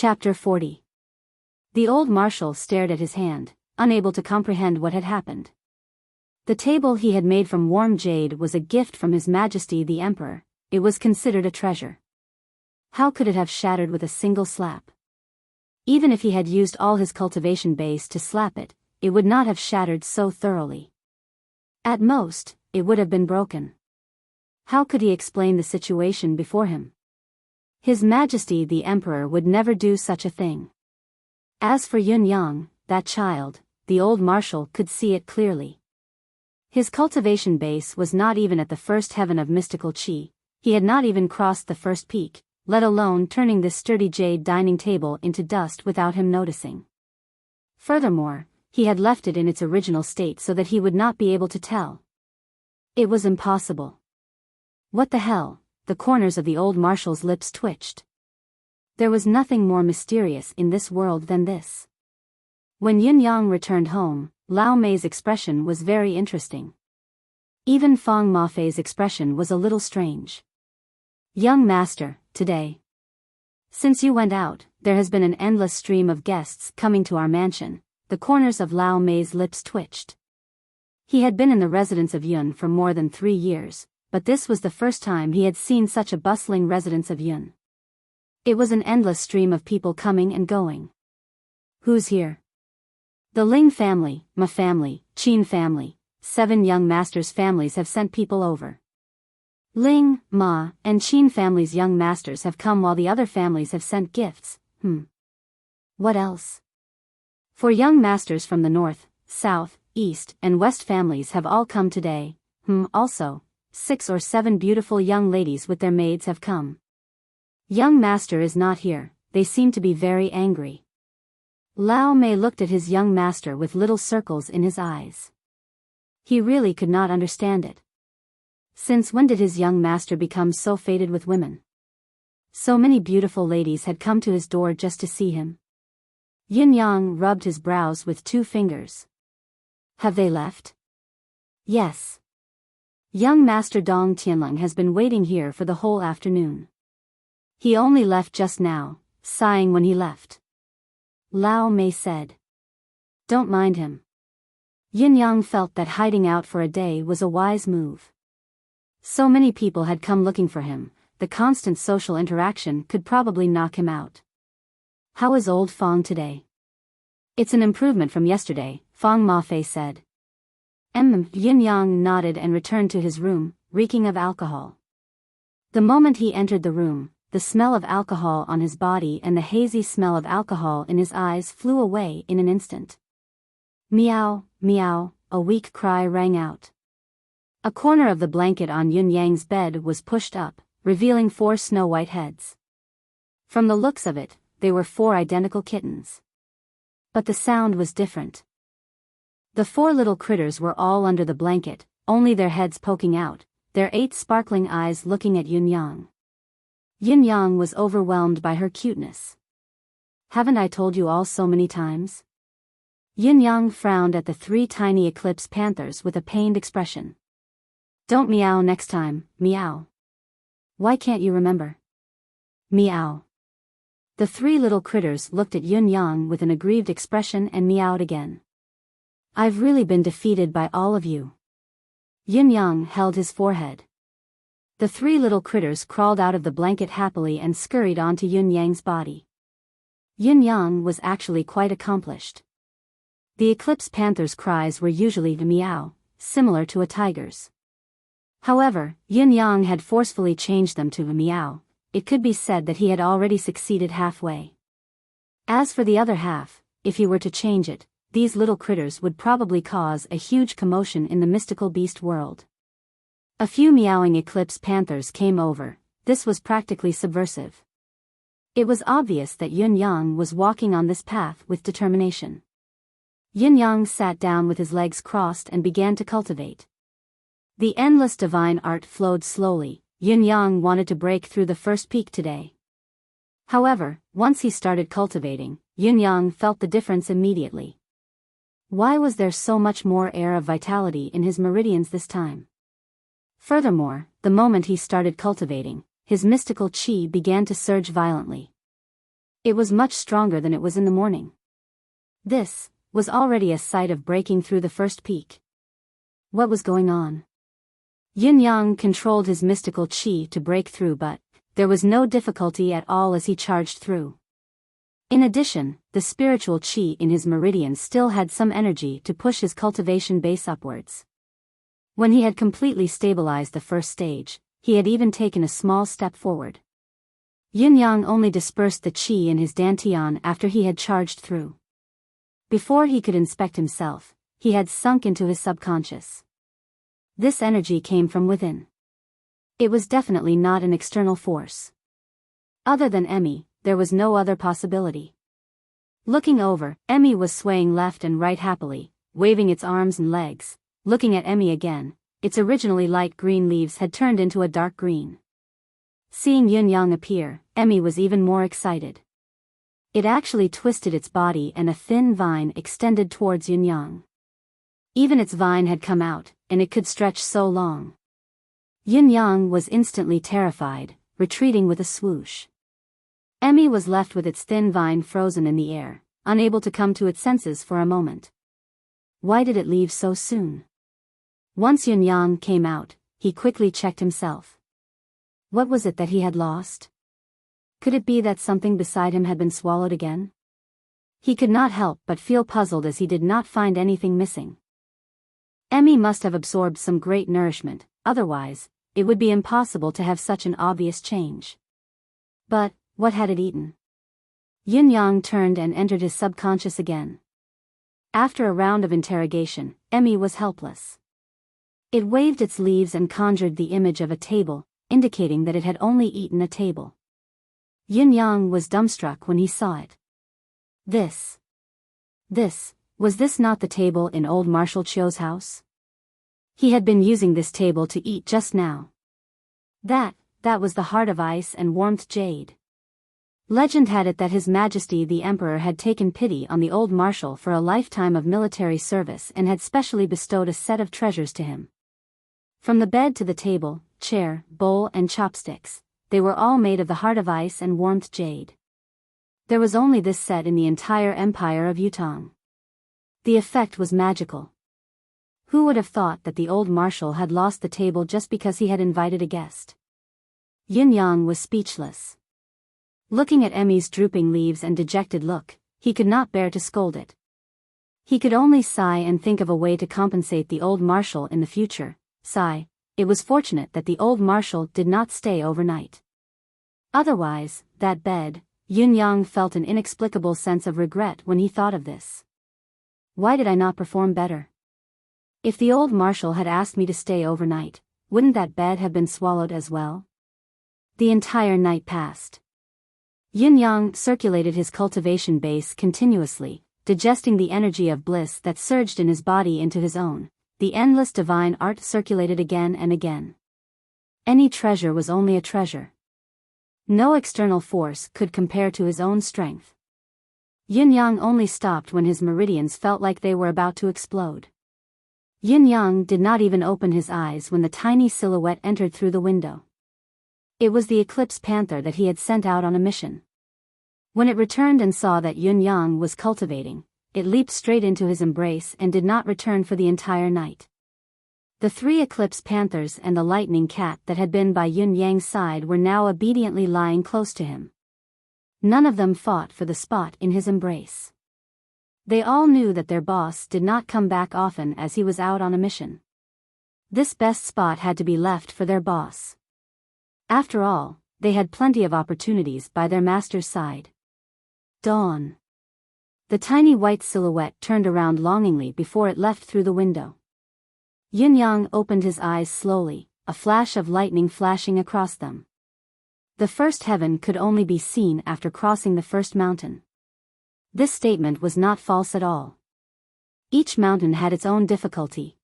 Chapter 40. The old marshal stared at his hand, unable to comprehend what had happened. The table he had made from warm jade was a gift from His Majesty the Emperor. It was considered a treasure. How could it have shattered with a single slap? Even if he had used all his cultivation base to slap it, it would not have shattered so thoroughly. At most, it would have been broken. How could he explain the situation before him? His Majesty the Emperor would never do such a thing. As for Yun-yang, that child, the old marshal could see it clearly. His cultivation base was not even at the first heaven of mystical chi. He had not even crossed the first peak, let alone turning this sturdy jade dining table into dust without him noticing. Furthermore, he had left it in its original state so that he would not be able to tell. It was impossible. What the hell? The corners of the old marshal's lips twitched. There was nothing more mysterious in this world than this. When Yun-yang returned home, Lao Mei's expression was very interesting. Even Fang Mafei's expression was a little strange. Young master, today. Since you went out, there has been an endless stream of guests coming to our mansion. The corners of Lao Mei's lips twitched. He had been in the residence of Yun for more than 3 years, but this was the first time he had seen such a bustling residence of Yun. It was an endless stream of people coming and going. Who's here? The Ling family, Ma family, Qin family, 7 young masters' families have sent people over. Ling, Ma, and Qin families' young masters have come while the other families have sent gifts. What else? 4 young masters from the north, south, east, and west families have all come today. Also, 6 or 7 beautiful young ladies with their maids have come. Young master is not here. They seem to be very angry. Lao Mei looked at his young master with little circles in his eyes. He really could not understand it. Since when did his young master become so fated with women? So many beautiful ladies had come to his door just to see him. Yin-yang rubbed his brows with 2 fingers. Have they left? Yes. Young Master Dong Tianlong has been waiting here for the whole afternoon. He only left just now, sighing when he left. Lao Mei said. Don't mind him. Yin-yang felt that hiding out for a day was a wise move. So many people had come looking for him, the constant social interaction could probably knock him out. How is old Fang today? It's an improvement from yesterday, Fang Mafei said. Yin-yang nodded and returned to his room, reeking of alcohol. The moment he entered the room, the smell of alcohol on his body and the hazy smell of alcohol in his eyes flew away in an instant. Meow, meow, a weak cry rang out. A corner of the blanket on Yun-yang's bed was pushed up, revealing 4 snow-white heads. From the looks of it, they were 4 identical kittens. But the sound was different. The 4 little critters were all under the blanket, only their heads poking out, their 8 sparkling eyes looking at Yun-yang. Yun-yang was overwhelmed by her cuteness. Haven't I told you all so many times? Yun-yang frowned at the 3 tiny eclipse panthers with a pained expression. Don't meow next time, meow. Why can't you remember? Meow. The 3 little critters looked at Yun-yang with an aggrieved expression and meowed again. I've really been defeated by all of you. Yun-yang held his forehead. The 3 little critters crawled out of the blanket happily and scurried onto Yun-yang's body. Yun-yang was actually quite accomplished. The eclipse panther's cries were usually a meow, similar to a tiger's. However, Yun-yang had forcefully changed them to a meow. It could be said that he had already succeeded halfway. As for the other half, if he were to change it, these little critters would probably cause a huge commotion in the mystical beast world. A few meowing eclipse panthers came over. This was practically subversive. It was obvious that Yun-yang was walking on this path with determination. Yun-yang sat down with his legs crossed and began to cultivate. The endless divine art flowed slowly. Yun-yang wanted to break through the first peak today. However, once he started cultivating, Yun-yang felt the difference immediately. Why was there so much more air of vitality in his meridians this time? Furthermore, the moment he started cultivating, his mystical chi began to surge violently. It was much stronger than it was in the morning. This was already a sight of breaking through the first peak. What was going on? Yin-Yang controlled his mystical qi to break through, but there was no difficulty at all as he charged through. In addition, the spiritual qi in his meridians still had some energy to push his cultivation base upwards. When he had completely stabilized the first stage, he had even taken a small step forward. Yin-Yang only dispersed the qi in his dantian after he had charged through. Before he could inspect himself, he had sunk into his subconscious. This energy came from within. It was definitely not an external force. Other than Emmy, there was no other possibility. Looking over, Emmy was swaying left and right happily, waving its arms and legs. Looking at Emmy again, its originally light green leaves had turned into a dark green. Seeing Yin-Yang appear, Emmy was even more excited. It actually twisted its body and a thin vine extended towards Yin-Yang. Even its vine had come out, and it could stretch so long. Yin-Yang was instantly terrified, retreating with a swoosh. Emmy was left with its thin vine frozen in the air, unable to come to its senses for a moment. Why did it leave so soon? Once Yin-Yang came out, he quickly checked himself. What was it that he had lost? Could it be that something beside him had been swallowed again? He could not help but feel puzzled as he did not find anything missing. Emmy must have absorbed some great nourishment, otherwise, it would be impossible to have such an obvious change. But, what had it eaten? Yin-Yang turned and entered his subconscious again. After a round of interrogation, Emmy was helpless. It waved its leaves and conjured the image of a table, indicating that it had only eaten a table. Yin-Yang was dumbstruck when he saw it. Was this not the table in old Marshal Chio's house? He had been using this table to eat just now. That was the heart of ice and warmth jade. Legend had it that His Majesty the Emperor had taken pity on the old marshal for a lifetime of military service and had specially bestowed a set of treasures to him. From the bed to the table, chair, bowl and chopsticks, they were all made of the heart of ice and warmth jade. There was only this set in the entire empire of Yutong. The effect was magical. Who would have thought that the old marshal had lost the table just because he had invited a guest? Yin-Yang was speechless. Looking at Emmy's drooping leaves and dejected look, he could not bear to scold it. He could only sigh and think of a way to compensate the old marshal in the future. It was fortunate that the old marshal did not stay overnight. Otherwise, that bed, Yin-Yang felt an inexplicable sense of regret when he thought of this. Why did I not perform better? If the old marshal had asked me to stay overnight, wouldn't that bed have been swallowed as well? The entire night passed. Yin-Yang circulated his cultivation base continuously, digesting the energy of bliss that surged in his body into his own. The endless divine art circulated again and again. Any treasure was only a treasure. No external force could compare to his own strength. Yin-Yang only stopped when his meridians felt like they were about to explode. Yin-Yang did not even open his eyes when the tiny silhouette entered through the window. It was the eclipse panther that he had sent out on a mission. When it returned and saw that Yin-Yang was cultivating, it leaped straight into his embrace and did not return for the entire night. The 3 eclipse panthers and the lightning cat that had been by Yin-Yang's side were now obediently lying close to him. None of them fought for the spot in his embrace. They all knew that their boss did not come back often as he was out on a mission. This best spot had to be left for their boss. After all, they had plenty of opportunities by their master's side. Dawn. The tiny white silhouette turned around longingly before it left through the window. Yin-Yang opened his eyes slowly, a flash of lightning flashing across them. The first heaven could only be seen after crossing the first mountain. This statement was not false at all. Each mountain had its own difficulty.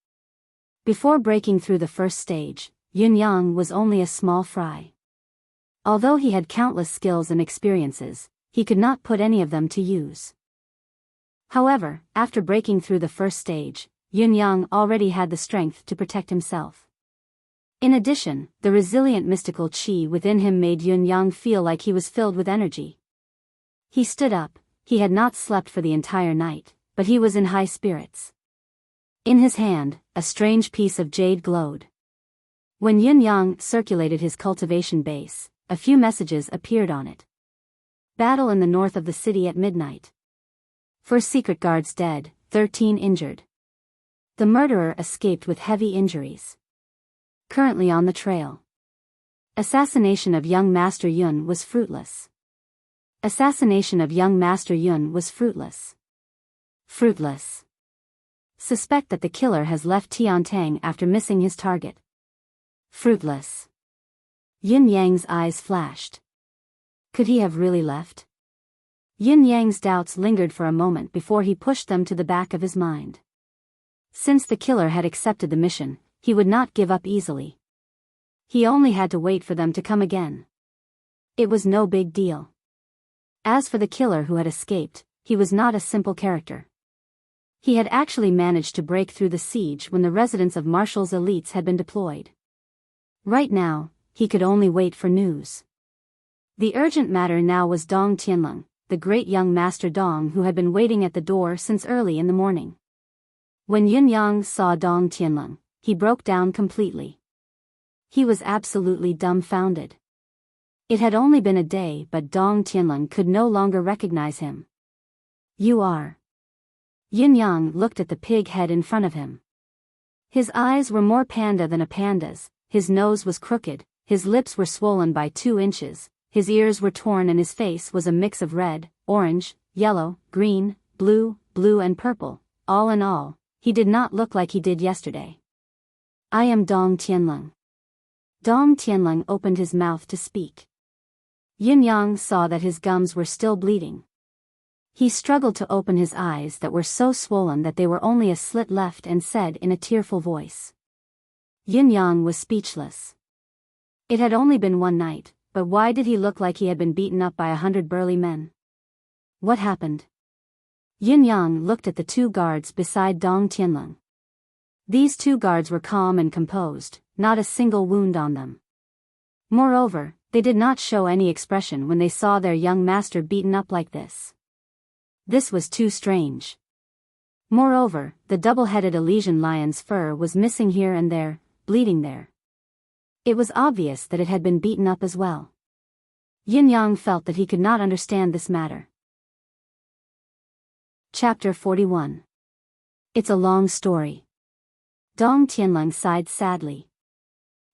Before breaking through the first stage, Yin-Yang was only a small fry. Although he had countless skills and experiences, he could not put any of them to use. However, after breaking through the first stage, Yin-Yang already had the strength to protect himself. In addition, the resilient mystical qi within him made Yin-Yang feel like he was filled with energy. He stood up. He had not slept for the entire night, but he was in high spirits. In his hand, a strange piece of jade glowed. When Yin Yang circulated his cultivation base, a few messages appeared on it. Battle in the north of the city at midnight. 4 secret guards dead, 13 injured. The murderer escaped with heavy injuries. Currently on the trail. Assassination of young Master Yun was fruitless. Assassination of young Master Yun was fruitless. Fruitless. Suspect that the killer has left Tiantang after missing his target. Fruitless. Yin Yang's eyes flashed. Could he have really left? Yin Yang's doubts lingered for a moment before he pushed them to the back of his mind. Since the killer had accepted the mission, he would not give up easily. He only had to wait for them to come again. It was no big deal. As for the killer who had escaped, he was not a simple character. He had actually managed to break through the siege when the residents of Marshall's elites had been deployed. Right now, he could only wait for news. The urgent matter now was Dong Tianlong, the great young Master Dong who had been waiting at the door since early in the morning. When Yin Yang saw Dong Tianlong, he broke down completely. He was absolutely dumbfounded. It had only been a day, but Dong Tianlong could no longer recognize him. You are. Yin Yang looked at the pig head in front of him. His eyes were more panda than a panda's, his nose was crooked, his lips were swollen by 2 inches, his ears were torn and his face was a mix of red, orange, yellow, green, blue and purple. All in all, he did not look like he did yesterday. I am Dong Tianlong. Dong Tianlong opened his mouth to speak. Yin Yang saw that his gums were still bleeding. He struggled to open his eyes that were so swollen that they were only a slit left and said in a tearful voice. Yin Yang was speechless. It had only been one night, but why did he look like he had been beaten up by 100 burly men? What happened? Yin Yang looked at the 2 guards beside Dong Tianlong. These 2 guards were calm and composed, not a single wound on them. Moreover, they did not show any expression when they saw their young master beaten up like this. This was too strange. Moreover, the double-headed Elysian lion's fur was missing here and there, bleeding there. It was obvious that it had been beaten up as well. Yin Yang felt that he could not understand this matter. Chapter 41. It's a long story. Dong Tianlong sighed sadly.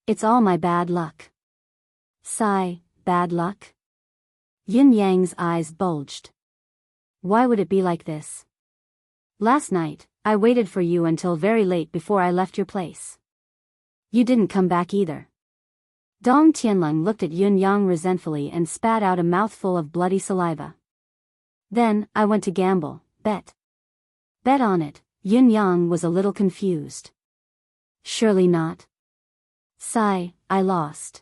It's all my bad luck. Sigh, bad luck? Yin Yang's eyes bulged. Why would it be like this? Last night, I waited for you until very late before I left your place. You didn't come back either. Dong Tianlong looked at Yin Yang resentfully and spat out a mouthful of bloody saliva. Then, I went to gamble, bet. Bet on it. Yin Yang was a little confused. Surely not. Sigh, I lost.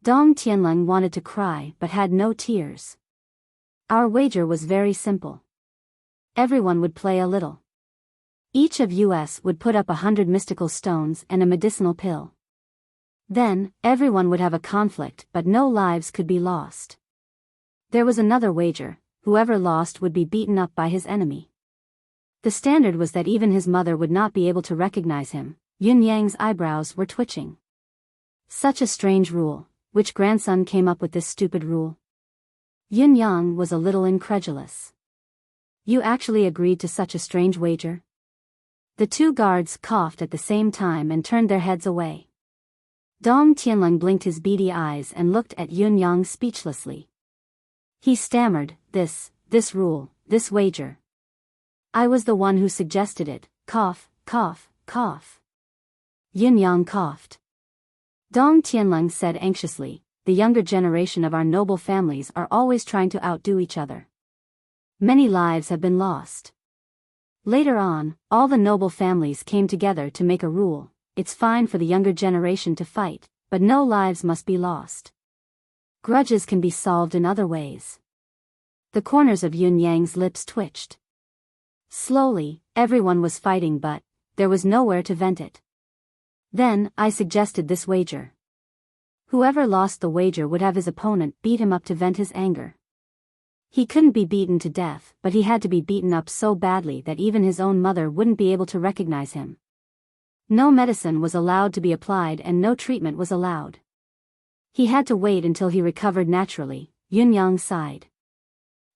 Dong Tianlong wanted to cry but had no tears. Our wager was very simple. Everyone would play a little. Each of us would put up 100 mystical stones and a medicinal pill. Then, everyone would have a conflict but no lives could be lost. There was another wager, whoever lost would be beaten up by his enemy. The standard was that even his mother would not be able to recognize him. Yin Yang's eyebrows were twitching. Such a strange rule. Which grandson came up with this stupid rule? Yin Yang was a little incredulous. You actually agreed to such a strange wager? The 2 guards coughed at the same time and turned their heads away. Dong Tianlong blinked his beady eyes and looked at Yin Yang speechlessly. He stammered, this rule, this wager. I was the one who suggested it, cough, cough, cough. Yin Yang coughed. Dong Tianlong said anxiously, the younger generation of our noble families are always trying to outdo each other. Many lives have been lost. Later on, all the noble families came together to make a rule. It's fine for the younger generation to fight, but no lives must be lost. Grudges can be solved in other ways. The corners of Yin Yang's lips twitched. Slowly, everyone was fighting but there was nowhere to vent it. Then, I suggested this wager. Whoever lost the wager would have his opponent beat him up to vent his anger. He couldn't be beaten to death, but he had to be beaten up so badly that even his own mother wouldn't be able to recognize him. No medicine was allowed to be applied and no treatment was allowed. He had to wait until he recovered naturally. Yunyang sighed.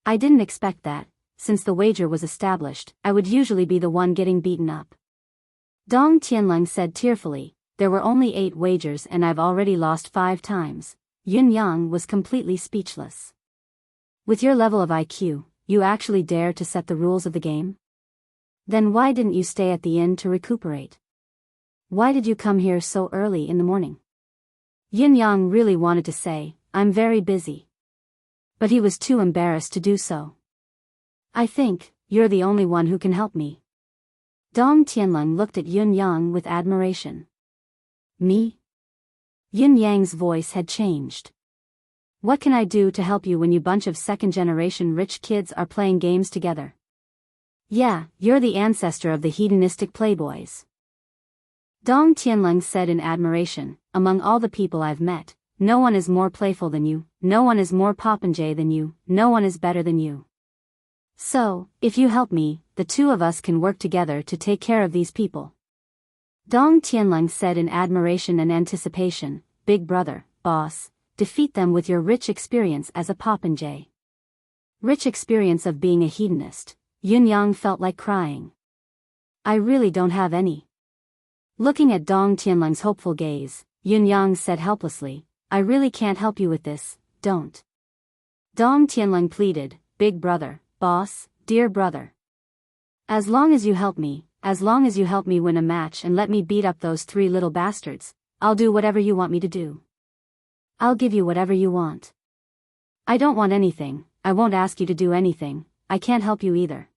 I didn't expect that. Since the wager was established, I would usually be the one getting beaten up. Dong Tianleng said tearfully, there were only 8 wagers and I've already lost 5 times. Yunyang was completely speechless. With your level of IQ, you actually dare to set the rules of the game? Then why didn't you stay at the inn to recuperate? Why did you come here so early in the morning? Yunyang really wanted to say, I'm very busy. But he was too embarrassed to do so. I think, you're the only one who can help me. Dong Tianleng looked at Yunyang with admiration. Me? Yunyang's voice had changed. What can I do to help you when you bunch of second-generation rich kids are playing games together? Yeah, you're the ancestor of the hedonistic playboys. Dong Tianleng said in admiration, among all the people I've met, no one is more playful than you, no one is more popinjay than you, no one is better than you. So, if you help me, the two of us can work together to take care of these people. Dong Tianleng said in admiration and anticipation, Big brother, boss, defeat them with your rich experience as a popinjay. Rich experience of being a hedonist. Yunyang felt like crying. I really don't have any. Looking at Dong Tianleng's hopeful gaze, Yunyang said helplessly, I really can't help you with this, don't. Dong Tianleng pleaded, Big brother, boss, dear brother. As long as you help me win a match and let me beat up those 3 little bastards, I'll do whatever you want me to do. I'll give you whatever you want. I don't want anything, I won't ask you to do anything, I can't help you either.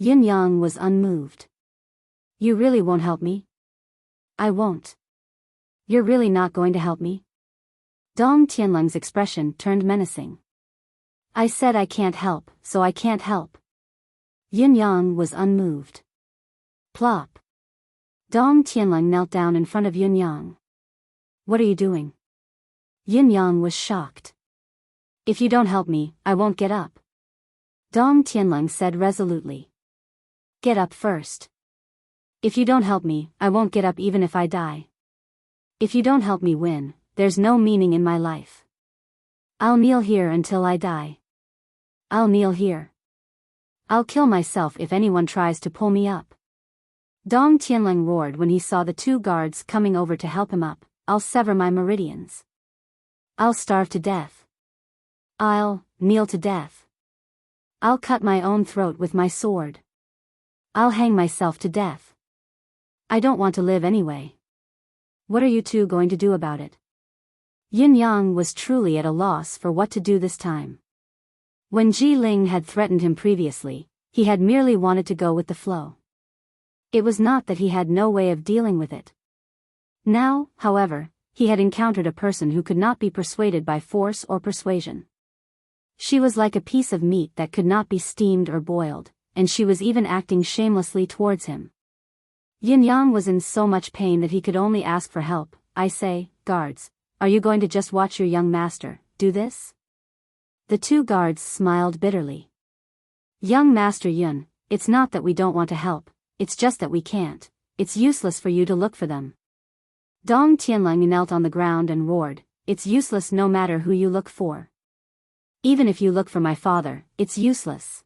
Yunyang was unmoved. You really won't help me? I won't. You're really not going to help me? Dong Tianleng's expression turned menacing. I said I can't help, so I can't help. Yunyang was unmoved. Plop. Dong Tianleng knelt down in front of Yunyang. What are you doing? Yunyang was shocked. If you don't help me, I won't get up. Dong Tianleng said resolutely. Get up first. If you don't help me, I won't get up even if I die. If you don't help me win, there's no meaning in my life. I'll kneel here until I die. I'll kneel here. I'll kill myself if anyone tries to pull me up. Dong Tianleng roared when he saw the 2 guards coming over to help him up. I'll sever my meridians. I'll starve to death. I'll kneel to death. I'll cut my own throat with my sword. I'll hang myself to death. I don't want to live anyway. What are you 2 going to do about it? Yunyang was truly at a loss for what to do this time. When Ji Ling had threatened him previously, he had merely wanted to go with the flow. It was not that he had no way of dealing with it. Now, however, he had encountered a person who could not be persuaded by force or persuasion. She was like a piece of meat that could not be steamed or boiled, and she was even acting shamelessly towards him. Yunyang was in so much pain that he could only ask for help. I say, guards, are you going to just watch your young master do this? The 2 guards smiled bitterly. Young Master Yun, it's not that we don't want to help, it's just that we can't. It's useless for you to look for them. Dong Tianleng knelt on the ground and roared, it's useless no matter who you look for. Even if you look for my father, it's useless.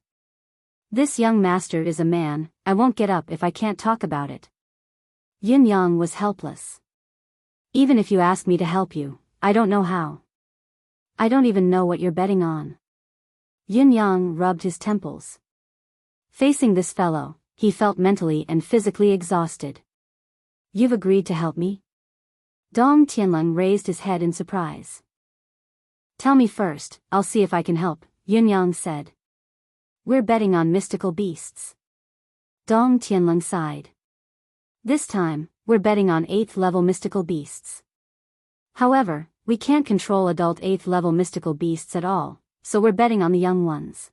This young master is a man, I won't get up if I can't talk about it. Yunyang was helpless. Even if you ask me to help you, I don't know how. I don't even know what you're betting on. Yunyang rubbed his temples. Facing this fellow, he felt mentally and physically exhausted. You've agreed to help me? Dong Tianleng raised his head in surprise. Tell me first, I'll see if I can help, Yunyang said. We're betting on mystical beasts. Dong Tianleng sighed. This time, we're betting on 8th level mystical beasts. However, we can't control adult 8th level mystical beasts at all, so we're betting on the young ones.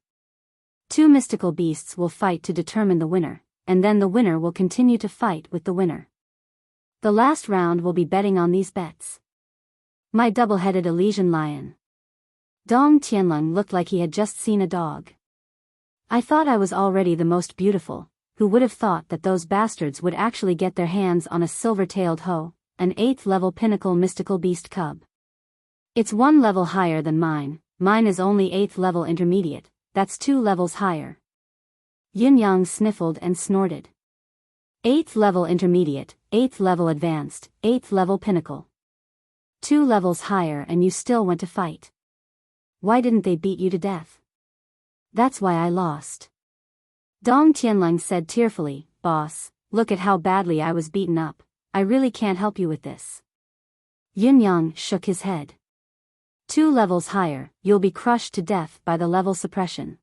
2 mystical beasts will fight to determine the winner, and then the winner will continue to fight with the winner. The last round will be betting on these bets. My double-headed Elysian lion. Dong Tianlong looked like he had just seen a dog. I thought I was already the most beautiful. Who would have thought that those bastards would actually get their hands on a silver-tailed hoe, an 8th level pinnacle mystical beast cub. It's 1 level higher than mine. Mine is only 8th level intermediate, that's 2 levels higher. Yin Yang sniffled and snorted. 8th level intermediate, 8th level advanced, 8th level pinnacle. 2 levels higher and you still went to fight. Why didn't they beat you to death? That's why I lost. Dong Tianlong said tearfully, Boss, look at how badly I was beaten up. I really can't help you with this. Yin Yang shook his head. 2 levels higher, you'll be crushed to death by the level suppression.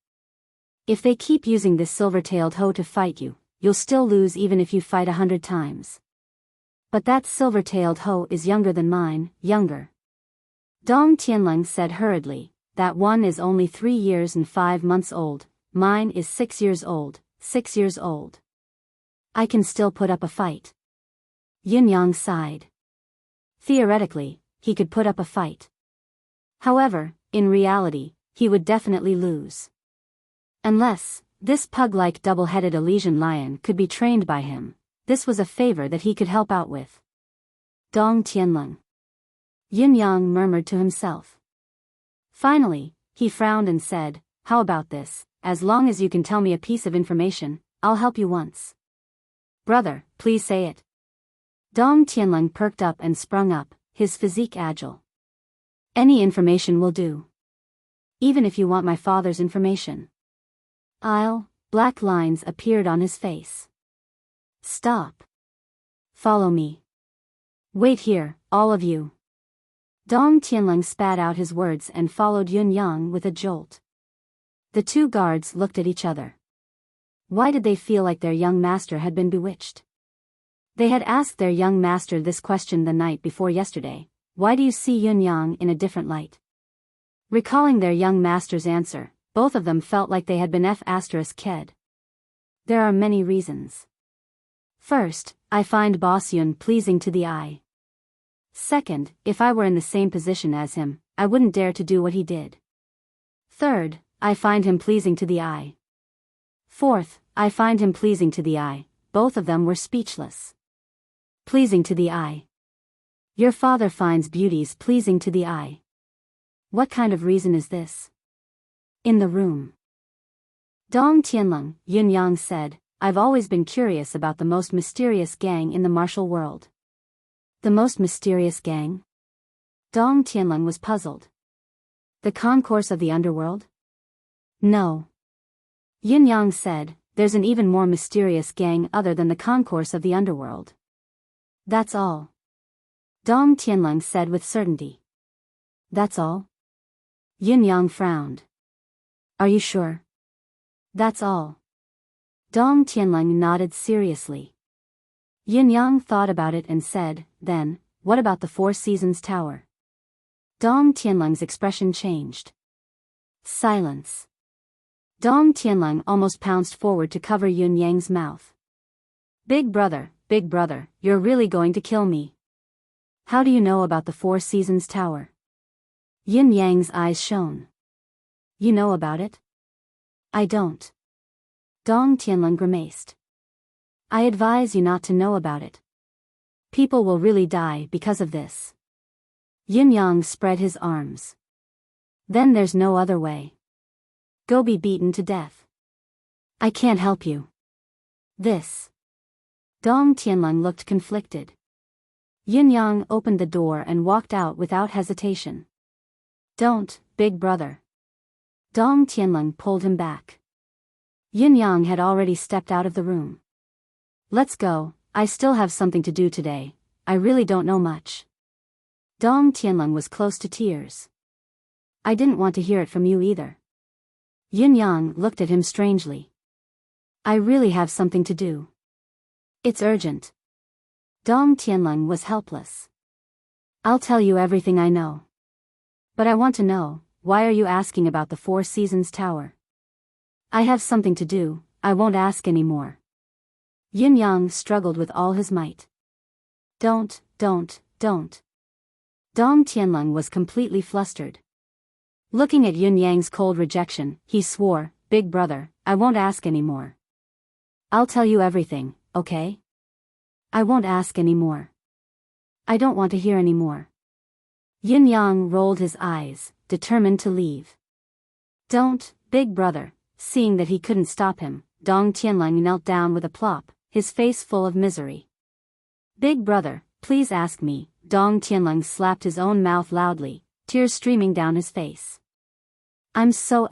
If they keep using this silver-tailed hoe to fight you, you'll still lose even if you fight 100 times. But that silver-tailed hoe is younger than mine, younger. Dong Tianlong said hurriedly, that one is only 3 years and 5 months old, mine is 6 years old, 6 years old. I can still put up a fight. Yin Yang sighed. Theoretically, he could put up a fight. However, in reality, he would definitely lose. Unless, this pug-like double-headed Elysian lion could be trained by him, this was a favor that he could help out with. Dong Tianlong. Yin Yang murmured to himself. Finally, he frowned and said, how about this, as long as you can tell me a piece of information, I'll help you once. Brother, please say it. Dong Tianlong perked up and sprung up, his physique agile. Any information will do. Even if you want my father's information. Black lines appeared on his face. Stop. Follow me. Wait here, all of you. Dong Tianlong spat out his words and followed Yin Yang with a jolt. The 2 guards looked at each other. Why did they feel like their young master had been bewitched? They had asked their young master this question the night before yesterday. Why do you see Yin Yang in a different light? Recalling their young master's answer, both of them felt like they had been f***ed. There are many reasons. First, I find Boss Yun pleasing to the eye. Second, if I were in the same position as him, I wouldn't dare to do what he did. Third, I find him pleasing to the eye. Fourth, I find him pleasing to the eye. Both of them were speechless. Pleasing to the eye. Your father finds beauties pleasing to the eye. What kind of reason is this? In the room. Dong Tianlong, Yin Yang said, I've always been curious about the most mysterious gang in the martial world. The most mysterious gang? Dong Tianlong was puzzled. The concourse of the underworld? No. Yin Yang said, there's an even more mysterious gang other than the concourse of the underworld. That's all. Dong Tianlong said with certainty. That's all? Yin Yang frowned. Are you sure? That's all. Dong Tianlong nodded seriously. Yin Yang thought about it and said, then, what about the 4 Seasons Tower? Dong Tianlong's expression changed. Silence. Dong Tianlong almost pounced forward to cover Yin Yang's mouth. Big brother, you're really going to kill me. How do you know about the 4 Seasons Tower? Yin Yang's eyes shone. You know about it? I don't. Dong Tianlong grimaced. I advise you not to know about it. People will really die because of this. Yin Yang spread his arms. Then there's no other way. Go be beaten to death. I can't help you. This. Dong Tianlong looked conflicted. Yin Yang opened the door and walked out without hesitation. Don't, big brother. Dong Tianlong pulled him back. Yin Yang had already stepped out of the room. Let's go, I still have something to do today, I really don't know much. Dong Tianlong was close to tears. I didn't want to hear it from you either. Yin Yang looked at him strangely. I really have something to do. It's urgent. Dong Tianlong was helpless. I'll tell you everything I know. But I want to know, why are you asking about the 4 Seasons Tower? I have something to do, I won't ask any more. Yin Yang struggled with all his might. Don't. Dong Tianlong was completely flustered. Looking at Yun Yang's cold rejection, he swore, "Big brother, I won't ask anymore. I'll tell you everything, okay? I won't ask anymore. I don't want to hear anymore." Yun Yang rolled his eyes, determined to leave. "Don't, big brother." Seeing that he couldn't stop him, Dong Tianlang knelt down with a plop, his face full of misery. "Big brother, please ask me." Dong Tianlang slapped his own mouth loudly, tears streaming down his face. "I'm so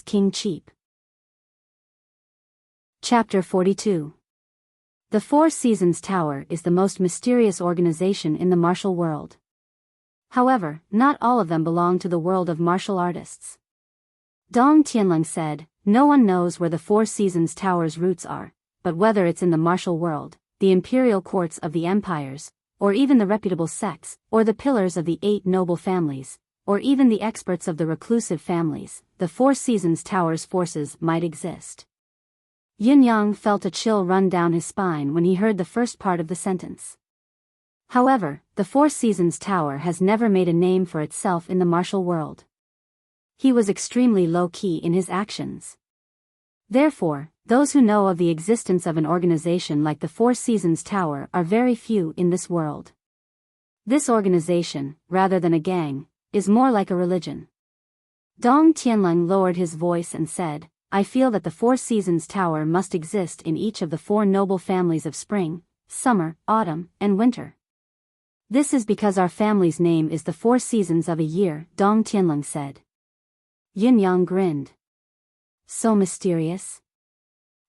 King cheap." Chapter 42. The Four Seasons Tower is the most mysterious organization in the martial world. However, not all of them belong to the world of martial artists. Dong Tianlang said, "No one knows where the Four Seasons Tower's roots are, but whether it's in the martial world, the imperial courts of the empires, or even the reputable sects, or the pillars of the 8 noble families, or even the experts of the reclusive families, the Four Seasons Tower's forces might exist." Yun Yang felt a chill run down his spine when he heard the first part of the sentence. However, the Four Seasons Tower has never made a name for itself in the martial world. He was extremely low-key in his actions. Therefore, those who know of the existence of an organization like the Four Seasons Tower are very few in this world. This organization, rather than a gang, is more like a religion. Dong Tianlang lowered his voice and said, "I feel that the Four Seasons Tower must exist in each of the 4 noble families of spring, summer, autumn, and winter. This is because our family's name is the 4 seasons of a year," Dong Tianlang said. Yun Yang grinned. "So mysterious?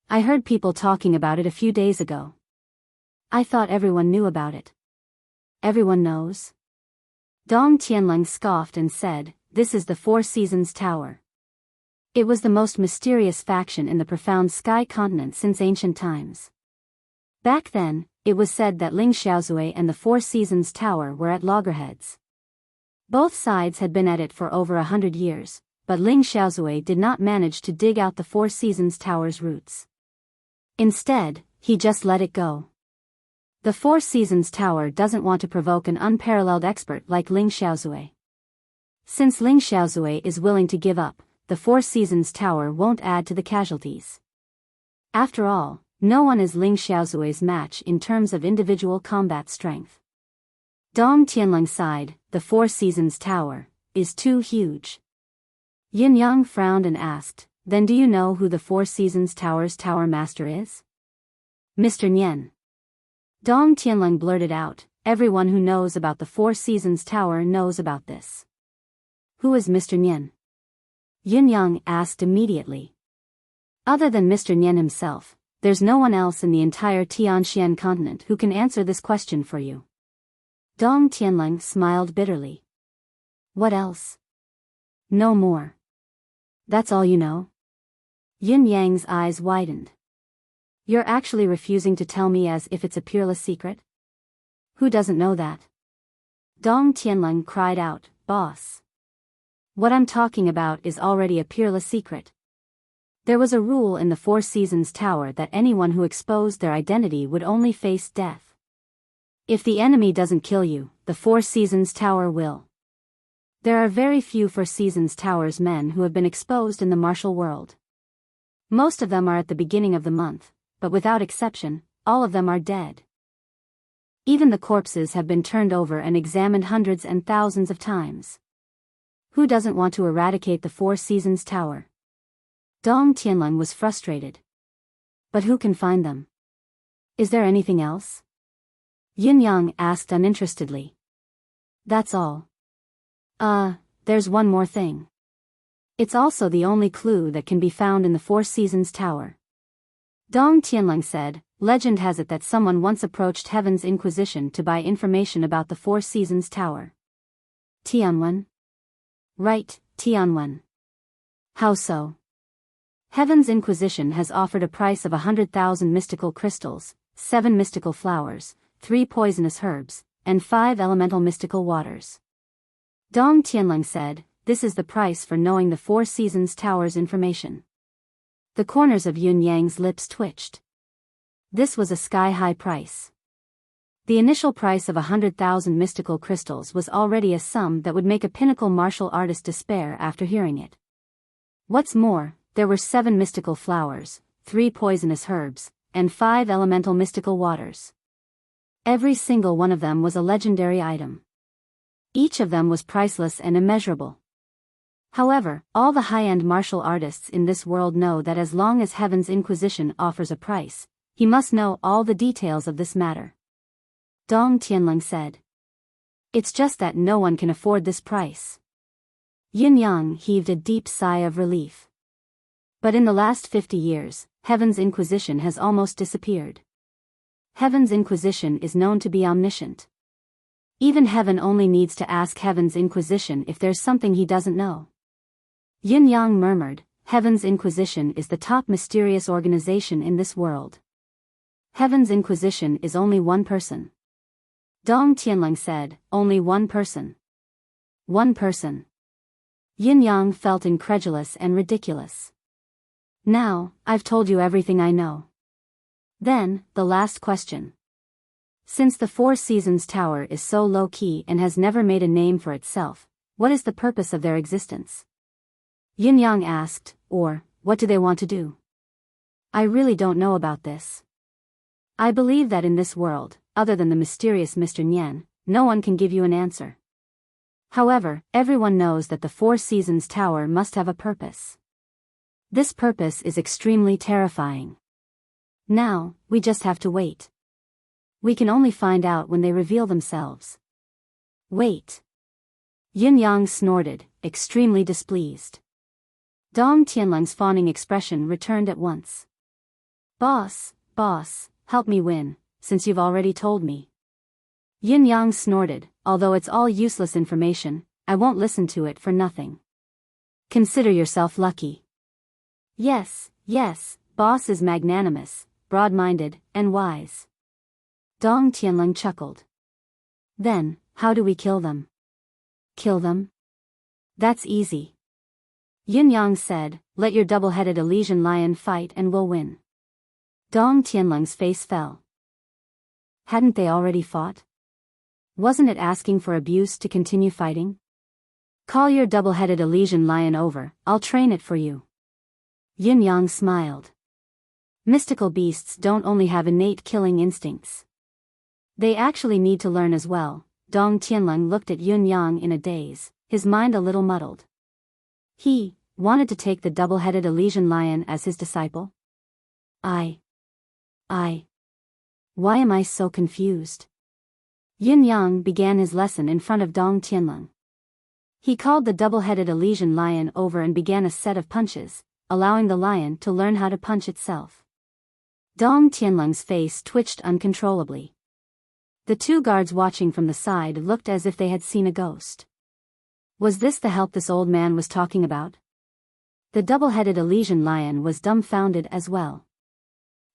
I heard people talking about it a few days ago. I thought everyone knew about it." "Everyone knows?" Dong Tianlang scoffed and said, "This is the Four Seasons Tower. It was the most mysterious faction in the profound sky continent since ancient times. Back then, it was said that Ling Xiaozui and the Four Seasons Tower were at loggerheads. Both sides had been at it for over 100 years, but Ling Xiaozui did not manage to dig out the Four Seasons Tower's roots. Instead, he just let it go. The Four Seasons Tower doesn't want to provoke an unparalleled expert like Ling Xiaozui. Since Ling Xiaozui is willing to give up, the Four Seasons Tower won't add to the casualties. After all, no one is Ling Xiaozui's match in terms of individual combat strength." Dong Tianlang sighed, "The Four Seasons Tower is too huge." Yin Yang frowned and asked, "Then do you know who the Four Seasons Tower's Tower Master is?" "Mr. Nian." Dong Tianlang blurted out, "Everyone who knows about the Four Seasons Tower knows about this." "Who is Mr. Nian?" Yin Yang asked immediately. "Other than Mr. Nian himself, there's no one else in the entire Tianxian continent who can answer this question for you." Dong Tianlang smiled bitterly. "What else?" "No more." "That's all you know?" Yin Yang's eyes widened. "You're actually refusing to tell me as if it's a peerless secret? Who doesn't know that?" Dong Tianlang cried out, "Boss! What I'm talking about is already a peerless secret. There was a rule in the Four Seasons Tower that anyone who exposed their identity would only face death. If the enemy doesn't kill you, the Four Seasons Tower will. There are very few Four Seasons Tower's men who have been exposed in the martial world. Most of them are at the beginning of the month, but without exception, all of them are dead. Even the corpses have been turned over and examined hundreds and thousands of times. Who doesn't want to eradicate the Four Seasons Tower?" Dong Tianlang was frustrated. "But who can find them? Is there anything else?" Yin Yang asked uninterestedly. "That's all. There's one more thing. It's also the only clue that can be found in the Four Seasons Tower." Dong Tianlang said, "Legend has it that someone once approached Heaven's Inquisition to buy information about the Four Seasons Tower." "Tianwen?" "Right, Tianwen." "How so?" "Heaven's Inquisition has offered a price of 100,000 mystical crystals, 7 mystical flowers, 3 poisonous herbs, and 5 elemental mystical waters." Dong Tianlang said, "This is the price for knowing the Four Seasons Tower's information." The corners of Yun Yang's lips twitched. This was a sky-high price. The initial price of 100,000 mystical crystals was already a sum that would make a pinnacle martial artist despair after hearing it. What's more, there were 7 mystical flowers, 3 poisonous herbs, and 5 elemental mystical waters. Every single one of them was a legendary item. Each of them was priceless and immeasurable. However, all the high-end martial artists in this world know that as long as Heaven's Inquisition offers a price, he must know all the details of this matter. Dong Tianling said. It's just that no one can afford this price. Yin Yang heaved a deep sigh of relief. But in the last 50 years, Heaven's Inquisition has almost disappeared. Heaven's Inquisition is known to be omniscient. Even Heaven only needs to ask Heaven's Inquisition if there's something he doesn't know. Yin Yang murmured, Heaven's Inquisition is the top mysterious organization in this world. Heaven's Inquisition is only one person. Dong Tianling said, only one person. One person. Yin Yang felt incredulous and ridiculous. Now, I've told you everything I know. Then, the last question. Since the Four Seasons Tower is so low-key and has never made a name for itself, what is the purpose of their existence? Yin Yang asked, or, what do they want to do? I really don't know about this. I believe that in this world, other than the mysterious Mr. Nian, no one can give you an answer. However, everyone knows that the Four Seasons Tower must have a purpose. This purpose is extremely terrifying. Now, we just have to wait. We can only find out when they reveal themselves. Wait. Yin Yang snorted, extremely displeased. Dong Tianling's fawning expression returned at once. Boss, help me win, since you've already told me. Yin Yang snorted, although it's all useless information, I won't listen to it for nothing. Consider yourself lucky. Yes, boss is magnanimous, broad-minded, and wise. Dong Tianling chuckled. Then, how do we kill them? Kill them? That's easy. Yin Yang said, let your double-headed Elysian lion fight and we'll win. Dong Tianling's face fell. Hadn't they already fought? Wasn't it asking for abuse to continue fighting? Call your double-headed Elysian lion over, I'll train it for you. Yin Yang smiled. Mystical beasts don't only have innate killing instincts. They actually need to learn as well. Dong Tianling looked at Yin Yang in a daze, his mind a little muddled. He wanted to take the double-headed Elysian lion as his disciple? Why am I so confused? Yin Yang began his lesson in front of Dong Tianling. He called the double-headed Elysian lion over and began a set of punches, allowing the lion to learn how to punch itself. Dong Tianling's face twitched uncontrollably. The 2 guards watching from the side looked as if they had seen a ghost. Was this the help this old man was talking about? The double-headed Elysian lion was dumbfounded as well.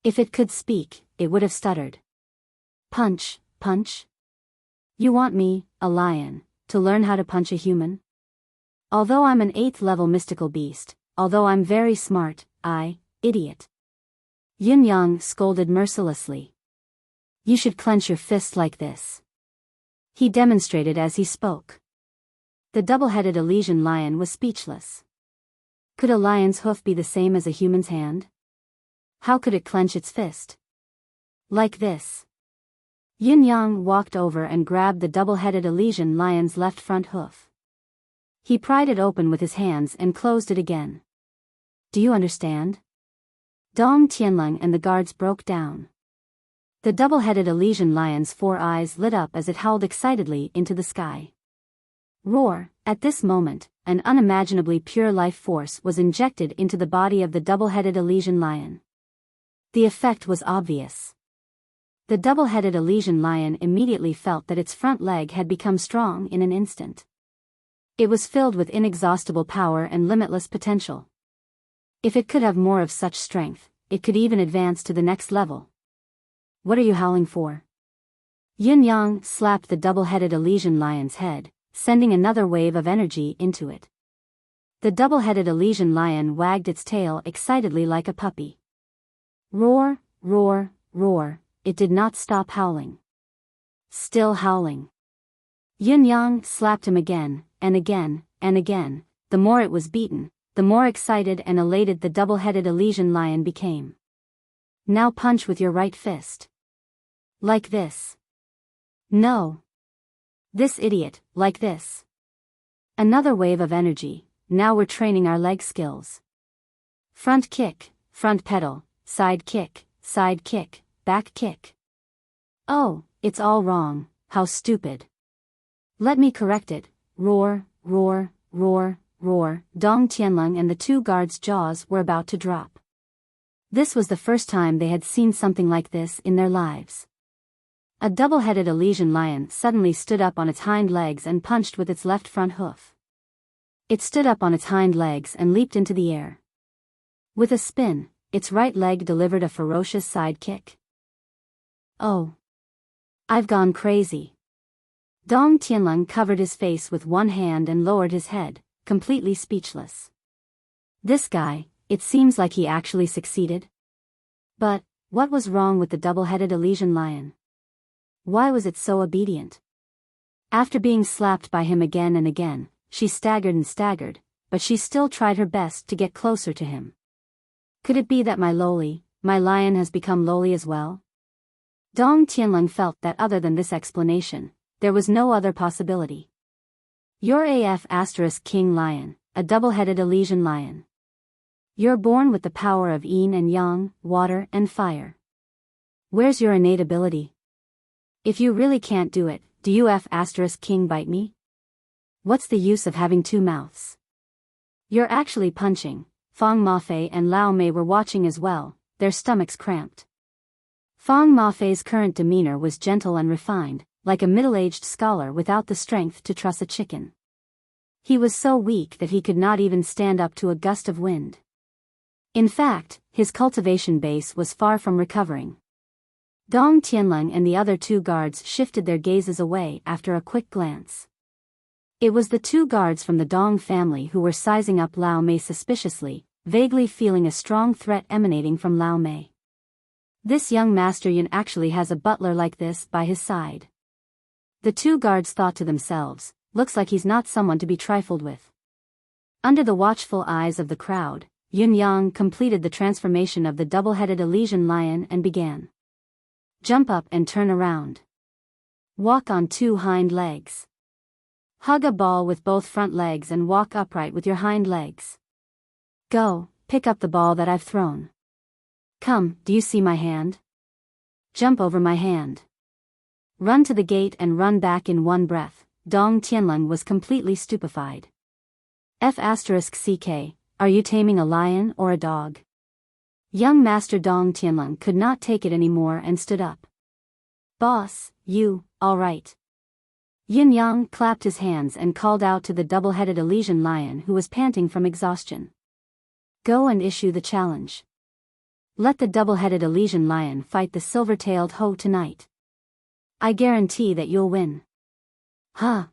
If it could speak, it would have stuttered. Punch. You want me, a lion, to learn how to punch a human? Although I'm an 8th-level mystical beast, although I'm very smart, idiot. Yin Yang scolded mercilessly. You should clench your fist like this. He demonstrated as he spoke. The double-headed Elysian lion was speechless. Could a lion's hoof be the same as a human's hand? How could it clench its fist? Like this. Yin Yang walked over and grabbed the double-headed Elysian lion's left front hoof. He pried it open with his hands and closed it again. Do you understand? Dong Tianling and the guards broke down. The double-headed Elysian lion's 4 eyes lit up as it howled excitedly into the sky. Roar! At this moment, an unimaginably pure life force was injected into the body of the double-headed Elysian lion. The effect was obvious. The double-headed Elysian lion immediately felt that its front leg had become strong in an instant. It was filled with inexhaustible power and limitless potential. If it could have more of such strength, it could even advance to the next level. What are you howling for? Yin Yang slapped the double-headed Elysian lion's head, sending another wave of energy into it. The double-headed Elysian lion wagged its tail excitedly like a puppy. Roar, roar, roar, it did not stop howling. still howling. Yin Yang slapped him again, and again, and again. The more it was beaten, the more excited and elated the double-headed Elysian lion became. Now punch with your right fist. Like this. No. This idiot, like this. Another wave of energy. Now we're training our leg skills. Front kick, front pedal, side kick, back kick. Oh, it's all wrong, how stupid. Let me correct it. Roar, roar, roar, roar. Dong Tianlong and the two guards' jaws were about to drop. This was the first time they had seen something like this in their lives. A double-headed Elysian lion suddenly stood up on its hind legs and punched with its left front hoof. It stood up on its hind legs and leaped into the air. With a spin, its right leg delivered a ferocious side kick. Oh. I've gone crazy. Dong Tianlong covered his face with one hand and lowered his head, completely speechless. This guy, it seems like he actually succeeded. But, what was wrong with the double-headed Elysian lion? Why was it so obedient? After being slapped by him again and again, she staggered and staggered, but she still tried her best to get closer to him. Could it be that my lion has become lowly as well? Dong Tianlong felt that other than this explanation, there was no other possibility. You're AF * King Lion, a double-headed Elysian lion. You're born with the power of yin and yang, water and fire. Where's your innate ability? If you really can't do it, do you F * King bite me? What's the use of having two mouths? You're actually punching. Fang Mafei and Lao Mei were watching as well, their stomachs cramped. Fang Mafei's current demeanor was gentle and refined, like a middle-aged scholar without the strength to truss a chicken. He was so weak that he could not even stand up to a gust of wind. In fact, his cultivation base was far from recovering. Dong Tianlong and the other two guards shifted their gazes away after a quick glance. It was the two guards from the Dong family who were sizing up Lao Mei suspiciously, vaguely feeling a strong threat emanating from Lao Mei. This young Master Yin actually has a butler like this by his side. The two guards thought to themselves, looks like he's not someone to be trifled with. Under the watchful eyes of the crowd, Yin Yang completed the transformation of the double-headed Elysian lion and began. Jump up and turn around. Walk on two hind legs. Hug a ball with both front legs and walk upright with your hind legs. Go, pick up the ball that I've thrown. Come, do you see my hand? Jump over my hand. Run to the gate and run back in one breath. Dong Tianlong was completely stupefied. F * CK, are you taming a lion or a dog? Young Master Dong Tianlong could not take it anymore and stood up. Boss, you, all right. Yin Yang clapped his hands and called out to the double-headed Elysian lion who was panting from exhaustion. Go and issue the challenge. Let the double-headed Elysian lion fight the silver-tailed hoe tonight. I guarantee that you'll win. Huh?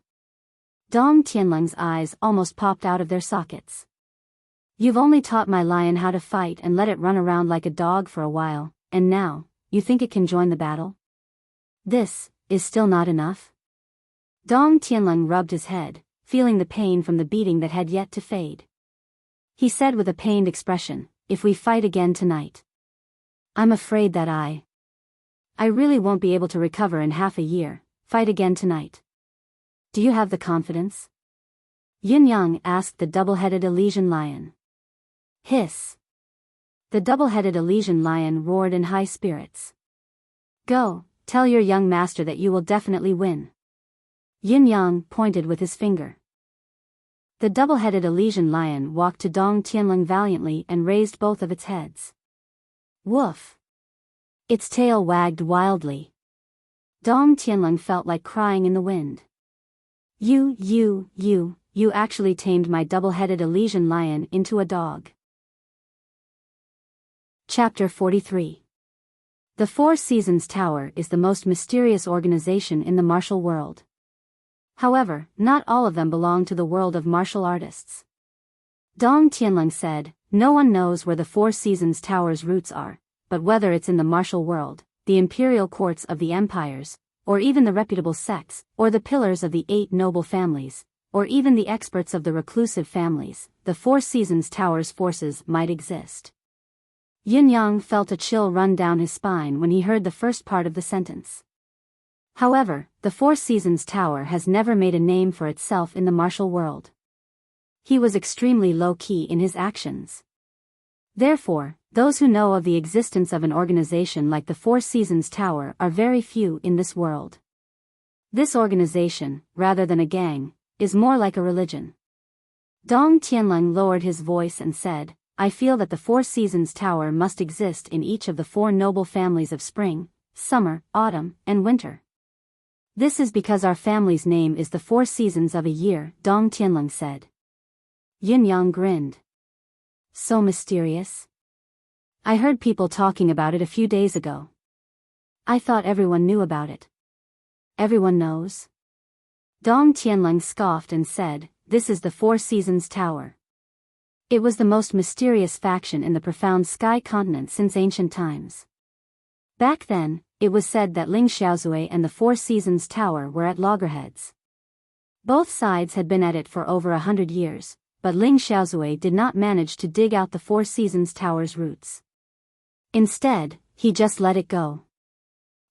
Dong Tianlong's eyes almost popped out of their sockets. You've only taught my lion how to fight and let it run around like a dog for a while, and now, you think it can join the battle? This is still not enough? Dong Tianlong rubbed his head, feeling the pain from the beating that had yet to fade. He said with a pained expression, if we fight again tonight, I'm afraid that I really won't be able to recover in half a year. Fight again tonight. Do you have the confidence? Yin Yang asked the double-headed Elysian lion. Hiss. The double-headed Elysian lion roared in high spirits. Go, tell your young master that you will definitely win. Yin Yang pointed with his finger. The double-headed Elysian lion walked to Dong Tianlong valiantly and raised both of its heads. Woof. Its tail wagged wildly. Dong Tianlong felt like crying in the wind. You actually tamed my double-headed Elysian lion into a dog. Chapter 43. The Four Seasons Tower is the most mysterious organization in the martial world. However, not all of them belong to the world of martial artists. Dong Tianlong said, no one knows where the Four Seasons Tower's roots are, but whether it's in the martial world, the imperial courts of the empires, or even the reputable sects, or the pillars of the 8 noble families, or even the experts of the reclusive families, the Four Seasons Tower's forces might exist. Yin Yang felt a chill run down his spine when he heard the first part of the sentence. However, the Four Seasons Tower has never made a name for itself in the martial world. He was extremely low-key in his actions. Therefore, those who know of the existence of an organization like the Four Seasons Tower are very few in this world. This organization, rather than a gang, is more like a religion. Dong Tianlong lowered his voice and said, I feel that the Four Seasons Tower must exist in each of the 4 noble families of spring, summer, autumn, and winter. This is because our family's name is the 4 seasons of a year, Dong Tianlong said. Yin Yang grinned. So mysterious. I heard people talking about it a few days ago. I thought everyone knew about it. Everyone knows? Dong Tianlong scoffed and said, This is the Four Seasons Tower. It was the most mysterious faction in the profound sky continent since ancient times. Back then, it was said that Ling Xiaozui and the Four Seasons Tower were at loggerheads. Both sides had been at it for over 100 years, but Ling Xiaozui did not manage to dig out the Four Seasons Tower's roots. Instead, he just let it go.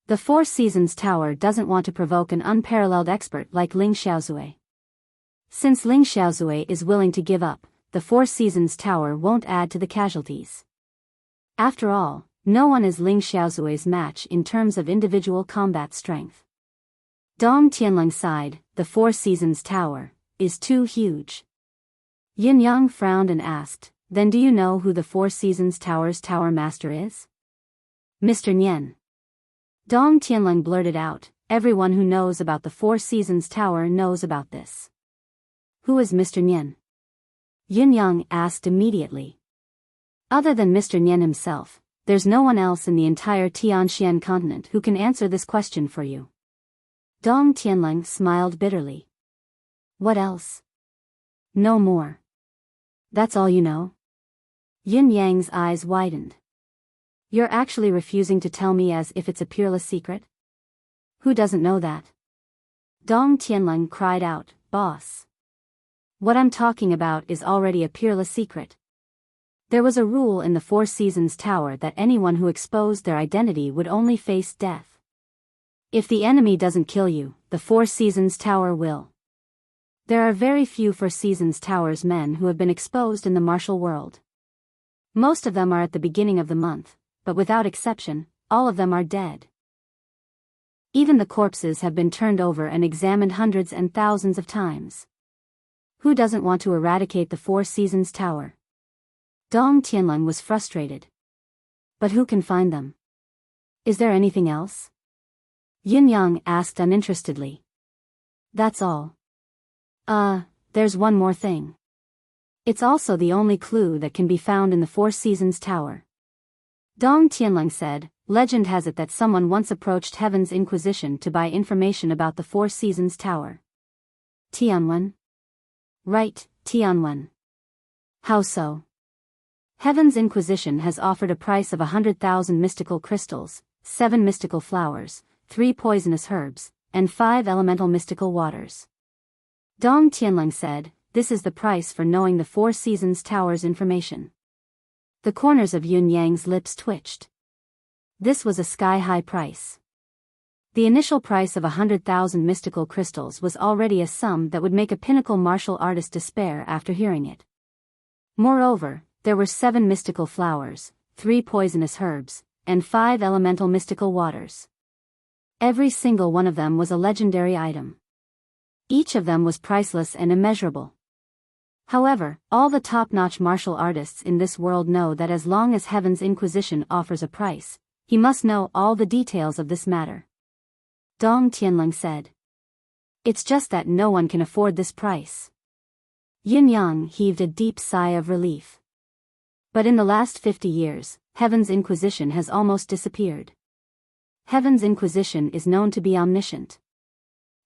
The Four Seasons Tower doesn't want to provoke an unparalleled expert like Ling Xiaozui. Since Ling Xiaozui is willing to give up, the Four Seasons Tower won't add to the casualties. After all, no one is Ling Xiaozui's match in terms of individual combat strength. Dong Tianlong sighed, the Four Seasons Tower is too huge. Yin Yang frowned and asked, Then do you know who the Four Seasons Tower's Tower Master is? Mr. Nian. Dong Tianlong blurted out, Everyone who knows about the Four Seasons Tower knows about this. Who is Mr. Nian? Yin Yang asked immediately. Other than Mr. Nian himself, there's no one else in the entire Tianxian continent who can answer this question for you. Dong Tianlong smiled bitterly. What else? No more. That's all you know? Yin Yang's eyes widened. You're actually refusing to tell me as if it's a peerless secret? Who doesn't know that? Dong Tianlong cried out, Boss. What I'm talking about is already a peerless secret. There was a rule in the Four Seasons Tower that anyone who exposed their identity would only face death. If the enemy doesn't kill you, the Four Seasons Tower will. There are very few Four Seasons Tower's men who have been exposed in the martial world. Most of them are at the beginning of the month, but without exception, all of them are dead. Even the corpses have been turned over and examined hundreds and thousands of times. Who doesn't want to eradicate the Four Seasons Tower? Dong Tianlong was frustrated. But who can find them? Is there anything else? Yin Yang asked uninterestedly. That's all. There's one more thing. It's also the only clue that can be found in the Four Seasons Tower. Dong Tianlong said, Legend has it that someone once approached Heaven's Inquisition to buy information about the Four Seasons Tower. Tianwen? Right, Tianwen. How so? Heaven's Inquisition has offered a price of 100,000 mystical crystals, 7 mystical flowers, 3 poisonous herbs, and 5 elemental mystical waters. Dong Tianlong said, This is the price for knowing the Four Seasons Tower's information. The corners of Yun Yang's lips twitched. This was a sky-high price. The initial price of 100,000 mystical crystals was already a sum that would make a pinnacle martial artist despair after hearing it. Moreover, there were 7 mystical flowers, 3 poisonous herbs, and 5 elemental mystical waters. Every single one of them was a legendary item. Each of them was priceless and immeasurable. However, all the top-notch martial artists in this world know that as long as Heaven's Inquisition offers a price, he must know all the details of this matter. Dong Tianlong said. It's just that no one can afford this price. Yin Yang heaved a deep sigh of relief. But in the last 50 years, Heaven's Inquisition has almost disappeared. Heaven's Inquisition is known to be omniscient.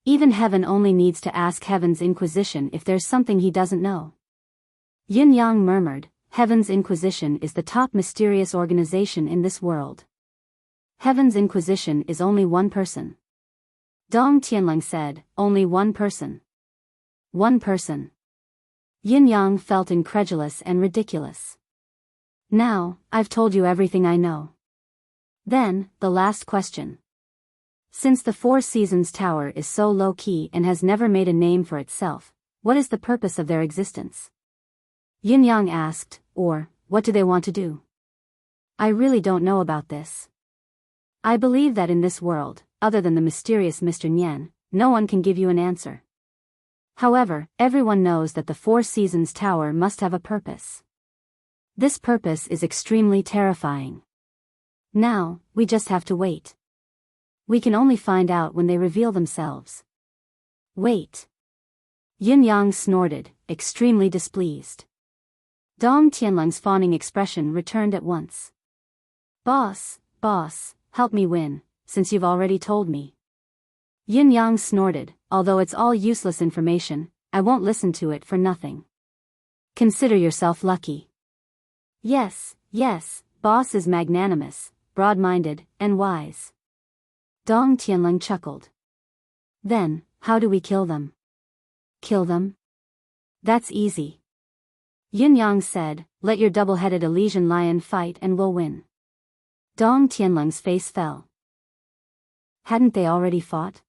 Even Heaven only needs to ask Heaven's Inquisition if there's something he doesn't know. Yin Yang murmured, Heaven's Inquisition is the top mysterious organization in this world. Heaven's Inquisition is only one person. Dong Tianlang said, only one person. One person. Yin Yang felt incredulous and ridiculous. Now, I've told you everything I know. Then, the last question. Since the Four Seasons Tower is so low-key and has never made a name for itself, what is the purpose of their existence? Yin Yang asked, or, what do they want to do? I really don't know about this. I believe that in this world, other than the mysterious Mr. Nian, no one can give you an answer. However, everyone knows that the Four Seasons Tower must have a purpose. This purpose is extremely terrifying. Now, we just have to wait. We can only find out when they reveal themselves. Wait. Yin Yang snorted, extremely displeased. Dong Tianlang's fawning expression returned at once. Boss, help me win, since you've already told me. Yin Yang snorted, although it's all useless information, I won't listen to it for nothing. Consider yourself lucky. Yes, boss is magnanimous, broad-minded, and wise. Dong Tianlang chuckled. Then, how do we kill them? Kill them? That's easy. Yin Yang said, let your double-headed Elysian lion fight and we'll win. Dong Tianlang's face fell. Hadn't they already fought?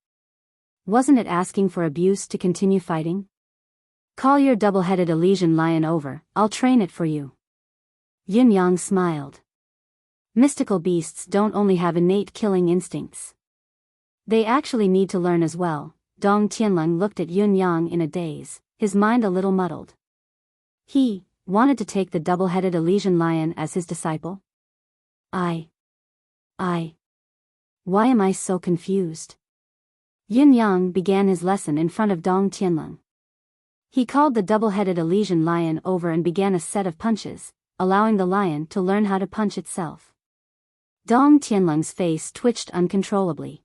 Wasn't it asking for abuse to continue fighting? Call your double-headed Elysian lion over, I'll train it for you. Yin Yang smiled. Mystical beasts don't only have innate killing instincts. They actually need to learn as well. Dong Tianlang looked at Yin Yang in a daze, his mind a little muddled. He wanted to take the double-headed Elysian lion as his disciple? Why am I so confused? Yin Yang began his lesson in front of Dong Tianlang. He called the double-headed Elysian lion over and began a set of punches, allowing the lion to learn how to punch itself. Dong Tianlang's face twitched uncontrollably.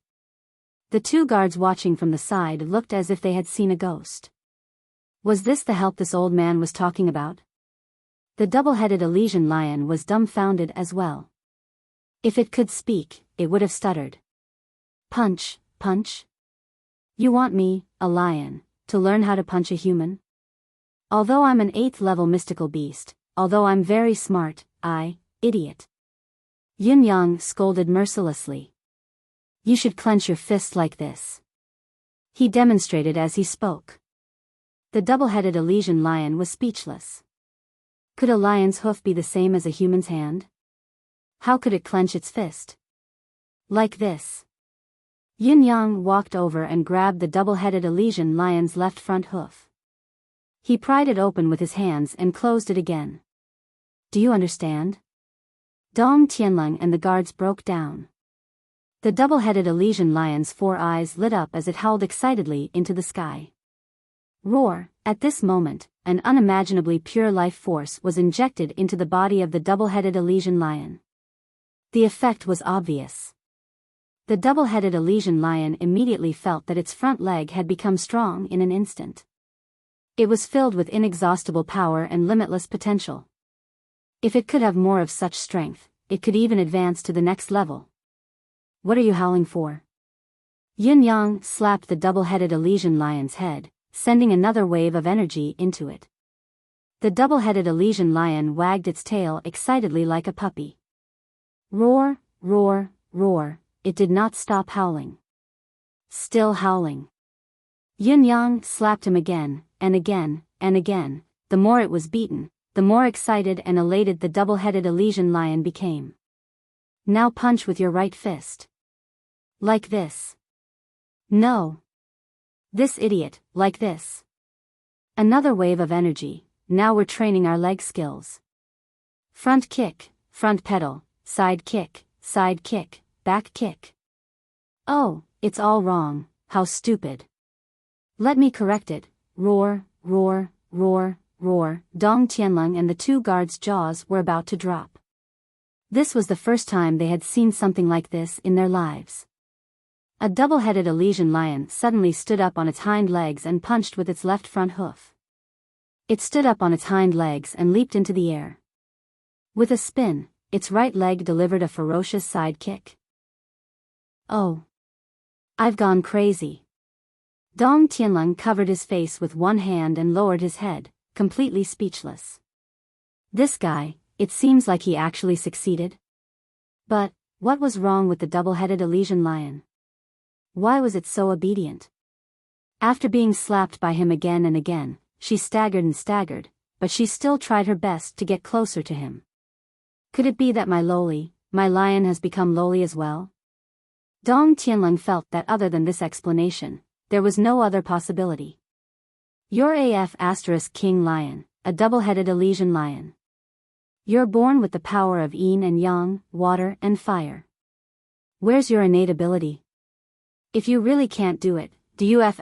The two guards watching from the side looked as if they had seen a ghost. Was this the help this old man was talking about? The double-headed Elysian lion was dumbfounded as well. If it could speak, it would have stuttered. Punch. You want me, a lion, to learn how to punch a human? Although I'm an 8th level mystical beast, although I'm very smart, idiot. Yin Yang scolded mercilessly. You should clench your fist like this. He demonstrated as he spoke. The double-headed Elysian lion was speechless. Could a lion's hoof be the same as a human's hand? How could it clench its fist? Like this. Yin Yang walked over and grabbed the double-headed Elysian lion's left front hoof. He pried it open with his hands and closed it again. Do you understand? Dong Tianlang and the guards broke down. The double-headed Elysian lion's 4 eyes lit up as it howled excitedly into the sky. Roar! At this moment, an unimaginably pure life force was injected into the body of the double-headed Elysian lion. The effect was obvious. The double-headed Elysian lion immediately felt that its front leg had become strong in an instant. It was filled with inexhaustible power and limitless potential. If it could have more of such strength, it could even advance to the next level. What are you howling for? Yin Yang slapped the double-headed Elysian lion's head, sending another wave of energy into it. The double-headed Elysian lion wagged its tail excitedly like a puppy. Roar, roar, roar, it did not stop howling. Still howling. Yin Yang slapped him again, and again, and again. The more it was beaten, the more excited and elated the double-headed Elysian lion became. Now punch with your right fist. Like this. No. This idiot, like this. Another wave of energy. Now we're training our leg skills. Front kick, front pedal, side kick, back kick. Oh, it's all wrong, how stupid. Let me correct it. Roar, roar, roar, roar. Dong Tianlang and the two guards' jaws were about to drop. This was the first time they had seen something like this in their lives. A double-headed Elysian lion suddenly stood up on its hind legs and punched with its left front hoof. It stood up on its hind legs and leaped into the air. With a spin, its right leg delivered a ferocious side kick. Oh! I've gone crazy. Dong Tianlong covered his face with one hand and lowered his head, completely speechless. This guy, it seems like he actually succeeded. But, what was wrong with the double-headed Elysian lion? Why was it so obedient? After being slapped by him again and again, she staggered and staggered, but she still tried her best to get closer to him. Could it be that my lion has become lowly as well? Dong Tianlong felt that other than this explanation, there was no other possibility. You're AF** king lion, a double-headed Elysian lion. You're born with the power of yin and yang, water and fire. Where's your innate ability? If you really can't do it, do you F**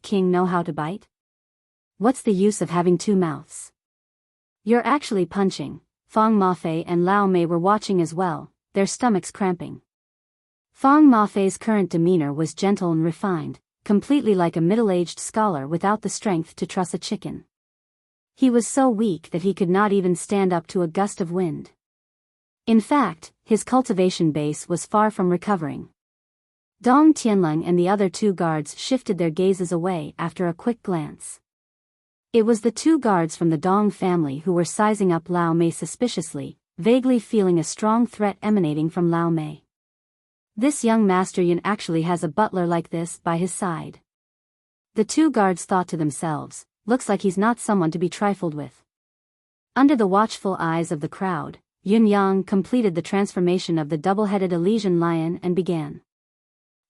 king know how to bite? What's the use of having two mouths? You're actually punching. Fang Mafei and Lao Mei were watching as well, their stomachs cramping. Fang Mafei's current demeanor was gentle and refined, completely like a middle-aged scholar without the strength to truss a chicken. He was so weak that he could not even stand up to a gust of wind. In fact, his cultivation base was far from recovering. Dong Tianlong and the other two guards shifted their gazes away after a quick glance. It was the two guards from the Dong family who were sizing up Lao Mei suspiciously, vaguely feeling a strong threat emanating from Lao Mei. This young Master Yin actually has a butler like this by his side. The two guards thought to themselves, looks like he's not someone to be trifled with. Under the watchful eyes of the crowd, Yun Yang completed the transformation of the double-headed Elysian lion and began.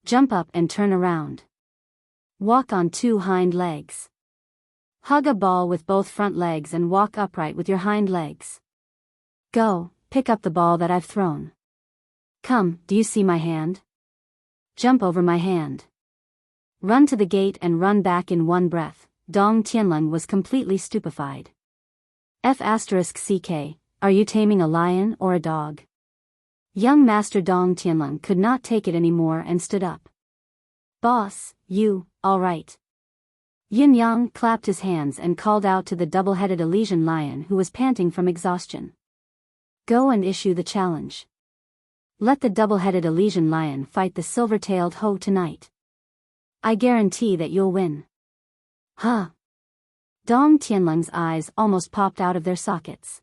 Jump up and turn around. Walk on two hind legs. Hug a ball with both front legs and walk upright with your hind legs. Go, pick up the ball that I've thrown. Come, do you see my hand? Jump over my hand. Run to the gate and run back in one breath. Dong Tianlong was completely stupefied. F***ck, are you taming a lion or a dog? Young Master Dong Tianlong could not take it anymore and stood up. Boss, you, all right. Yin Yang clapped his hands and called out to the double-headed Elysian lion who was panting from exhaustion. Go and issue the challenge. Let the double-headed Elysian lion fight the silver-tailed hoe tonight. I guarantee that you'll win. Huh? Dong Tianlong's eyes almost popped out of their sockets.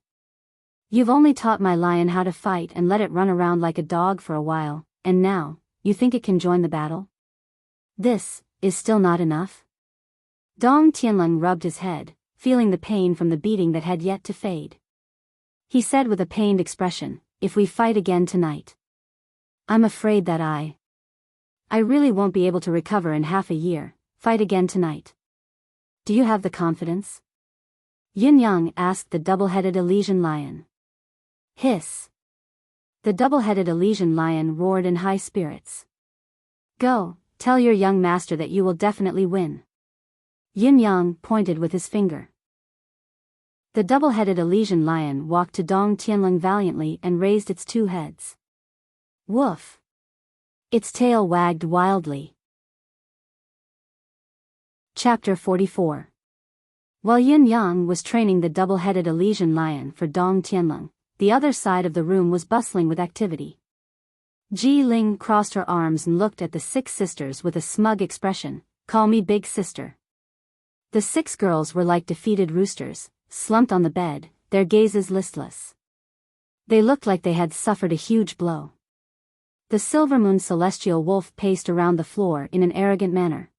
You've only taught my lion how to fight and let it run around like a dog for a while, and now, you think it can join the battle? This is still not enough? Dong Tianlong rubbed his head, feeling the pain from the beating that had yet to fade. He said with a pained expression, if we fight again tonight, I'm afraid that I really won't be able to recover in half a year. Fight again tonight. Do you have the confidence? Yin Yang asked the double-headed Elysian lion. Hiss. The double-headed Elysian lion roared in high spirits. Go, tell your young master that you will definitely win. Yin Yang pointed with his finger. The double-headed Elysian lion walked to Dong Tianlong valiantly and raised its two heads. Woof. Its tail wagged wildly. Chapter 44. While Yin Yang was training the double-headed Elysian lion for Dong Tianlong, the other side of the room was bustling with activity. Ji Ling crossed her arms and looked at the six sisters with a smug expression. Call me big sister. The six girls were like defeated roosters, slumped on the bed, their gazes listless. They looked like they had suffered a huge blow. The silver-moon celestial wolf paced around the floor in an arrogant manner.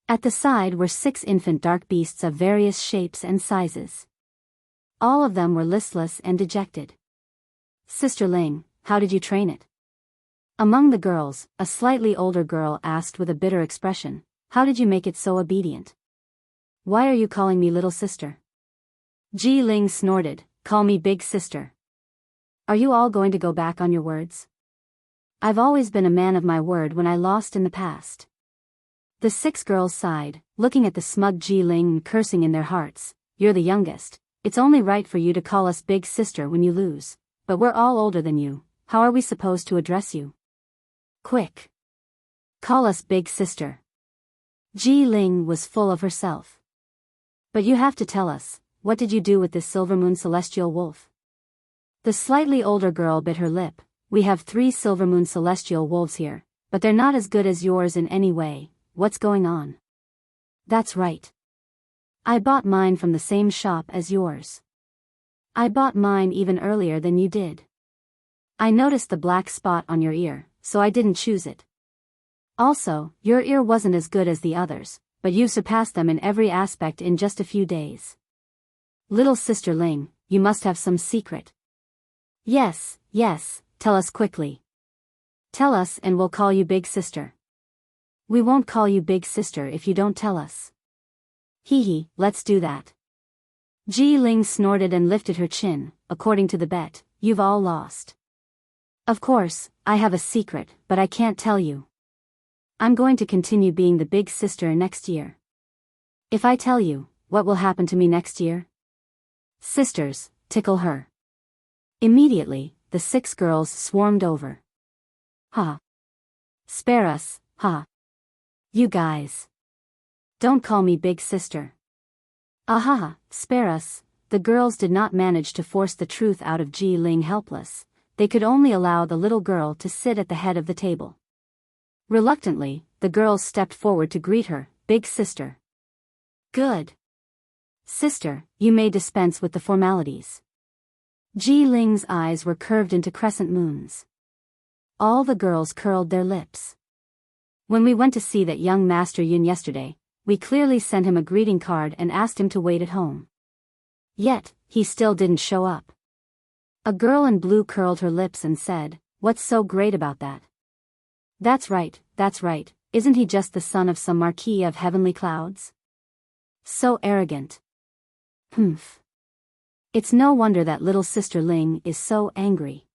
At the side were six infant dark beasts of various shapes and sizes. All of them were listless and dejected. Sister Ling, how did you train it? Among the girls, a slightly older girl asked with a bitter expression, how did you make it so obedient? Why are you calling me little sister? Ji Ling snorted, call me big sister. Are you all going to go back on your words? I've always been a man of my word when I lost in the past. The six girls sighed, looking at the smug Ji Ling and cursing in their hearts. You're the youngest, it's only right for you to call us big sister when you lose, but we're all older than you, how are we supposed to address you? Quick. Call us big sister. Ji Ling was full of herself. But you have to tell us, what did you do with this silver-moon celestial wolf? The slightly older girl bit her lip. We have 3 silver-moon celestial wolves here, but they're not as good as yours in any way. What's going on? That's right. I bought mine from the same shop as yours. I bought mine even earlier than you did. I noticed the black spot on your ear, so I didn't choose it. Also, your ear wasn't as good as the others, but you surpassed them in every aspect in just a few days. Little sister Ling, you must have some secret. Yes, tell us quickly. Tell us and we'll call you Big Sister. We won't call you Big Sister if you don't tell us. Hee, let's do that. Ji Ling snorted and lifted her chin. According to the bet, you've all lost. Of course, I have a secret, but I can't tell you. I'm going to continue being the Big Sister next year. If I tell you, what will happen to me next year? Sisters, tickle her. Immediately, the 6 girls swarmed over. Ha. Spare us, ha. You guys. Don't call me Big Sister. Ahaha, spare us. The girls did not manage to force the truth out of Ji Ling helpless. They could only allow the little girl to sit at the head of the table. Reluctantly, the girls stepped forward to greet her, Big Sister. Good. Sister, you may dispense with the formalities. Ji Ling's eyes were curved into crescent moons. All the girls curled their lips. When we went to see that young Master Yun yesterday, we clearly sent him a greeting card and asked him to wait at home. Yet, he still didn't show up. A girl in blue curled her lips and said, "What's so great about that?" That's right, isn't he just the son of some marquis of heavenly clouds? So arrogant. Humph. It's no wonder that little sister Ling is so angry.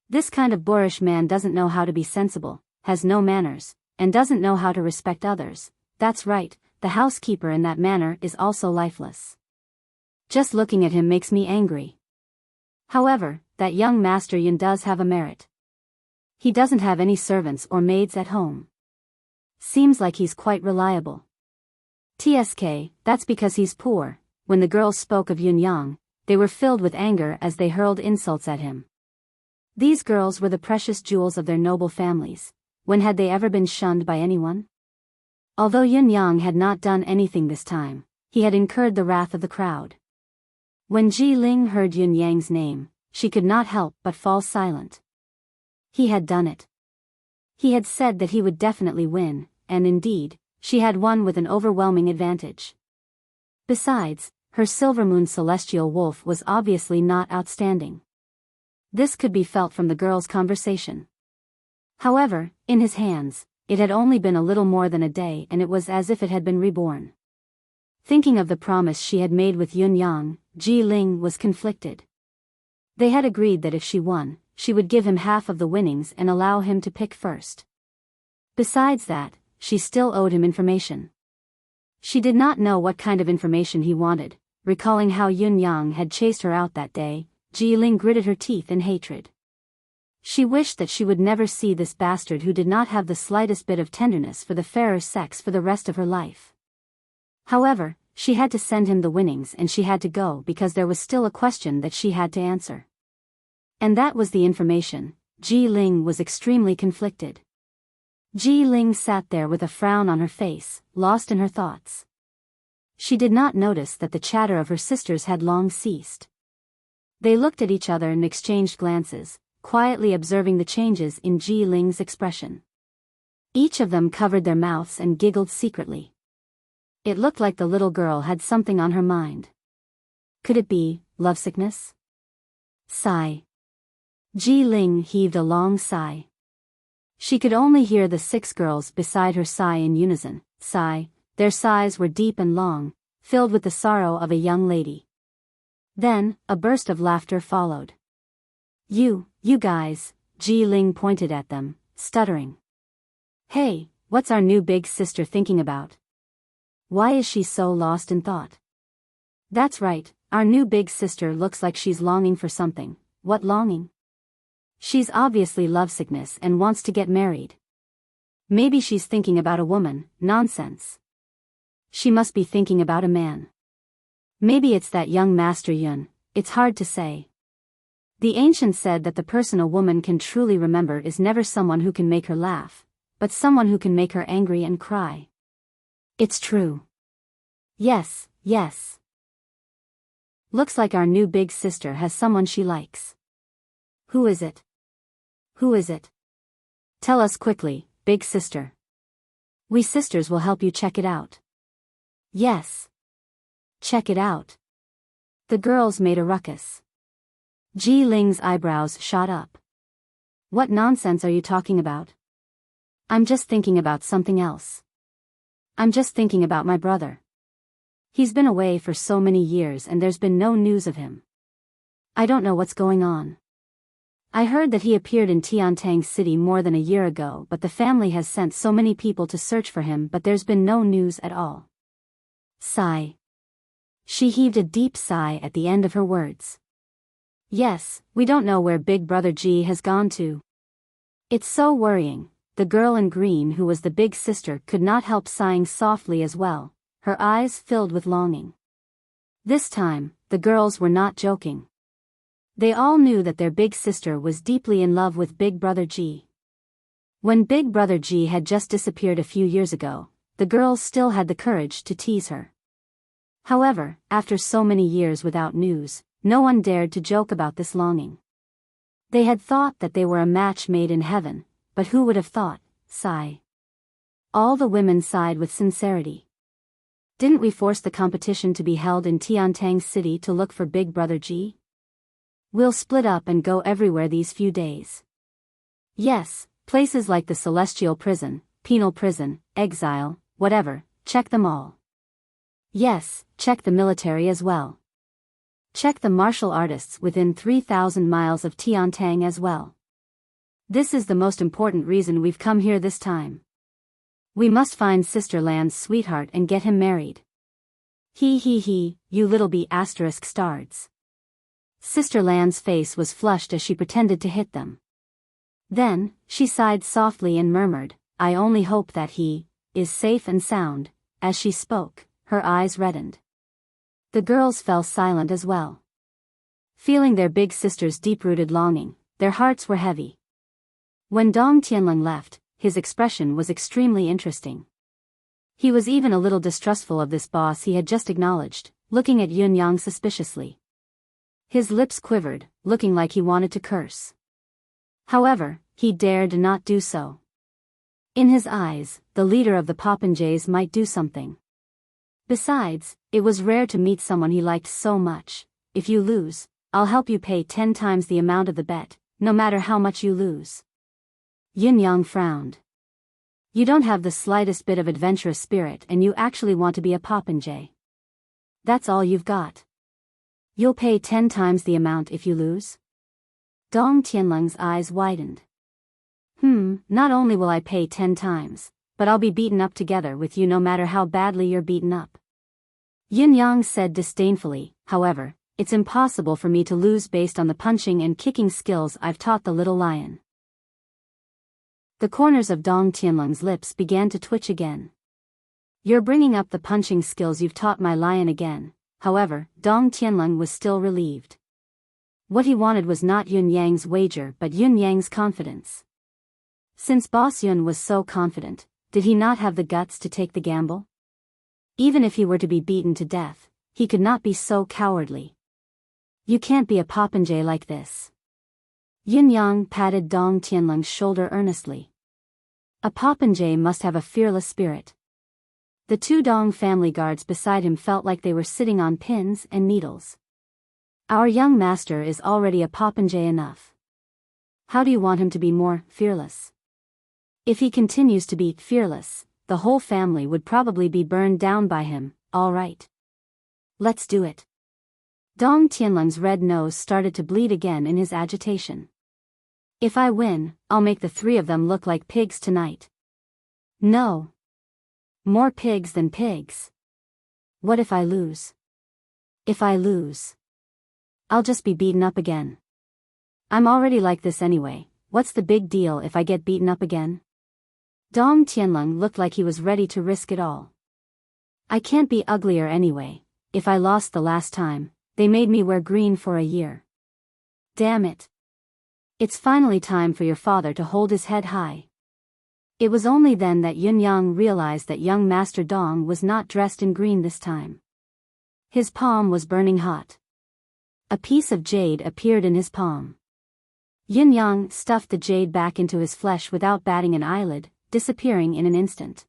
This kind of boorish man doesn't know how to be sensible, has no manners, and doesn't know how to respect others. That's right, the housekeeper in that manner is also lifeless. Just looking at him makes me angry. However, that young Master Yun does have a merit. He doesn't have any servants or maids at home. Seems like he's quite reliable. TSK, that's because he's poor. When the girls spoke of Yun Yang, they were filled with anger as they hurled insults at him. These girls were the precious jewels of their noble families. When had they ever been shunned by anyone? Although Yun Yang had not done anything this time, he had incurred the wrath of the crowd. When Ji Ling heard Yun Yang's name, she could not help but fall silent. He had done it. He had said that he would definitely win, and indeed, she had won with an overwhelming advantage. Besides, her Silvermoon Celestial Wolf was obviously not outstanding. This could be felt from the girls' conversation. However, in his hands, it had only been a little more than a day and it was as if it had been reborn. Thinking of the promise she had made with Yun Yang, Ji Ling was conflicted. They had agreed that if she won, she would give him half of the winnings and allow him to pick first. Besides that, she still owed him information. She did not know what kind of information he wanted. Recalling how Yun Yang had chased her out that day, Ji Ling gritted her teeth in hatred. She wished that she would never see this bastard who did not have the slightest bit of tenderness for the fairer sex for the rest of her life. However, she had to send him the winnings and she had to go because there was still a question that she had to answer. And that was the information. Ji Ling was extremely conflicted. Ji Ling sat there with a frown on her face, lost in her thoughts. She did not notice that the chatter of her sisters had long ceased. They looked at each other and exchanged glances, quietly observing the changes in Ji Ling's expression. Each of them covered their mouths and giggled secretly. It looked like the little girl had something on her mind. Could it be lovesickness? Sigh. Ji Ling heaved a long sigh. She could only hear the 6 girls beside her sigh in unison. Sigh. Their sighs were deep and long, filled with the sorrow of a young lady. Then, a burst of laughter followed. You guys, Ji Ling pointed at them, stuttering. Hey, what's our new big sister thinking about? Why is she so lost in thought? That's right, our new big sister looks like she's longing for something. What longing? She's obviously lovesickness and wants to get married. Maybe she's thinking about a woman. Nonsense. She must be thinking about a man. Maybe it's that young Master Yun, it's hard to say. The ancient said that the person a woman can truly remember is never someone who can make her laugh, but someone who can make her angry and cry. It's true. Yes, yes. Looks like our new big sister has someone she likes. Who is it? Who is it? Tell us quickly, big sister. We sisters will help you check it out. Yes. Check it out. The girls made a ruckus. Ji Ling's eyebrows shot up. What nonsense are you talking about? I'm just thinking about something else. I'm just thinking about my brother. He's been away for so many years and there's been no news of him. I don't know what's going on. I heard that he appeared in Tiantang City more than a year ago, but the family has sent so many people to search for him, but there's been no news at all. Sigh. She heaved a deep sigh at the end of her words. Yes, we don't know where Big Brother G has gone to. It's so worrying. The girl in green who was the big sister could not help sighing softly as well, her eyes filled with longing. This time, the girls were not joking. They all knew that their big sister was deeply in love with Big Brother G. When Big Brother G had just disappeared a few years ago, the girls still had the courage to tease her. However, after so many years without news, no one dared to joke about this longing. They had thought that they were a match made in heaven, but who would have thought? Sigh. All the women sighed with sincerity. Didn't we force the competition to be held in Tiantang City to look for Big Brother G? We'll split up and go everywhere these few days. Yes, places like the Celestial Prison, Penal Prison, Exile, whatever, check them all. Yes, check the military as well. Check the martial artists within 3,000 miles of Tiantang as well. This is the most important reason we've come here this time. We must find Sister Land's sweetheart and get him married. He, you little b*** stards. Sister Land's face was flushed as she pretended to hit them. Then, she sighed softly and murmured, I only hope that he is safe and sound. As she spoke, her eyes reddened. The girls fell silent as well. Feeling their big sister's deep-rooted longing, their hearts were heavy. When Dong Tianlong left, his expression was extremely interesting. He was even a little distrustful of this boss he had just acknowledged, looking at Yun Yang suspiciously. His lips quivered, looking like he wanted to curse. However, he dared not do so. In his eyes, the leader of the Popinjays might do something. Besides, it was rare to meet someone he liked so much. If you lose, I'll help you pay 10 times the amount of the bet, no matter how much you lose. Yin Yang frowned. You don't have the slightest bit of adventurous spirit and you actually want to be a Popinjay. That's all you've got. You'll pay 10 times the amount if you lose? Dong Tianlong's eyes widened. Not only will I pay 10 times, but I'll be beaten up together with you no matter how badly you're beaten up. Yin Yang said disdainfully, however, it's impossible for me to lose based on the punching and kicking skills I've taught the little lion. The corners of Dong Tianlong's lips began to twitch again. You're bringing up the punching skills you've taught my lion again. However, Dong Tianlong was still relieved. What he wanted was not Yun Yang's wager but Yun Yang's confidence. Since Boss Yun was so confident, did he not have the guts to take the gamble? Even if he were to be beaten to death, he could not be so cowardly. You can't be a Popinjay like this. Yun Yang patted Dong Tianlong's shoulder earnestly. A Popinjay must have a fearless spirit. The two Dong family guards beside him felt like they were sitting on pins and needles. Our young master is already a Popinjay enough. How do you want him to be more fearless? If he continues to be fearless, the whole family would probably be burned down by him. All right. Let's do it. Dong Tianlong's red nose started to bleed again in his agitation. If I win, I'll make the three of them look like pigs tonight. No. More pigs than pigs. What if I lose? If I lose, I'll just be beaten up again. I'm already like this anyway, what's the big deal if I get beaten up again? Dong Tianlong looked like he was ready to risk it all. I can't be uglier anyway. If I lost the last time, they made me wear green for a year. Damn it. It's finally time for your father to hold his head high. It was only then that Yun Yang realized that young Master Dong was not dressed in green this time. His palm was burning hot. A piece of jade appeared in his palm. Yun Yang stuffed the jade back into his flesh without batting an eyelid, disappearing in an instant.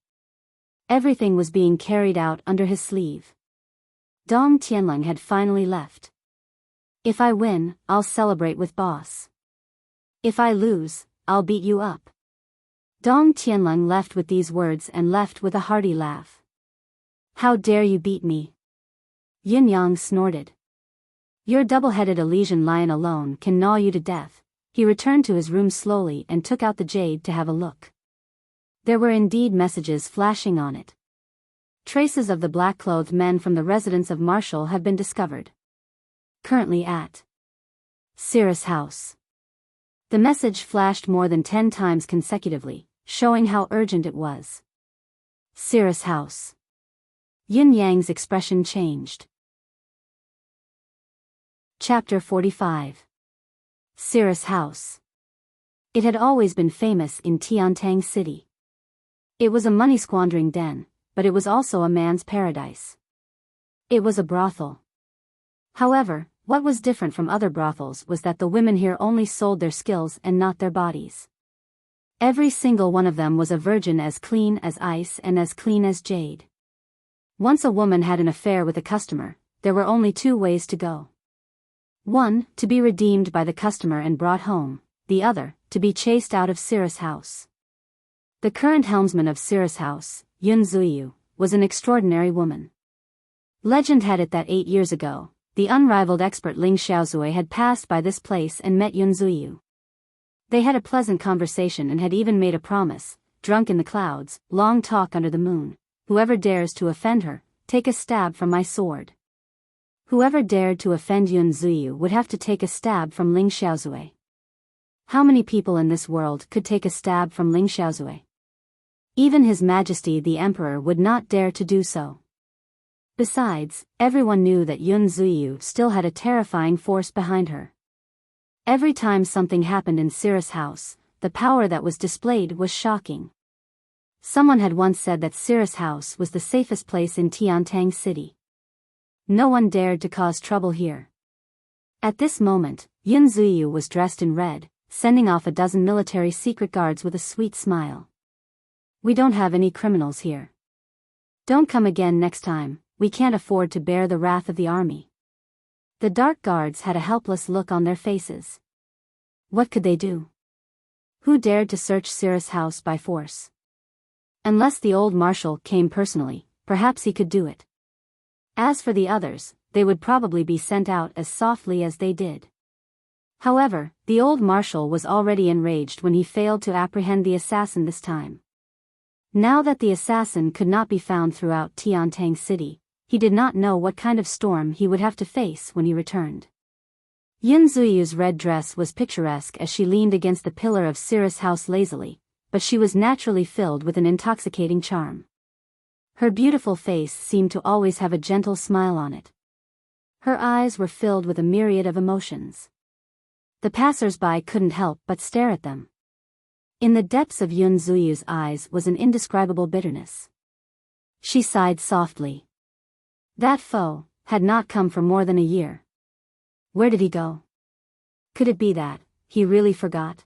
Everything was being carried out under his sleeve. Dong Tianlong had finally left. If I win, I'll celebrate with boss. If I lose, I'll beat you up. Dong Tianlong left with these words and left with a hearty laugh. How dare you beat me? Yun Yang snorted. Your double-headed Elysian lion alone can gnaw you to death. He returned to his room slowly and took out the jade to have a look. There were indeed messages flashing on it. Traces of the black-clothed men from the residence of Marshall have been discovered. Currently at Cirrus House. The message flashed more than 10 times consecutively, showing how urgent it was. Cirrus House. Yun Yang's expression changed. Chapter 45. Cirrus House. It had always been famous in Tiantang City. It was a money-squandering den, but it was also a man's paradise. It was a brothel. However, what was different from other brothels was that the women here only sold their skills and not their bodies. Every single one of them was a virgin as clean as ice and as clean as jade. Once a woman had an affair with a customer, there were only 2 ways to go. 1, to be redeemed by the customer and brought home, the other, to be chased out of Cirrus House. The current helmsman of Cirrus House, Yun Zuyu, was an extraordinary woman. Legend had it that 8 years ago, the unrivaled expert Ling Xiaozui had passed by this place and met Yun Zuyu. They had a pleasant conversation and had even made a promise, drunk in the clouds, long talk under the moon. Whoever dares to offend her, take a stab from my sword. Whoever dared to offend Yun Zuyu would have to take a stab from Ling Xiaozui. How many people in this world could take a stab from Ling Xiaozui? Even His Majesty the Emperor would not dare to do so. Besides, everyone knew that Yun Zuyu still had a terrifying force behind her. Every time something happened in Cirrus House, the power that was displayed was shocking. Someone had once said that Cirrus House was the safest place in Tiantang City. No one dared to cause trouble here. At this moment, Yun Zuyu was dressed in red, sending off a dozen military secret guards with a sweet smile. We don't have any criminals here. Don't come again next time, we can't afford to bear the wrath of the army. The dark guards had a helpless look on their faces. What could they do? Who dared to search Cirrus House by force? Unless the old marshal came personally, perhaps he could do it. As for the others, they would probably be sent out as softly as they did. However, the old marshal was already enraged when he failed to apprehend the assassin this time. Now that the assassin could not be found throughout Tiantang City, he did not know what kind of storm he would have to face when he returned. Yun Zuyu's red dress was picturesque as she leaned against the pillar of Cirrus House lazily, but she was naturally filled with an intoxicating charm. Her beautiful face seemed to always have a gentle smile on it. Her eyes were filled with a myriad of emotions. The passers-by couldn't help but stare at them. In the depths of Yun Zuyu's eyes was an indescribable bitterness. She sighed softly. That foe had not come for more than a year. Where did he go? Could it be that he really forgot?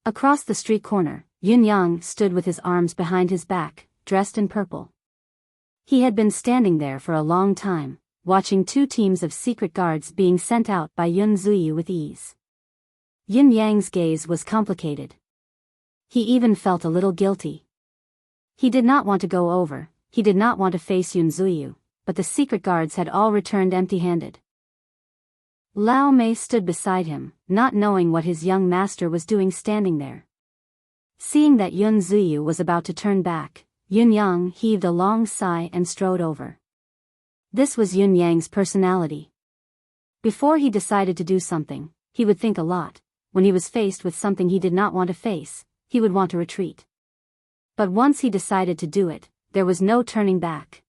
Across the street corner, Yun Yang stood with his arms behind his back, dressed in purple. He had been standing there for a long time, watching 2 teams of secret guards being sent out by Yun Zuyu with ease. Yun Yang's gaze was complicated. He even felt a little guilty. He did not want to go over, he did not want to face Yun Zuyu, but the secret guards had all returned empty-handed. Lao Mei stood beside him, not knowing what his young master was doing standing there. Seeing that Yun Zuyu was about to turn back, Yun Yang heaved a long sigh and strode over. This was Yun Yang's personality. Before he decided to do something, he would think a lot. When he was faced with something he did not want to face, he would want to retreat. But once he decided to do it, there was no turning back.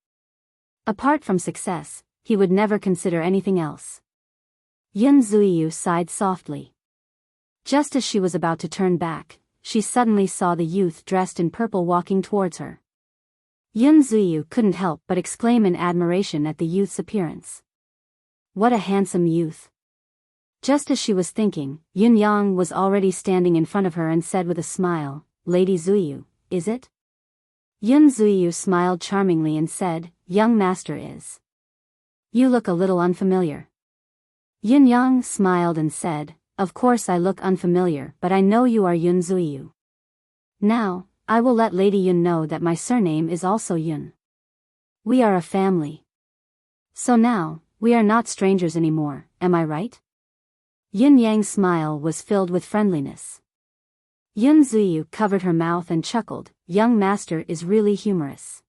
Apart from success, he would never consider anything else. Yun Zuiyu sighed softly. Just as she was about to turn back, she suddenly saw the youth dressed in purple walking towards her. Yun Zuiyu couldn't help but exclaim in admiration at the youth's appearance. What a handsome youth! Just as she was thinking, Yun Yang was already standing in front of her and said with a smile, "Lady Zuiyu, is it?" Yun Zuiyu smiled charmingly and said, "Young master is. You look a little unfamiliar." Yun Yang smiled and said, "Of course I look unfamiliar, but I know you are Yun Zuiyu. Now, I will let Lady Yun know that my surname is also Yun. We are a family. So now, we are not strangers anymore, am I right?" Yun Yang's smile was filled with friendliness. Yun Zuiyu covered her mouth and chuckled, "Young master is really humorous."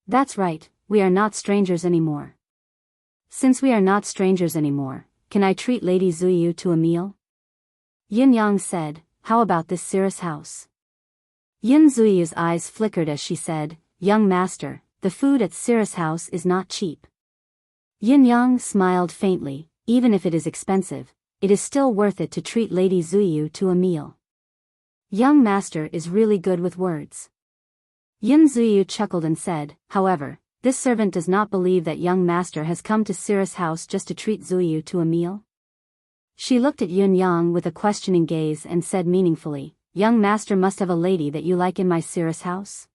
"That's right, we are not strangers anymore. Since we are not strangers anymore, can I treat Lady Zuiyu to a meal?" Yun Yang said, "How about this Cirrus house?" Yun Zuiyu's eyes flickered as she said, "Young master, the food at Cirrus house is not cheap." Yun Yang smiled faintly, "Even if it is expensive, it is still worth it to treat Lady Zuiyu to a meal. Young master is really good with words." Yun Zuiyu chuckled and said, "However, this servant does not believe that young master has come to Cirrus house just to treat Zuiyu to a meal." She looked at Yun Yang with a questioning gaze and said meaningfully, "Young master must have a lady that you like in my Cirrus house?"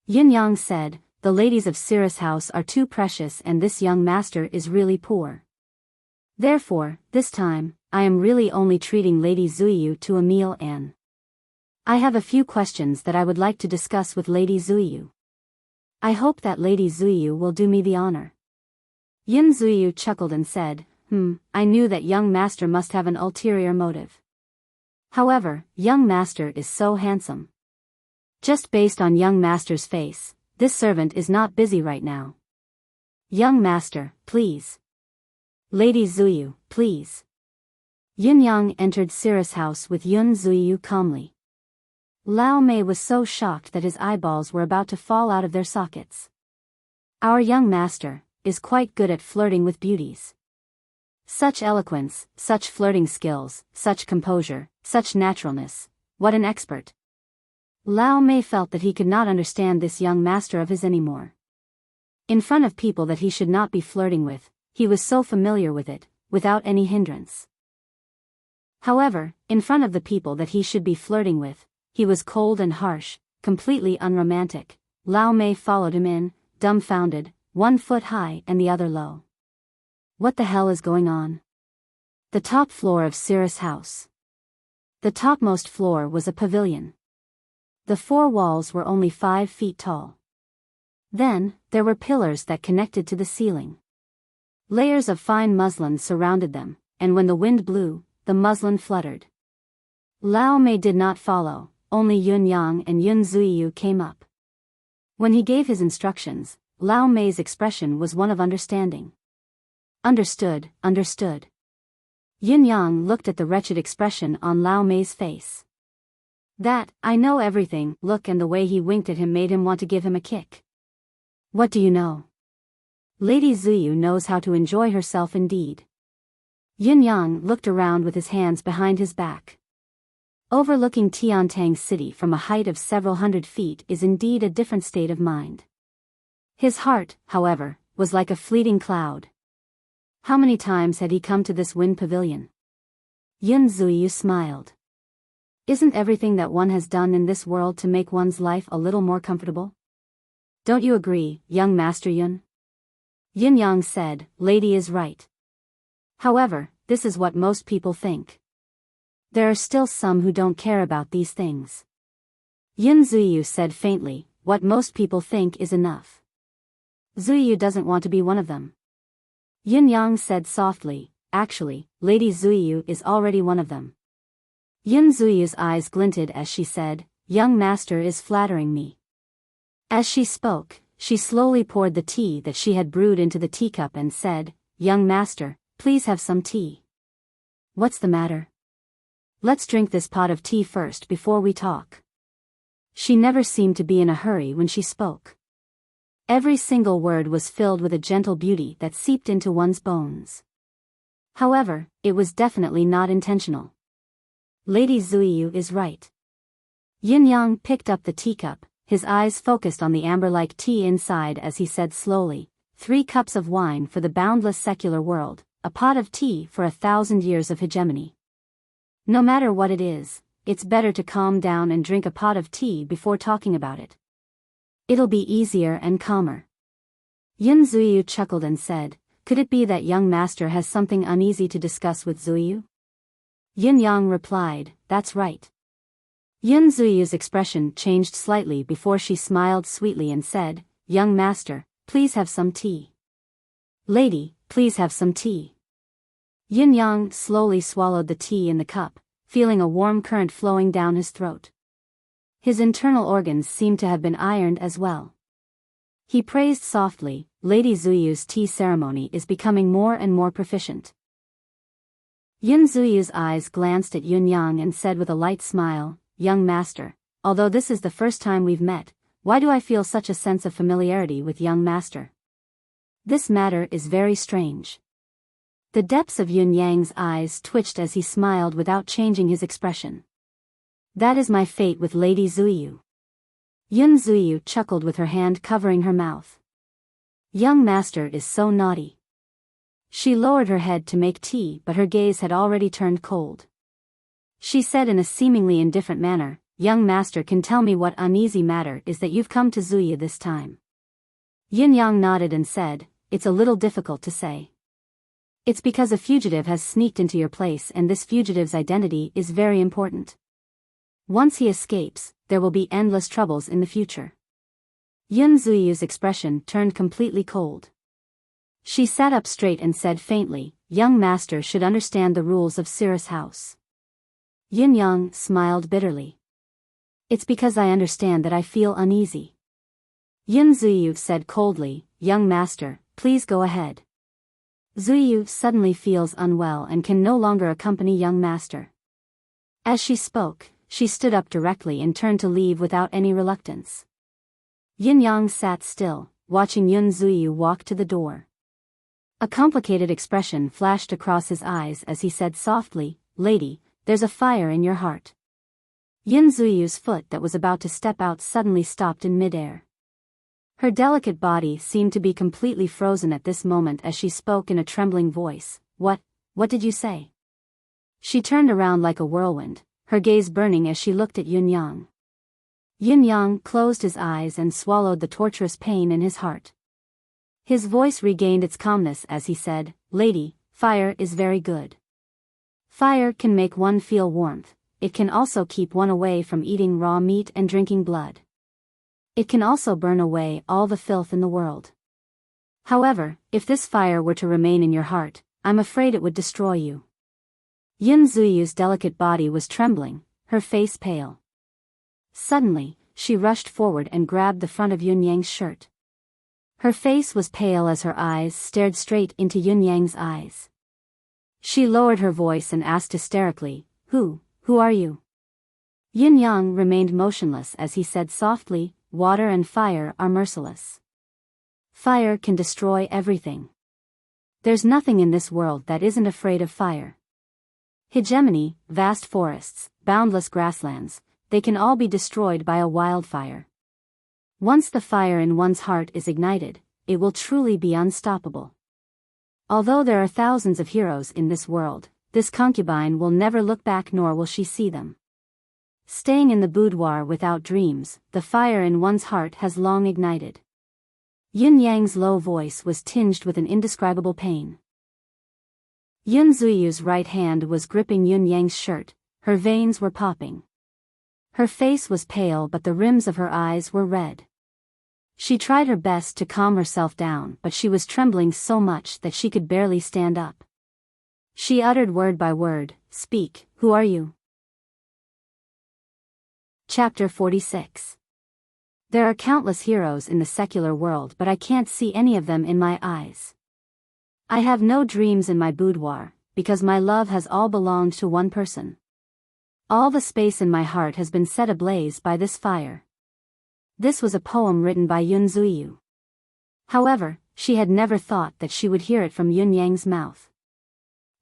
Yun Yang said, "The ladies of Cirrus house are too precious and this young master is really poor. Therefore, this time, I am really only treating Lady Zuiyu to a meal and I have a few questions that I would like to discuss with Lady Zuiyu. I hope that Lady Zuiyu will do me the honor." Yun Zuiyu chuckled and said, I knew that young master must have an ulterior motive. However, young master is so handsome. Just based on young master's face, this servant is not busy right now. Young master, please. Lady Zuiyu, please. Yun Yang entered Cirrus house with Yun Zuiyu calmly. Lao Mei was so shocked that his eyeballs were about to fall out of their sockets. "Our young master is quite good at flirting with beauties. Such eloquence, such flirting skills, such composure, such naturalness, what an expert." Lao Mei felt that he could not understand this young master of his anymore. In front of people that he should not be flirting with, he was so familiar with it, without any hindrance. However, in front of the people that he should be flirting with, he was cold and harsh, completely unromantic. Lao Mei followed him in, dumbfounded, 1 foot high and the other low. What the hell is going on? The top floor of Cirrus house. The topmost floor was a pavilion. The 4 walls were only 5 feet tall. Then, there were pillars that connected to the ceiling. Layers of fine muslin surrounded them, and when the wind blew, the muslin fluttered. Lao Mei did not follow, only Yun Yang and Yun Zuiyu came up. When he gave his instructions, Lao Mei's expression was one of understanding. "Understood, understood." Yun Yang looked at the wretched expression on Lao Mei's face. That, "I know everything" look and the way he winked at him made him want to give him a kick. What do you know? Lady Zuiyu knows how to enjoy herself indeed. Yun Yang looked around with his hands behind his back. Overlooking Tiantang City from a height of several hundred feet is indeed a different state of mind. His heart, however, was like a fleeting cloud. How many times had he come to this wind pavilion? Yun Zuiyu smiled. Isn't everything that one has done in this world to make one's life a little more comfortable? Don't you agree, young Master Yun? Yun Yang said, "Lady is right. However, this is what most people think. There are still some who don't care about these things." Yun Zuiyu said faintly, "What most people think is enough. Zuiyu doesn't want to be one of them." Yun Yang said softly, "Actually, Lady Zuiyu is already one of them." Yun Zuiyu's eyes glinted as she said, "Young master is flattering me." As she spoke, she slowly poured the tea that she had brewed into the teacup and said, "Young master, please have some tea." "What's the matter?" "Let's drink this pot of tea first before we talk." She never seemed to be in a hurry when she spoke. Every single word was filled with a gentle beauty that seeped into one's bones. However, it was definitely not intentional. Lady Zuiyu is right. Yin Yang picked up the teacup, his eyes focused on the amber-like tea inside as he said slowly, 3 cups of wine for the boundless secular world, a pot of tea for 1,000 years of hegemony. No matter what it is, it's better to calm down and drink a pot of tea before talking about it. It'll be easier and calmer. Yin Zuiyu chuckled and said, could it be that young master has something uneasy to discuss with Zuiyu? Yin Yang replied, that's right. Yin Zuiyu's expression changed slightly before she smiled sweetly and said, young master, please have some tea. Lady, please have some tea. Yin Yang slowly swallowed the tea in the cup, feeling a warm current flowing down his throat. His internal organs seemed to have been ironed as well. He praised softly, Lady Zuiyu's tea ceremony is becoming more and more proficient. Yin Zuiyu's eyes glanced at Yin Yang and said with a light smile, young master, although this is the first time we've met, why do I feel such a sense of familiarity with young master? This matter is very strange. The depths of Yin Yang's eyes twitched as he smiled without changing his expression. That is my fate with Lady Zuiyu. Yin Zuiyu chuckled with her hand covering her mouth. Young master is so naughty. She lowered her head to make tea, but her gaze had already turned cold. She said in a seemingly indifferent manner, young master can tell me what uneasy matter is that you've come to Zuiyu this time. Yin Yang nodded and said, it's a little difficult to say. It's because a fugitive has sneaked into your place and this fugitive's identity is very important. Once he escapes, there will be endless troubles in the future. Yin Zuiyu's expression turned completely cold. She sat up straight and said faintly, young master should understand the rules of Cirrus House. Yin Yang smiled bitterly. It's because I understand that I feel uneasy. Yin Zuiyu said coldly, young master, please go ahead. Zuiyu suddenly feels unwell and can no longer accompany young master. As she spoke, she stood up directly and turned to leave without any reluctance. Yin Yang sat still, watching Yin Zuiyu walk to the door. A complicated expression flashed across his eyes as he said softly, lady, there's a fire in your heart. Yin Zuiyu's foot that was about to step out suddenly stopped in midair. Her delicate body seemed to be completely frozen at this moment as she spoke in a trembling voice, what did you say? She turned around like a whirlwind, her gaze burning as she looked at Yin Yang. Yin Yang closed his eyes and swallowed the torturous pain in his heart. His voice regained its calmness as he said, lady, fire is very good. Fire can make one feel warmth, it can also keep one away from eating raw meat and drinking blood. It can also burn away all the filth in the world. However, if this fire were to remain in your heart, I'm afraid it would destroy you. Yin Zuiyu's delicate body was trembling, her face pale. Suddenly, she rushed forward and grabbed the front of Yin Yang's shirt. Her face was pale as her eyes stared straight into Yin Yang's eyes. She lowered her voice and asked hysterically, who are you? Yin Yang remained motionless as he said softly, water and fire are merciless. Fire can destroy everything. There's nothing in this world that isn't afraid of fire. Hegemony, vast forests, boundless grasslands, they can all be destroyed by a wildfire. Once the fire in one's heart is ignited, it will truly be unstoppable. Although there are thousands of heroes in this world, this concubine will never look back nor will she see them. Staying in the boudoir without dreams, the fire in one's heart has long ignited. Yin Yang's low voice was tinged with an indescribable pain. Yin Zuiyu's right hand was gripping Yin Yang's shirt, her veins were popping. Her face was pale but the rims of her eyes were red. She tried her best to calm herself down but she was trembling so much that she could barely stand up. She uttered word by word, speak, who are you? Chapter 46. There are countless heroes in the secular world but I can't see any of them in my eyes. I have no dreams in my boudoir, because my love has all belonged to one person. All the space in my heart has been set ablaze by this fire. This was a poem written by Yin Zuiyu. However, she had never thought that she would hear it from Yin Yang's mouth.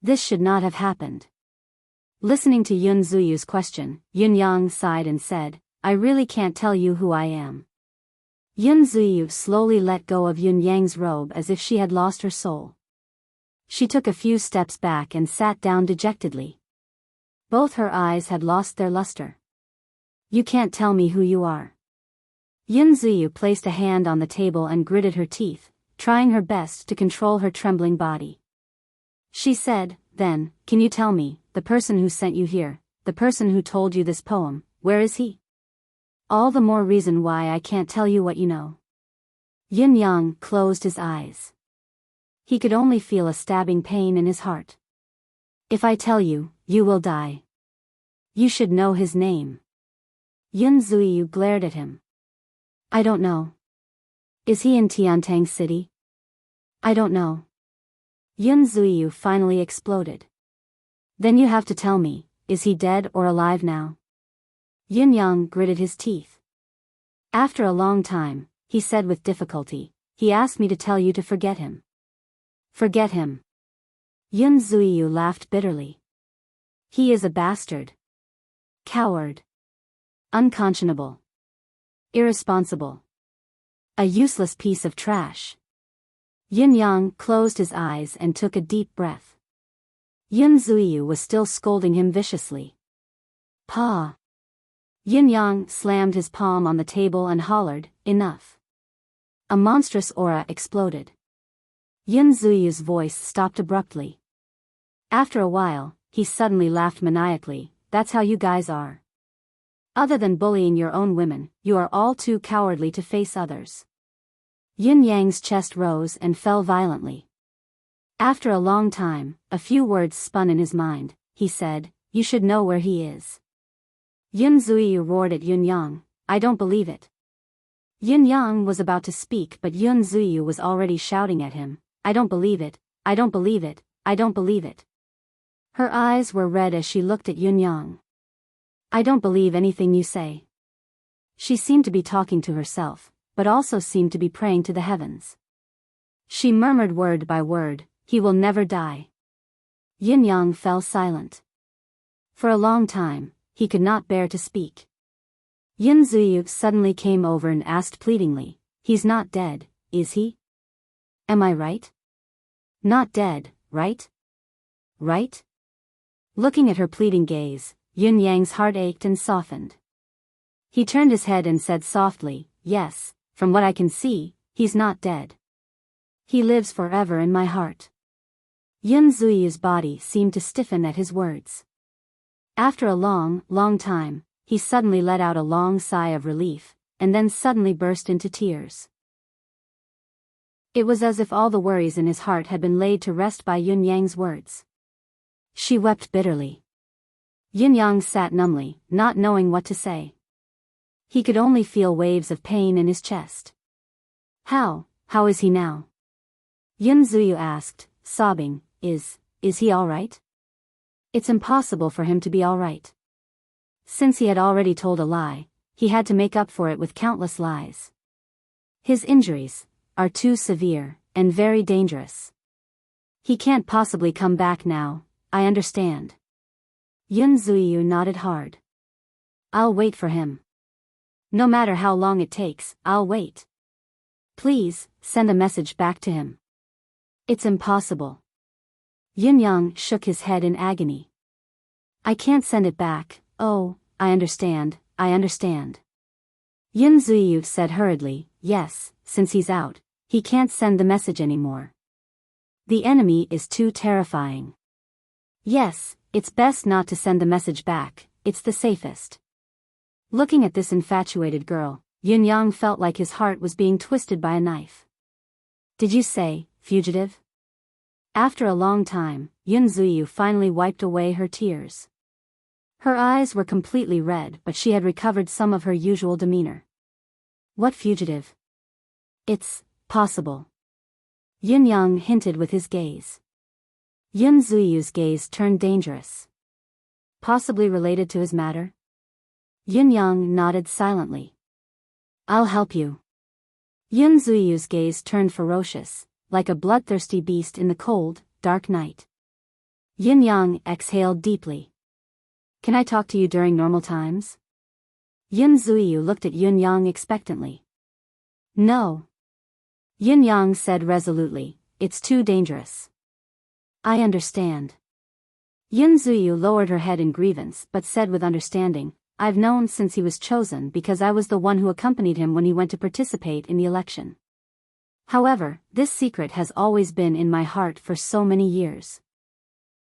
This should not have happened. Listening to Yun Zuyu's question, Yun Yang sighed and said, I really can't tell you who I am. Yun Zuyu slowly let go of Yun Yang's robe as if she had lost her soul. She took a few steps back and sat down dejectedly. Both her eyes had lost their luster. You can't tell me who you are. Yun Zuyu placed a hand on the table and gritted her teeth, trying her best to control her trembling body. She said, then, can you tell me, the person who sent you here, the person who told you this poem, where is he? All the more reason why I can't tell you what you know. Yin Yang closed his eyes. He could only feel a stabbing pain in his heart. If I tell you, you will die. You should know his name. Yun Zuyu glared at him. I don't know. Is he in Tiantang City? I don't know. Yun Zuyu finally exploded. Then you have to tell me, is he dead or alive now? Yin Yang gritted his teeth. After a long time, he said with difficulty, he asked me to tell you to forget him. Forget him. Yun Zuyu laughed bitterly. He is a bastard. Coward. Unconscionable. Irresponsible. A useless piece of trash. Yin Yang closed his eyes and took a deep breath. Yun Zuyu was still scolding him viciously. Pa. Yin Yang slammed his palm on the table and hollered, enough. A monstrous aura exploded. Yun Zuyu's voice stopped abruptly. After a while, he suddenly laughed maniacally, that's how you guys are. Other than bullying your own women, you are all too cowardly to face others. Yin Yang's chest rose and fell violently. After a long time, a few words spun in his mind. He said, you should know where he is. Yun Zuyu roared at Yun Yang, I don't believe it. Yun Yang was about to speak but Yun Zuyu was already shouting at him, I don't believe it, I don't believe it, I don't believe it. Her eyes were red as she looked at Yun Yang. I don't believe anything you say. She seemed to be talking to herself, but also seemed to be praying to the heavens. She murmured word by word, he will never die. Yin Yang fell silent. For a long time, he could not bear to speak. Yun Zuyu suddenly came over and asked pleadingly, he's not dead, is he? Am I right? Not dead, right? Right? Looking at her pleading gaze, Yun Yang's heart ached and softened. He turned his head and said softly, yes, from what I can see, he's not dead. He lives forever in my heart. Yun Zuyu's body seemed to stiffen at his words. After a long, long time, he suddenly let out a long sigh of relief, and then suddenly burst into tears. It was as if all the worries in his heart had been laid to rest by Yun Yang's words. She wept bitterly. Yin Yang sat numbly, not knowing what to say. He could only feel waves of pain in his chest. How is he now? Yun Zuyu asked, sobbing, is he all right? It's impossible for him to be all right. Since he had already told a lie, he had to make up for it with countless lies. His injuries are too severe and very dangerous. He can't possibly come back now, I understand. Yun Zuyu nodded hard. I'll wait for him. No matter how long it takes, I'll wait. Please, send a message back to him. It's impossible. Yin Yang shook his head in agony. I can't send it back, oh, I understand. Yun Zuyu said hurriedly, yes, since he's out, he can't send the message anymore. The enemy is too terrifying. Yes, it's best not to send the message back, it's the safest. Looking at this infatuated girl, Yin Yang felt like his heart was being twisted by a knife. Did you say, fugitive? After a long time, Yun Zuyu finally wiped away her tears. Her eyes were completely red but she had recovered some of her usual demeanor. What fugitive? It's possible. Yin Yang hinted with his gaze. Yun Zuyu's gaze turned dangerous. Possibly related to his matter? Yin Yang nodded silently. I'll help you. Yun Zuyu's gaze turned ferocious, like a bloodthirsty beast in the cold, dark night. Yin Yang exhaled deeply. Can I talk to you during normal times? Yin Zuyu looked at Yin Yang expectantly. No. Yin Yang said resolutely, it's too dangerous. I understand. Yin Zuyu lowered her head in grievance but said with understanding, I've known since he was chosen because I was the one who accompanied him when he went to participate in the election. However, this secret has always been in my heart for so many years.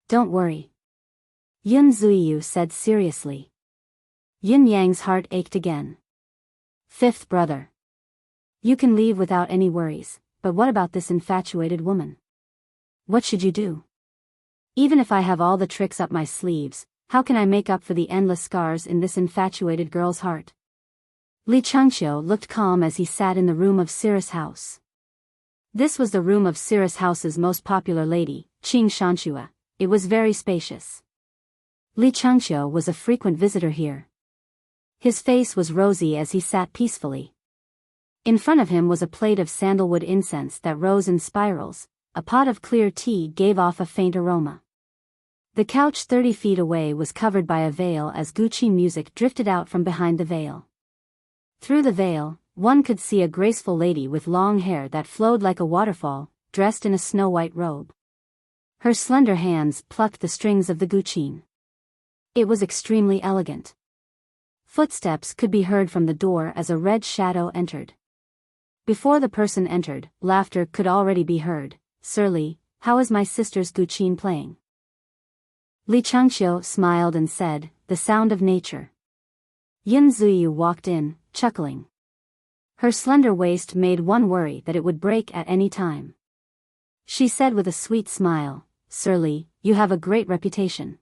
Don't worry. Yin Zuyu said seriously. Yin Yang's heart ached again. Fifth brother. You can leave without any worries, but what about this infatuated woman? What should you do? Even if I have all the tricks up my sleeves, how can I make up for the endless scars in this infatuated girl's heart? Li Changqiu looked calm as he sat in the room of Cirrus House. This was the room of Cirrus House's most popular lady, Qing Shanxue. It was very spacious. Li Changqiu was a frequent visitor here. His face was rosy as he sat peacefully. In front of him was a plate of sandalwood incense that rose in spirals. A pot of clear tea gave off a faint aroma. The couch 30 feet away was covered by a veil as Guqin music drifted out from behind the veil. Through the veil, one could see a graceful lady with long hair that flowed like a waterfall, dressed in a snow-white robe. Her slender hands plucked the strings of the Guqin. It was extremely elegant. Footsteps could be heard from the door as a red shadow entered. Before the person entered, laughter could already be heard. Sir Li, how is my sister's Guqin playing? Li Changqiu smiled and said, the sound of nature. Yin Zuyu walked in, chuckling. Her slender waist made one worry that it would break at any time. She said with a sweet smile, Sir Li, you have a great reputation.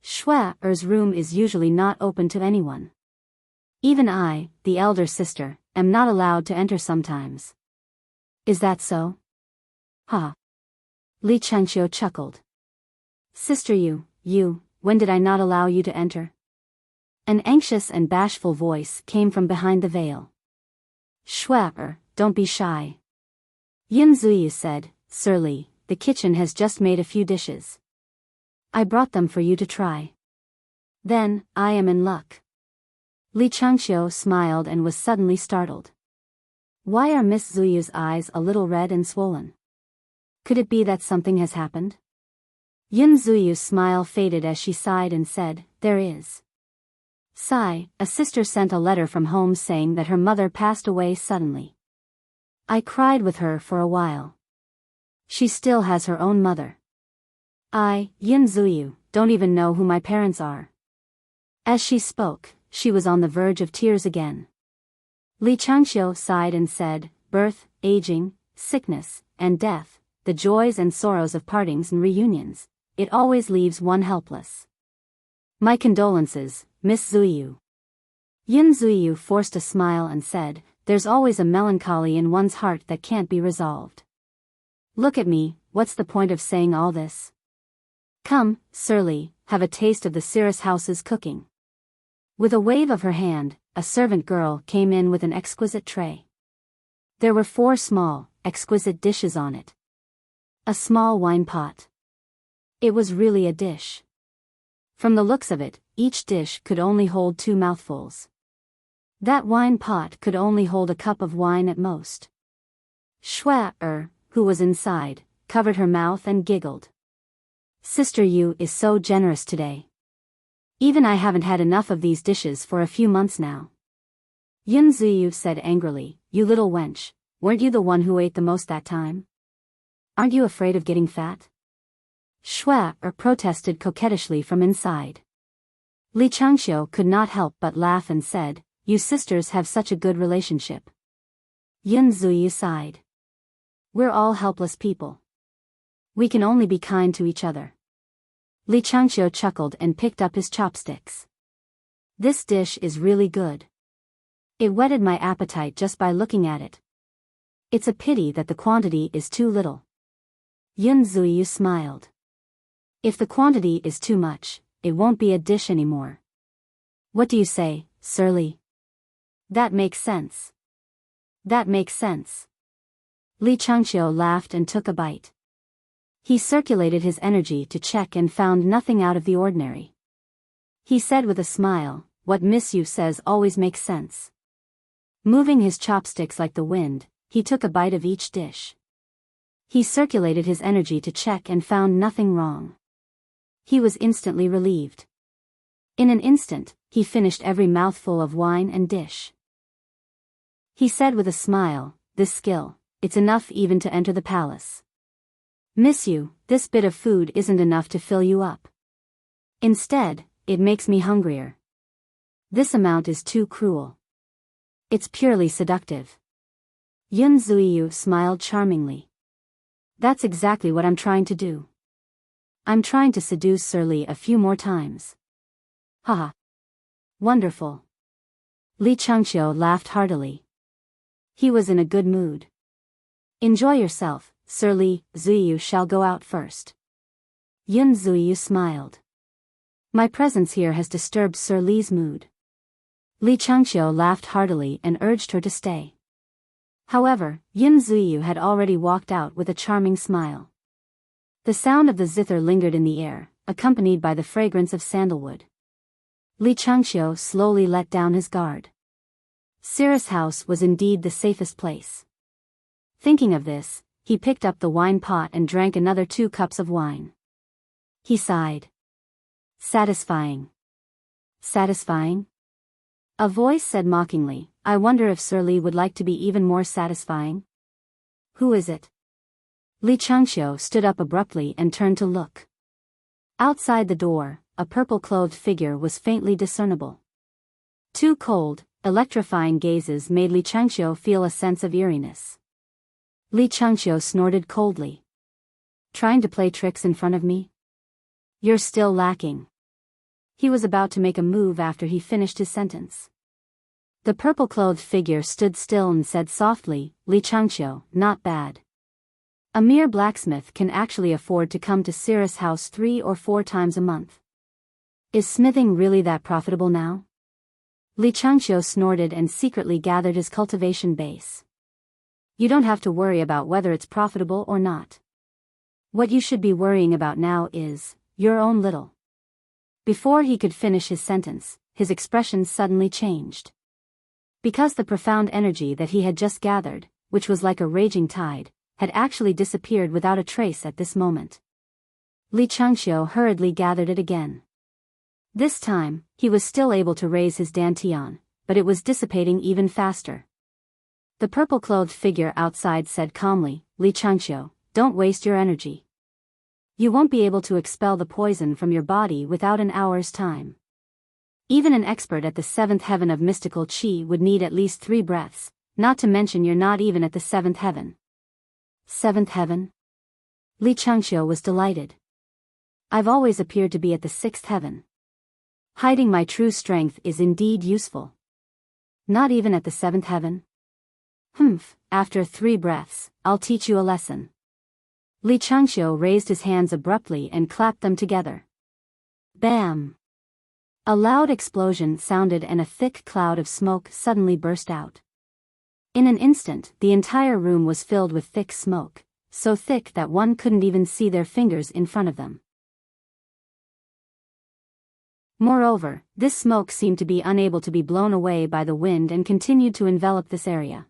Shue'er's room is usually not open to anyone. Even I, the elder sister, am not allowed to enter sometimes. Is that so? Ha! Li Changqiu chuckled. Sister you, when did I not allow you to enter? An anxious and bashful voice came from behind the veil. Shue'er, don't be shy. Yin Zuyu said, Sir Li, the kitchen has just made a few dishes. I brought them for you to try. Then, I am in luck. Li Changqiu smiled and was suddenly startled. Why are Miss Zuyu's eyes a little red and swollen? Could it be that something has happened? Yin Zuyu's smile faded as she sighed and said, there is. Sigh, a sister sent a letter from home saying that her mother passed away suddenly. I cried with her for a while. She still has her own mother. I, Yin Zuyu, don't even know who my parents are. As she spoke, she was on the verge of tears again. Li Changqiu sighed and said, birth, aging, sickness, and death, the joys and sorrows of partings and reunions, it always leaves one helpless. My condolences, Miss Zuyu. Yin Zuyu forced a smile and said, there's always a melancholy in one's heart that can't be resolved. Look at me, what's the point of saying all this? Come, Sir Li, have a taste of the Cirrus House's cooking. With a wave of her hand, a servant girl came in with an exquisite tray. There were 4 small, exquisite dishes on it. A small wine pot. It was really a dish. From the looks of it, each dish could only hold 2 mouthfuls. That wine pot could only hold a cup of wine at most. Shue'er, who was inside, covered her mouth and giggled. Sister Yu is so generous today. Even I haven't had enough of these dishes for a few months now. Yin Ziyu said angrily, you little wench, weren't you the one who ate the most that time? Aren't you afraid of getting fat? Shue'er protested coquettishly from inside. Li Changqiu could not help but laugh and said, you sisters have such a good relationship. Yin Ziyu sighed. We're all helpless people. We can only be kind to each other. Li Changqiu chuckled and picked up his chopsticks. This dish is really good. It whetted my appetite just by looking at it. It's a pity that the quantity is too little. Yin Ziyu smiled. If the quantity is too much, it won't be a dish anymore. What do you say, Sir Li? That makes sense. That makes sense. Li Changqiu laughed and took a bite. He circulated his energy to check and found nothing out of the ordinary. He said with a smile, "What Miss Yu says always makes sense." Moving his chopsticks like the wind, he took a bite of each dish. He circulated his energy to check and found nothing wrong. He was instantly relieved. In an instant, he finished every mouthful of wine and dish. He said with a smile, "This skill, it's enough even to enter the palace. Miss Yu, this bit of food isn't enough to fill you up. Instead, it makes me hungrier. This amount is too cruel. It's purely seductive." Yun Zuiyu smiled charmingly. "That's exactly what I'm trying to do. I'm trying to seduce Sir Li a few more times." Haha. Wonderful. Li Changqiu laughed heartily. He was in a good mood. "Enjoy yourself, Sir Li. Zuiyu shall go out first." Yun Zuiyu smiled. "My presence here has disturbed Sir Li's mood." Li Changqiu laughed heartily and urged her to stay. However, Yun Zuiyu had already walked out with a charming smile. The sound of the zither lingered in the air, accompanied by the fragrance of sandalwood. Li Changqiu slowly let down his guard. Cirrus House was indeed the safest place. Thinking of this, he picked up the wine pot and drank another 2 cups of wine. He sighed. Satisfying. Satisfying? A voice said mockingly, "I wonder if Sir Li would like to be even more satisfying?" "Who is it?" Li Changqiu stood up abruptly and turned to look. Outside the door, a purple-clothed figure was faintly discernible. 2 cold, electrifying gazes made Li Changqiu feel a sense of eeriness. Li Changqiu snorted coldly. "Trying to play tricks in front of me? You're still lacking." He was about to make a move after he finished his sentence. The purple-clothed figure stood still and said softly, "Li Changqiu, not bad. A mere blacksmith can actually afford to come to Cirrus House 3 or 4 times a month. Is smithing really that profitable now?" Li Changqiu snorted and secretly gathered his cultivation base. "You don't have to worry about whether it's profitable or not. What you should be worrying about now is your own little." Before he could finish his sentence, his expression suddenly changed. Because the profound energy that he had just gathered, which was like a raging tide, had actually disappeared without a trace at this moment. Li Changqiu hurriedly gathered it again. This time, he was still able to raise his dantian, but it was dissipating even faster. The purple-clothed figure outside said calmly, "Li Changqiu, don't waste your energy. You won't be able to expel the poison from your body without an hour's time. Even an expert at the 7th heaven of mystical qi would need at least 3 breaths, not to mention you're not even at the 7th heaven." 7th heaven? Li Changqiu was delighted. "I've always appeared to be at the 6th heaven. Hiding my true strength is indeed useful. Not even at the 7th heaven? Humph, after 3 breaths, I'll teach you a lesson." Li Changqiu raised his hands abruptly and clapped them together. Bam! A loud explosion sounded and a thick cloud of smoke suddenly burst out. In an instant, the entire room was filled with thick smoke, so thick that one couldn't even see their fingers in front of them. Moreover, this smoke seemed to be unable to be blown away by the wind and continued to envelop this area.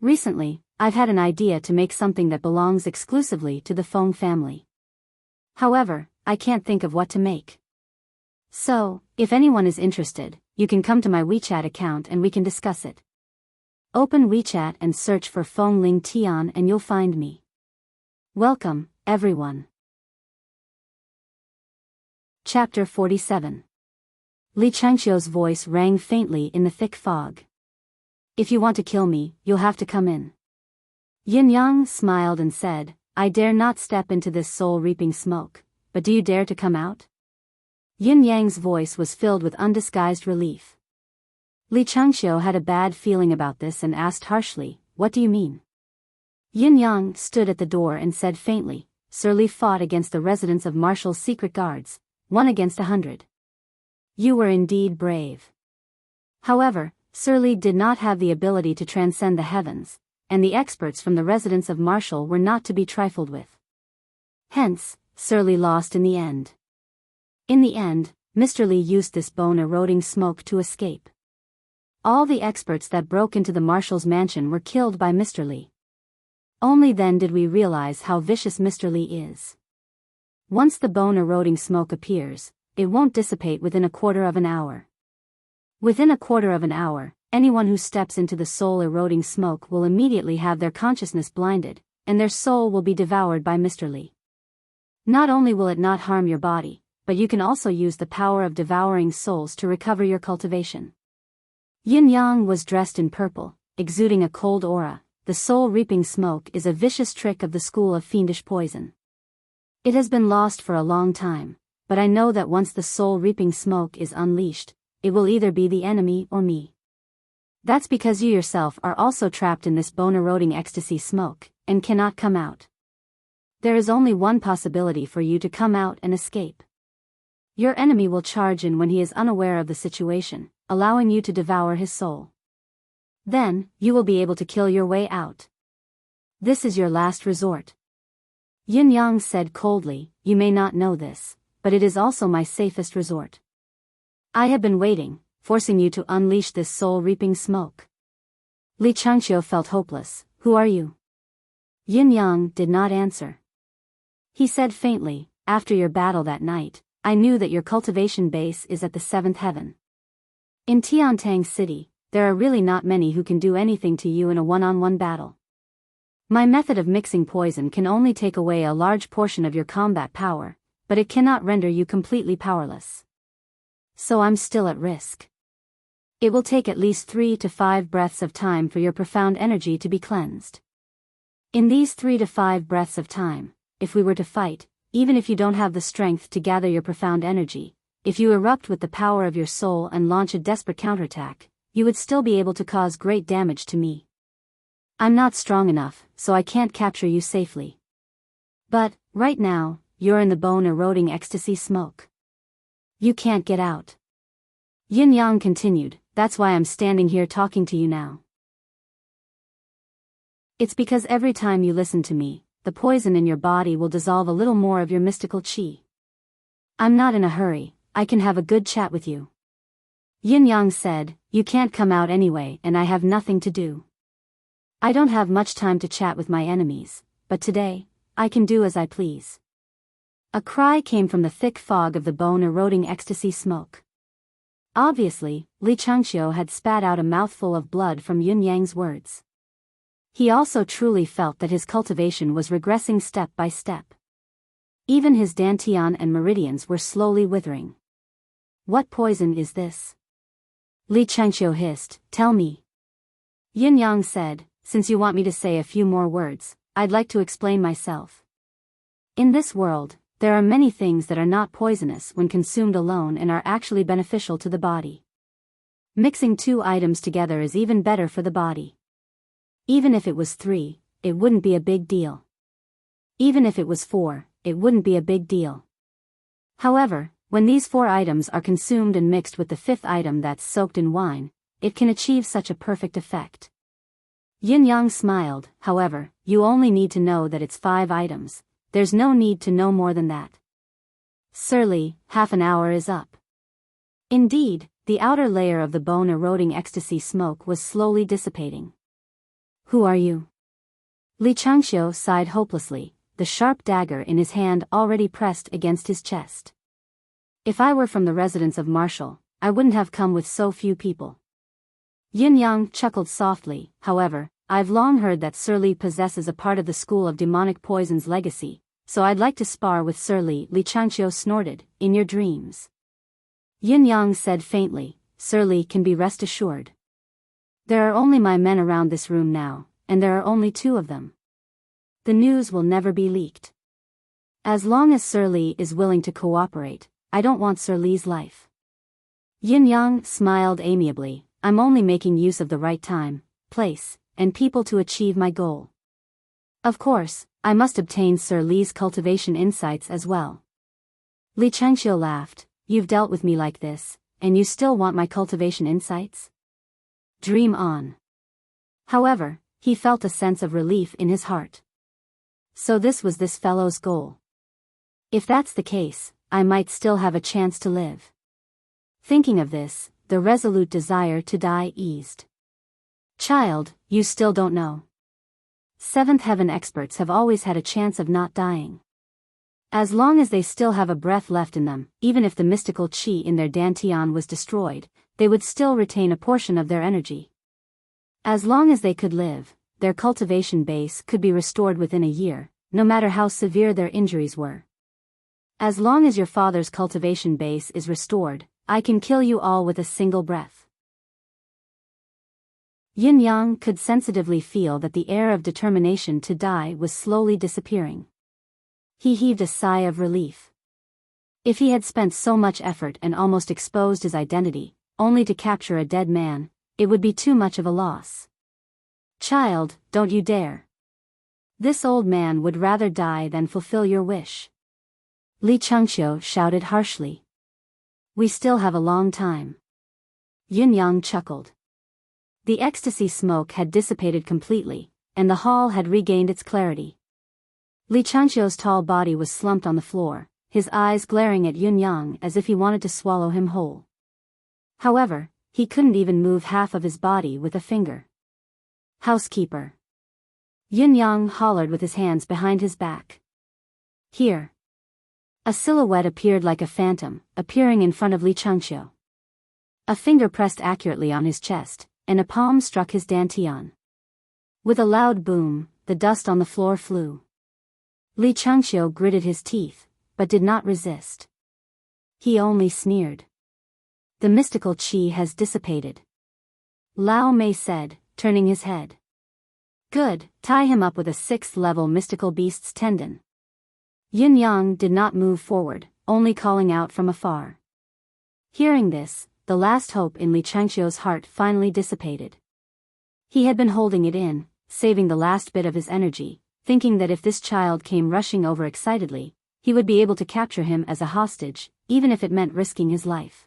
Recently, I've had an idea to make something that belongs exclusively to the Feng family. However, I can't think of what to make. So, if anyone is interested, you can come to my WeChat account and we can discuss it. Open WeChat and search for Feng Ling Tian and you'll find me. Welcome, everyone. Chapter 47. Li Changqiu's voice rang faintly in the thick fog. "If you want to kill me, you'll have to come in." Yin Yang smiled and said, "I dare not step into this soul-reaping smoke, but do you dare to come out?" Yin Yang's voice was filled with undisguised relief. Li Changqiu had a bad feeling about this and asked harshly, "What do you mean?" Yin Yang stood at the door and said faintly, "Sir Li fought against the residents of Marshall's secret guards, 1 against 100. You were indeed brave. However, Sir Li did not have the ability to transcend the heavens, and the experts from the residence of Marshall were not to be trifled with. Hence, Sir Li lost in the end. In the end, Mr. Li used this bone-eroding smoke to escape. All the experts that broke into the Marshal's mansion were killed by Mr. Li. Only then did we realize how vicious Mr. Li is. Once the bone-eroding smoke appears, it won't dissipate within a quarter of an hour. Within a quarter of an hour, anyone who steps into the soul-eroding smoke will immediately have their consciousness blinded, and their soul will be devoured by Mr. Li. Not only will it not harm your body, but you can also use the power of devouring souls to recover your cultivation. Yin Yang was dressed in purple, exuding a cold aura. The soul-reaping smoke is a vicious trick of the school of fiendish poison. It has been lost for a long time, but I know that once the soul-reaping smoke is unleashed, it will either be the enemy or me. That's because you yourself are also trapped in this bone-eroding ecstasy smoke, and cannot come out. There is only one possibility for you to come out and escape. Your enemy will charge in when he is unaware of the situation, allowing you to devour his soul. Then, you will be able to kill your way out. This is your last resort. Yin Yang said coldly, you may not know this, but it is also my safest resort. I have been waiting, forcing you to unleash this soul-reaping smoke. Li Changqiu felt hopeless. Who are you? Yin Yang did not answer. He said faintly, after your battle that night, I knew that your cultivation base is at the 7th heaven. In Tiantang City, there are really not many who can do anything to you in a one-on-one battle. My method of mixing poison can only take away a large portion of your combat power, but it cannot render you completely powerless. So I'm still at risk. It will take at least 3 to 5 breaths of time for your profound energy to be cleansed. In these 3 to 5 breaths of time, if we were to fight, even if you don't have the strength to gather your profound energy, if you erupt with the power of your soul and launch a desperate counterattack, you would still be able to cause great damage to me. I'm not strong enough, so I can't capture you safely. But, right now, you're in the bone-eroding ecstasy smoke. You can't get out. Yin Yang continued, that's why I'm standing here talking to you now. It's because every time you listen to me, the poison in your body will dissolve a little more of your mystical qi. I'm not in a hurry, I can have a good chat with you. Yin Yang said, you can't come out anyway and I have nothing to do. I don't have much time to chat with my enemies, but today, I can do as I please. A cry came from the thick fog of the bone-eroding ecstasy smoke. Obviously, Li Changqiu had spat out a mouthful of blood from Yin Yang's words. He also truly felt that his cultivation was regressing step by step. Even his dantian and meridians were slowly withering. What poison is this? Li Changqiu hissed, tell me. Yin Yang said, since you want me to say a few more words, I'd like to explain myself. In this world, there are many things that are not poisonous when consumed alone and are actually beneficial to the body. Mixing 2 items together is even better for the body. Even if it was 3, it wouldn't be a big deal. Even if it was 4, it wouldn't be a big deal. However, when these 4 items are consumed and mixed with the 5th item that's soaked in wine, it can achieve such a perfect effect. Yin Yang smiled, however, you only need to know that it's 5 items, there's no need to know more than that. Sir Li, half an hour is up. Indeed, the outer layer of the bone-eroding ecstasy smoke was slowly dissipating. Who are you? Li Changqiu sighed hopelessly, the sharp dagger in his hand already pressed against his chest. If I were from the residence of Marshall, I wouldn't have come with so few people. Yin Yang chuckled softly, however, I've long heard that Sir Li possesses a part of the school of demonic poison's legacy, so I'd like to spar with Sir Li. Li Changqiu snorted, in your dreams. Yin Yang said faintly, Sir Li can be rest assured. There are only my men around this room now, and there are only 2 of them. The news will never be leaked. As long as Sir Li is willing to cooperate, I don't want Sir Li's life. Yin Yang smiled amiably, I'm only making use of the right time, place, and people to achieve my goal. Of course, I must obtain Sir Li's cultivation insights as well. Li Changqiu laughed, you've dealt with me like this, and you still want my cultivation insights? Dream on. However, he felt a sense of relief in his heart. So this was this fellow's goal. If that's the case, I might still have a chance to live. Thinking of this, the resolute desire to die eased. Child, you still don't know. Seventh heaven experts have always had a chance of not dying. As long as they still have a breath left in them, even if the mystical chi in their dantian was destroyed, they would still retain a portion of their energy. As long as they could live, their cultivation base could be restored within a year, no matter how severe their injuries were. As long as your father's cultivation base is restored, I can kill you all with a single breath. Yin Yang could sensitively feel that the air of determination to die was slowly disappearing. He heaved a sigh of relief. If he had spent so much effort and almost exposed his identity, only to capture a dead man, it would be too much of a loss. Child, don't you dare. This old man would rather die than fulfill your wish. Li Chengxiu shouted harshly. We still have a long time. Yin Yang chuckled. The ecstasy smoke had dissipated completely, and the hall had regained its clarity. Li Chengxiu's tall body was slumped on the floor, his eyes glaring at Yin Yang as if he wanted to swallow him whole. However, he couldn't even move half of his body with a finger. Housekeeper. Yin Yang hollered with his hands behind his back. Here. A silhouette appeared like a phantom, appearing in front of Li Chengxiu. A finger pressed accurately on his chest, and a palm struck his dantian. With a loud boom, the dust on the floor flew. Li Chengxiu gritted his teeth, but did not resist. He only sneered. The mystical chi has dissipated. Lao Mei said, turning his head. Good, tie him up with a 6th-level mystical beast's tendon. Yin Yang did not move forward, only calling out from afar. Hearing this, the last hope in Li Chengxiu's heart finally dissipated. He had been holding it in, saving the last bit of his energy, thinking that if this child came rushing over excitedly, he would be able to capture him as a hostage, even if it meant risking his life.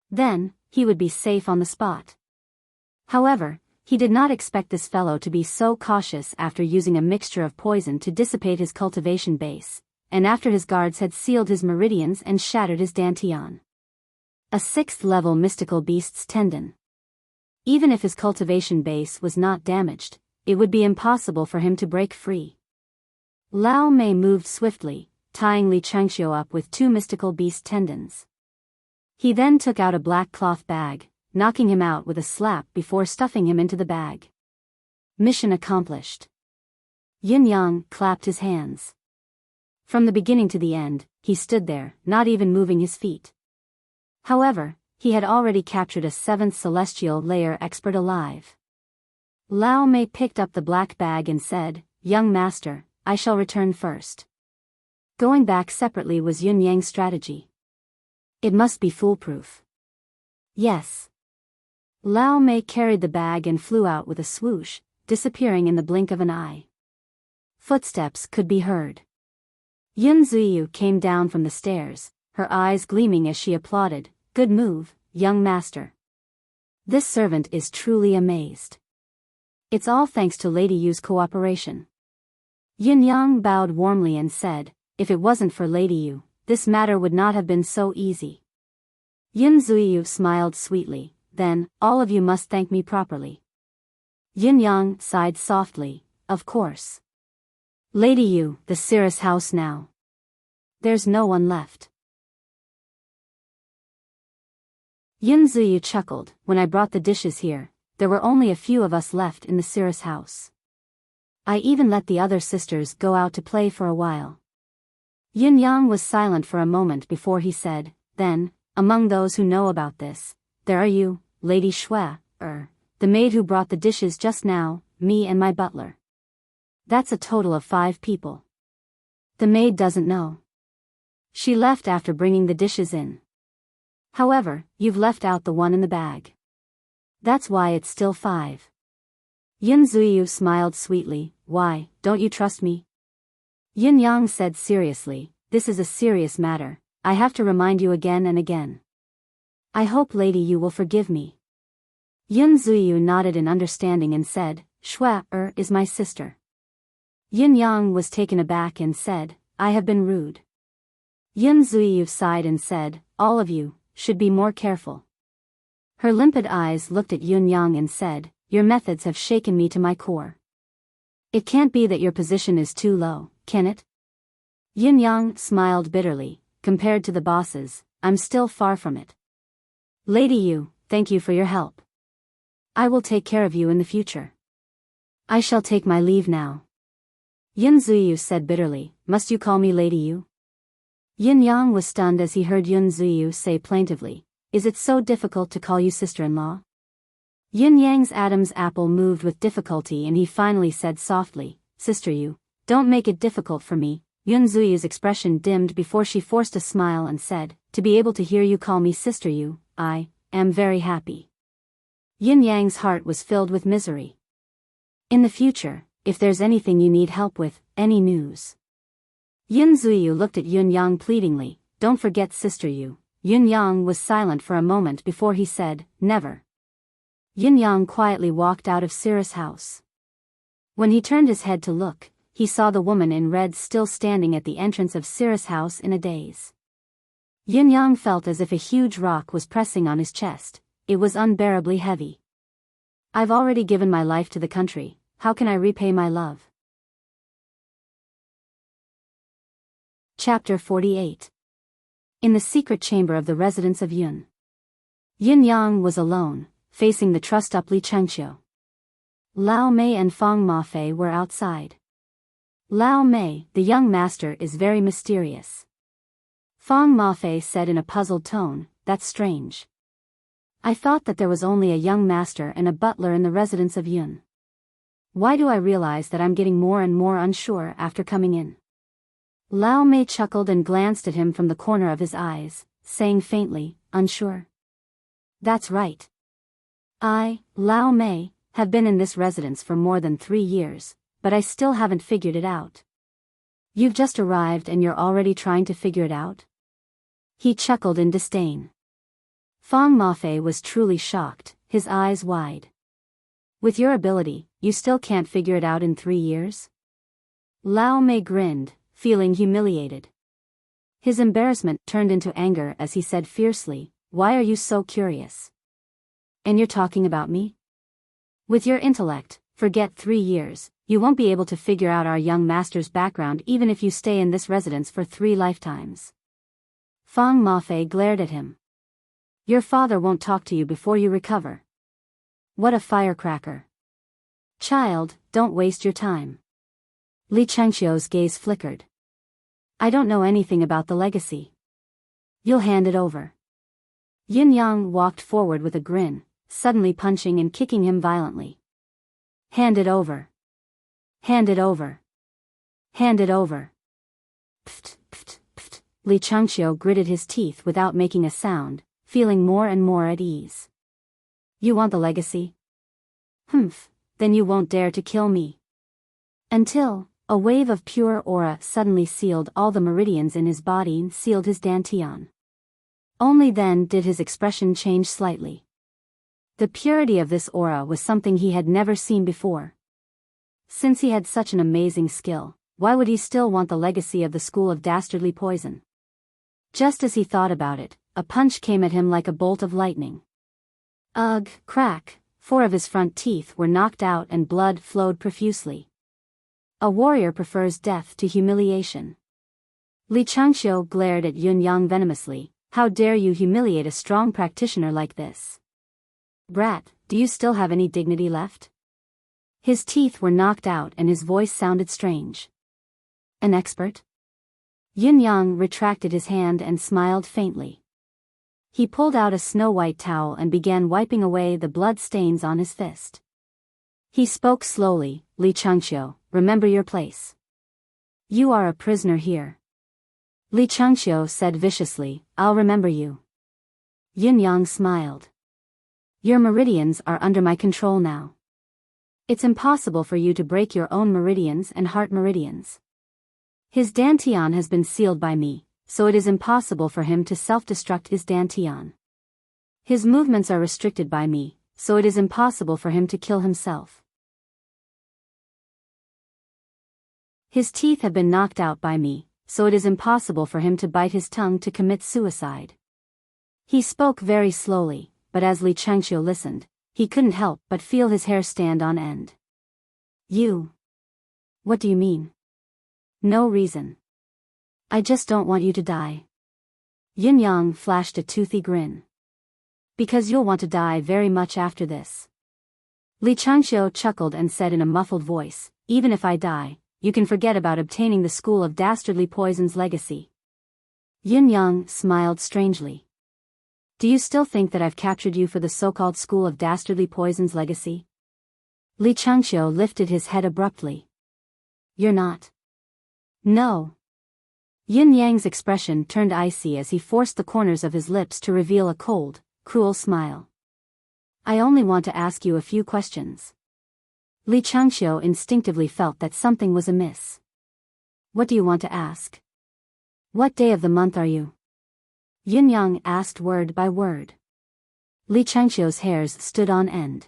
Then, he would be safe on the spot. However, he did not expect this fellow to be so cautious after using a mixture of poison to dissipate his cultivation base, and after his guards had sealed his meridians and shattered his dantian. A 6th-level mystical beast's tendon. Even if his cultivation base was not damaged, it would be impossible for him to break free. Lao Mei moved swiftly, tying Li Chengxiu up with 2 mystical beast tendons. He then took out a black cloth bag, knocking him out with a slap before stuffing him into the bag. Mission accomplished. Yin Yang clapped his hands. From the beginning to the end, he stood there, not even moving his feet. However, he had already captured a 7th celestial layer expert alive. Lao Mei picked up the black bag and said, Young master, I shall return first. Going back separately was Yin Yang's strategy. It must be foolproof. Yes. Lao Mei carried the bag and flew out with a swoosh, disappearing in the blink of an eye. Footsteps could be heard. Yun Ziyu came down from the stairs, her eyes gleaming as she applauded, Good move, young master. This servant is truly amazed. It's all thanks to Lady Yu's cooperation. Yin Yang bowed warmly and said, If it wasn't for Lady Yu, this matter would not have been so easy. Yun Ziyu smiled sweetly. Then, all of you must thank me properly. Yin Yang sighed softly, Of course. Lady Yu, the Cirrus house now. There's no one left. Yin Ziyu chuckled, When I brought the dishes here, there were only a few of us left in the Cirrus house. I even let the other sisters go out to play for a while. Yin Yang was silent for a moment before he said, Then, among those who know about this, there are you, Lady Shui, the maid who brought the dishes just now, me and my butler. That's a total of 5 people. The maid doesn't know. She left after bringing the dishes in. However, you've left out the one in the bag. That's why it's still 5. Yin Ziyu smiled sweetly, Why, don't you trust me? Yin Yang said seriously, This is a serious matter, I have to remind you again and again. I hope Lady Yu will forgive me. Yun Ziyu nodded in understanding and said, Shui is my sister. Yin Yang was taken aback and said, I have been rude. Yun Zuiyu sighed and said, all of you should be more careful. Her limpid eyes looked at Yun Yang and said, your methods have shaken me to my core. It can't be that your position is too low, can it? Yun Yang smiled bitterly. Compared to the bosses, I'm still far from it. Lady Yu, thank you for your help. I will take care of you in the future. I shall take my leave now. Yun Zuiyu said bitterly, must you call me Lady Yu? Yin Yang was stunned as he heard Yun Zuiyu say plaintively, is it so difficult to call you sister-in-law? Yin Yang's Adam's apple moved with difficulty and he finally said softly, Sister Yu, don't make it difficult for me. Yun Zuiyu's expression dimmed before she forced a smile and said, to be able to hear you call me Sister Yu, I am very happy. Yin Yang's heart was filled with misery. In the future, if there's anything you need help with, any news. Yun Zuiyu looked at Yun Yang pleadingly, don't forget Sister Yu. Yun Yang was silent for a moment before he said, never. Yun Yang quietly walked out of Cirrus' house. When he turned his head to look, he saw the woman in red still standing at the entrance of Cirrus' house in a daze. Yun Yang felt as if a huge rock was pressing on his chest. It was unbearably heavy. I've already given my life to the country, how can I repay my love? Chapter 48. In the secret chamber of the residence of Yun. Yin Yang was alone, facing the trussed-up Li Chengqiu. Lao Mei and Fang Mafei were outside. Lao Mei, the young master, is very mysterious. Fang Mafei said in a puzzled tone, that's strange. I thought that there was only a young master and a butler in the residence of Yun. Why do I realize that I'm getting more and more unsure after coming in? Lao Mei chuckled and glanced at him from the corner of his eyes, saying faintly, unsure. That's right. I, Lao Mei, have been in this residence for more than 3 years, but I still haven't figured it out. You've just arrived and you're already trying to figure it out? He chuckled in disdain. Fang Mafei was truly shocked, his eyes wide. With your ability, you still can't figure it out in 3 years? Lao Mei grinned, feeling humiliated. His embarrassment turned into anger as he said fiercely, why are you so curious? And you're talking about me? With your intellect, forget 3 years, you won't be able to figure out our young master's background even if you stay in this residence for 3 lifetimes. Fang Mafei glared at him. Your father won't talk to you before you recover. What a firecracker. Child, don't waste your time. Li Chengqiu's gaze flickered. I don't know anything about the legacy. You'll hand it over. Yin Yang walked forward with a grin, suddenly punching and kicking him violently. Hand it over. Hand it over. Hand it over. Pft, pft, pft. Li Chengqiu gritted his teeth without making a sound, feeling more and more at ease. You want the legacy? Humph, then you won't dare to kill me. Until, a wave of pure aura suddenly sealed all the meridians in his body and sealed his dantian. Only then did his expression change slightly. The purity of this aura was something he had never seen before. Since he had such an amazing skill, why would he still want the legacy of the school of dastardly poison? Just as he thought about it, a punch came at him like a bolt of lightning. Ugh, crack, 4 of his front teeth were knocked out and blood flowed profusely. A warrior prefers death to humiliation. Li Chengqiu glared at Yun Yang venomously, how dare you humiliate a strong practitioner like this? Brat, do you still have any dignity left? His teeth were knocked out and his voice sounded strange. An expert? Yun Yang retracted his hand and smiled faintly. He pulled out a snow-white towel and began wiping away the blood stains on his fist. He spoke slowly, Li Chengqiu, remember your place. You are a prisoner here. Li Chengqiu said viciously, I'll remember you. Yin Yang smiled. Your meridians are under my control now. It's impossible for you to break your own meridians and heart meridians. His dantian has been sealed by me, so it is impossible for him to self-destruct his dantian. His movements are restricted by me, so it is impossible for him to kill himself. His teeth have been knocked out by me, so it is impossible for him to bite his tongue to commit suicide. He spoke very slowly, but as Li Changqiu listened, he couldn't help but feel his hair stand on end. You. What do you mean? No reason. I just don't want you to die. Yin Yang flashed a toothy grin. Because you'll want to die very much after this. Li Changqiu chuckled and said in a muffled voice, even if I die, you can forget about obtaining the School of Dastardly Poison's legacy. Yin Yang smiled strangely. Do you still think that I've captured you for the so-called School of Dastardly Poison's legacy? Li Changqiu lifted his head abruptly. You're not. No. Yin Yang's expression turned icy as he forced the corners of his lips to reveal a cold, cruel smile. I only want to ask you a few questions. Li Changqiu instinctively felt that something was amiss. What do you want to ask? What day of the month are you? Yin Yang asked word by word. Li Changqiu's hairs stood on end.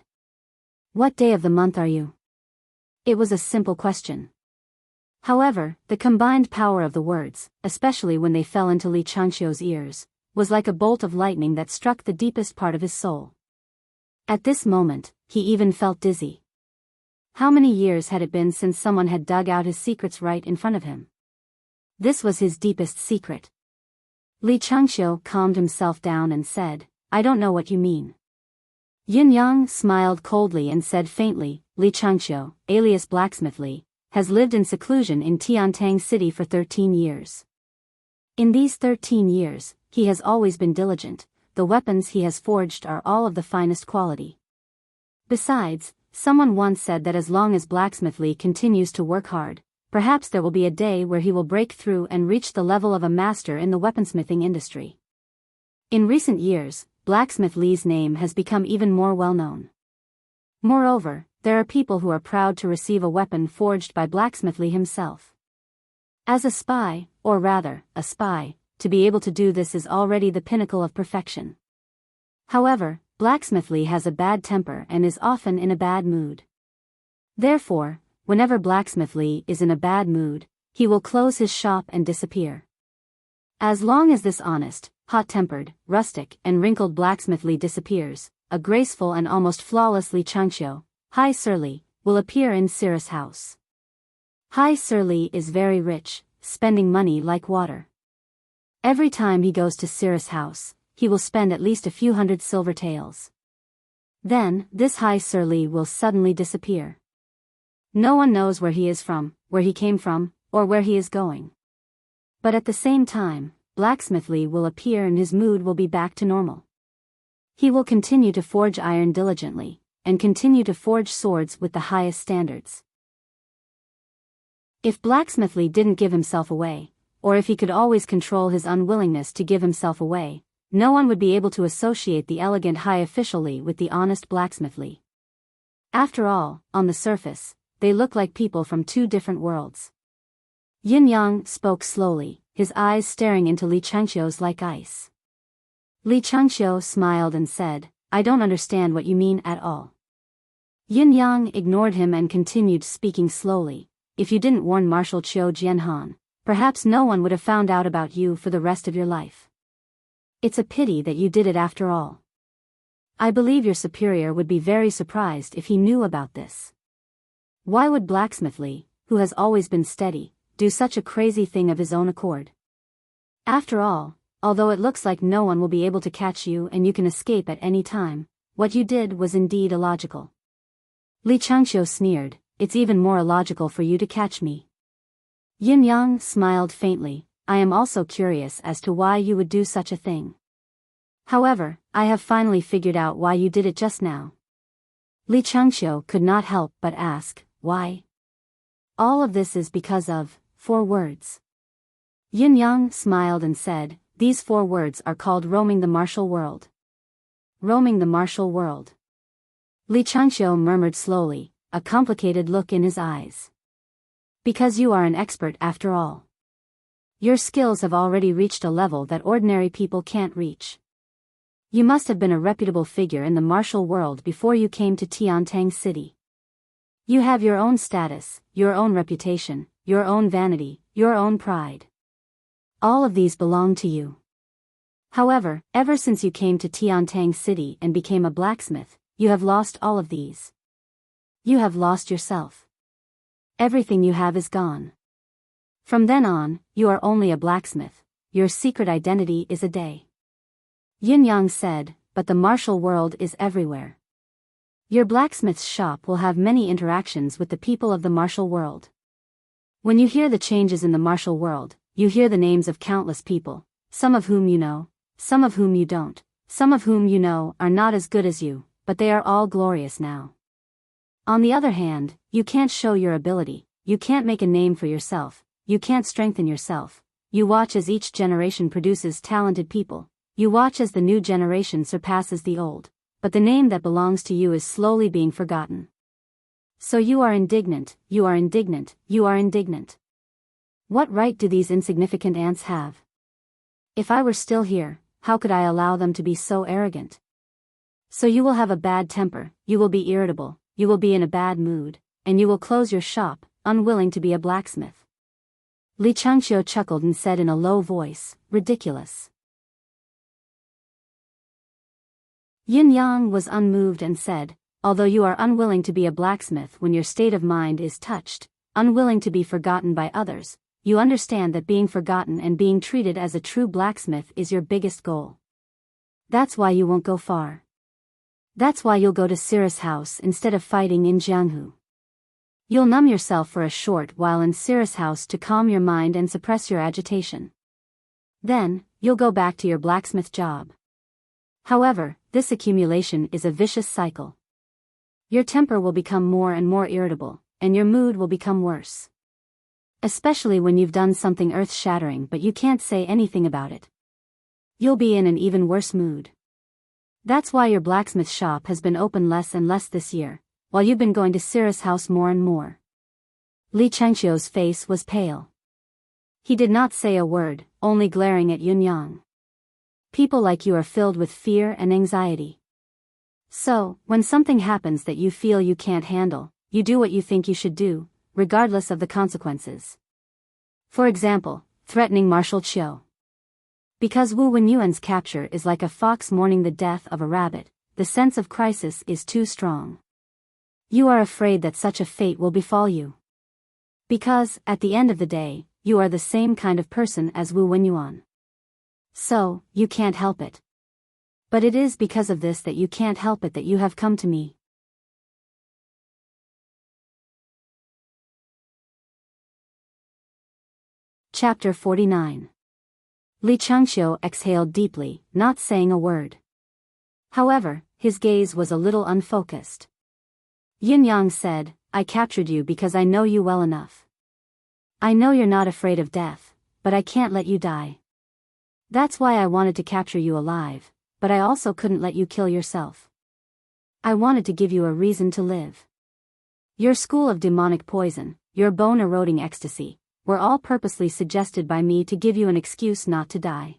What day of the month are you? It was a simple question. However, the combined power of the words, especially when they fell into Li Changqiu's ears, was like a bolt of lightning that struck the deepest part of his soul. At this moment, he even felt dizzy. How many years had it been since someone had dug out his secrets right in front of him? This was his deepest secret. Li Changqiu calmed himself down and said, I don't know what you mean. Yin Yang smiled coldly and said faintly, Li Changqiu, alias Blacksmith Li, has lived in seclusion in Tiantang City for 13 years. In these 13 years, he has always been diligent, the weapons he has forged are all of the finest quality. Besides, someone once said that as long as Blacksmith Li continues to work hard, perhaps there will be a day where he will break through and reach the level of a master in the weaponsmithing industry. In recent years, Blacksmith Li's name has become even more well-known. Moreover, there are people who are proud to receive a weapon forged by Blacksmith Li himself. As a spy, or rather, a spy, to be able to do this is already the pinnacle of perfection. However, Blacksmith Li has a bad temper and is often in a bad mood. Therefore, whenever Blacksmith Li is in a bad mood, he will close his shop and disappear. As long as this honest, hot-tempered, rustic, and wrinkled Blacksmith Li disappears, a graceful and almost flawless Li Changqiu, Hi Sir Li, will appear in Cirrus house. Hi Sir Li is very rich, spending money like water. Every time he goes to Cirrus house, he will spend at least a few hundred silver taels. Then, this Hi Sir Li will suddenly disappear. No one knows where he is from, where he came from, or where he is going. But at the same time, Blacksmith Li will appear and his mood will be back to normal. He will continue to forge iron diligently, and continue to forge swords with the highest standards. If Blacksmith Li didn't give himself away, or if he could always control his unwillingness to give himself away, no one would be able to associate the elegant high official Li with the honest Blacksmith Li. After all, on the surface, they look like people from two different worlds. Yin Yang spoke slowly, his eyes staring into Li Changqiu's like ice. Li Changqiu smiled and said, I don't understand what you mean at all. Yin Yang ignored him and continued speaking slowly, if you didn't warn Marshal Qiu Jianhan, perhaps no one would have found out about you for the rest of your life. It's a pity that you did it after all. I believe your superior would be very surprised if he knew about this. Why would Blacksmith Li, who has always been steady, do such a crazy thing of his own accord? After all, although it looks like no one will be able to catch you and you can escape at any time, what you did was indeed illogical. Li Changqiu sneered, it's even more illogical for you to catch me. Yin Yang smiled faintly, I am also curious as to why you would do such a thing. However, I have finally figured out why you did it just now. Li Changqiu could not help but ask, why? All of this is because of 4 words. Yin Yang smiled and said, these 4 words are called roaming the martial world. Roaming the martial world. Li Changqiu murmured slowly, a complicated look in his eyes. Because you are an expert after all. Your skills have already reached a level that ordinary people can't reach. You must have been a reputable figure in the martial world before you came to Tiantang City. You have your own status, your own reputation, your own vanity, your own pride. All of these belong to you. However, ever since you came to Tiantang City and became a blacksmith, you have lost all of these. You have lost yourself. Everything you have is gone. From then on, you are only a blacksmith. Your secret identity is a day. Yin Yang said, but the martial world is everywhere. Your blacksmith's shop will have many interactions with the people of the martial world. When you hear the changes in the martial world, you hear the names of countless people, some of whom you know, some of whom you don't, some of whom you know are not as good as you, but they are all glorious now. On the other hand, you can't show your ability, you can't make a name for yourself, you can't strengthen yourself. You watch as each generation produces talented people, you watch as the new generation surpasses the old, but the name that belongs to you is slowly being forgotten. So you are indignant, you are indignant, you are indignant. What right do these insignificant ants have? If I were still here, how could I allow them to be so arrogant? So you will have a bad temper, you will be irritable, you will be in a bad mood, and you will close your shop, unwilling to be a blacksmith. Li Changqiu chuckled and said in a low voice, ridiculous. Yin Yang was unmoved and said, although you are unwilling to be a blacksmith when your state of mind is touched, unwilling to be forgotten by others, you understand that being forgotten and being treated as a true blacksmith is your biggest goal. That's why you won't go far. That's why you'll go to Cirrus House instead of fighting in Jianghu. You'll numb yourself for a short while in Cirrus House to calm your mind and suppress your agitation. Then, you'll go back to your blacksmith job. However, this accumulation is a vicious cycle. Your temper will become more and more irritable, and your mood will become worse. Especially when you've done something earth-shattering but you can't say anything about it. You'll be in an even worse mood. That's why your blacksmith shop has been open less and less this year, while you've been going to Cirrus House more and more. Li Changqiu's face was pale. He did not say a word, only glaring at Yun Yang. People like you are filled with fear and anxiety. So, when something happens that you feel you can't handle, you do what you think you should do, regardless of the consequences. For example, threatening Marshal Qiu. Because Wu Wenyuan's capture is like a fox mourning the death of a rabbit, the sense of crisis is too strong. You are afraid that such a fate will befall you. Because, at the end of the day, you are the same kind of person as Wu Wenyuan. So, you can't help it. But it is because of this that you can't help it that you have come to me. Chapter 49. Li Changqiu exhaled deeply, not saying a word. However, his gaze was a little unfocused. Yin Yang said, I captured you because I know you well enough. I know you're not afraid of death, but I can't let you die. That's why I wanted to capture you alive, but I also couldn't let you kill yourself. I wanted to give you a reason to live. Your school of demonic poison, your bone-eroding ecstasy, were all purposely suggested by me to give you an excuse not to die.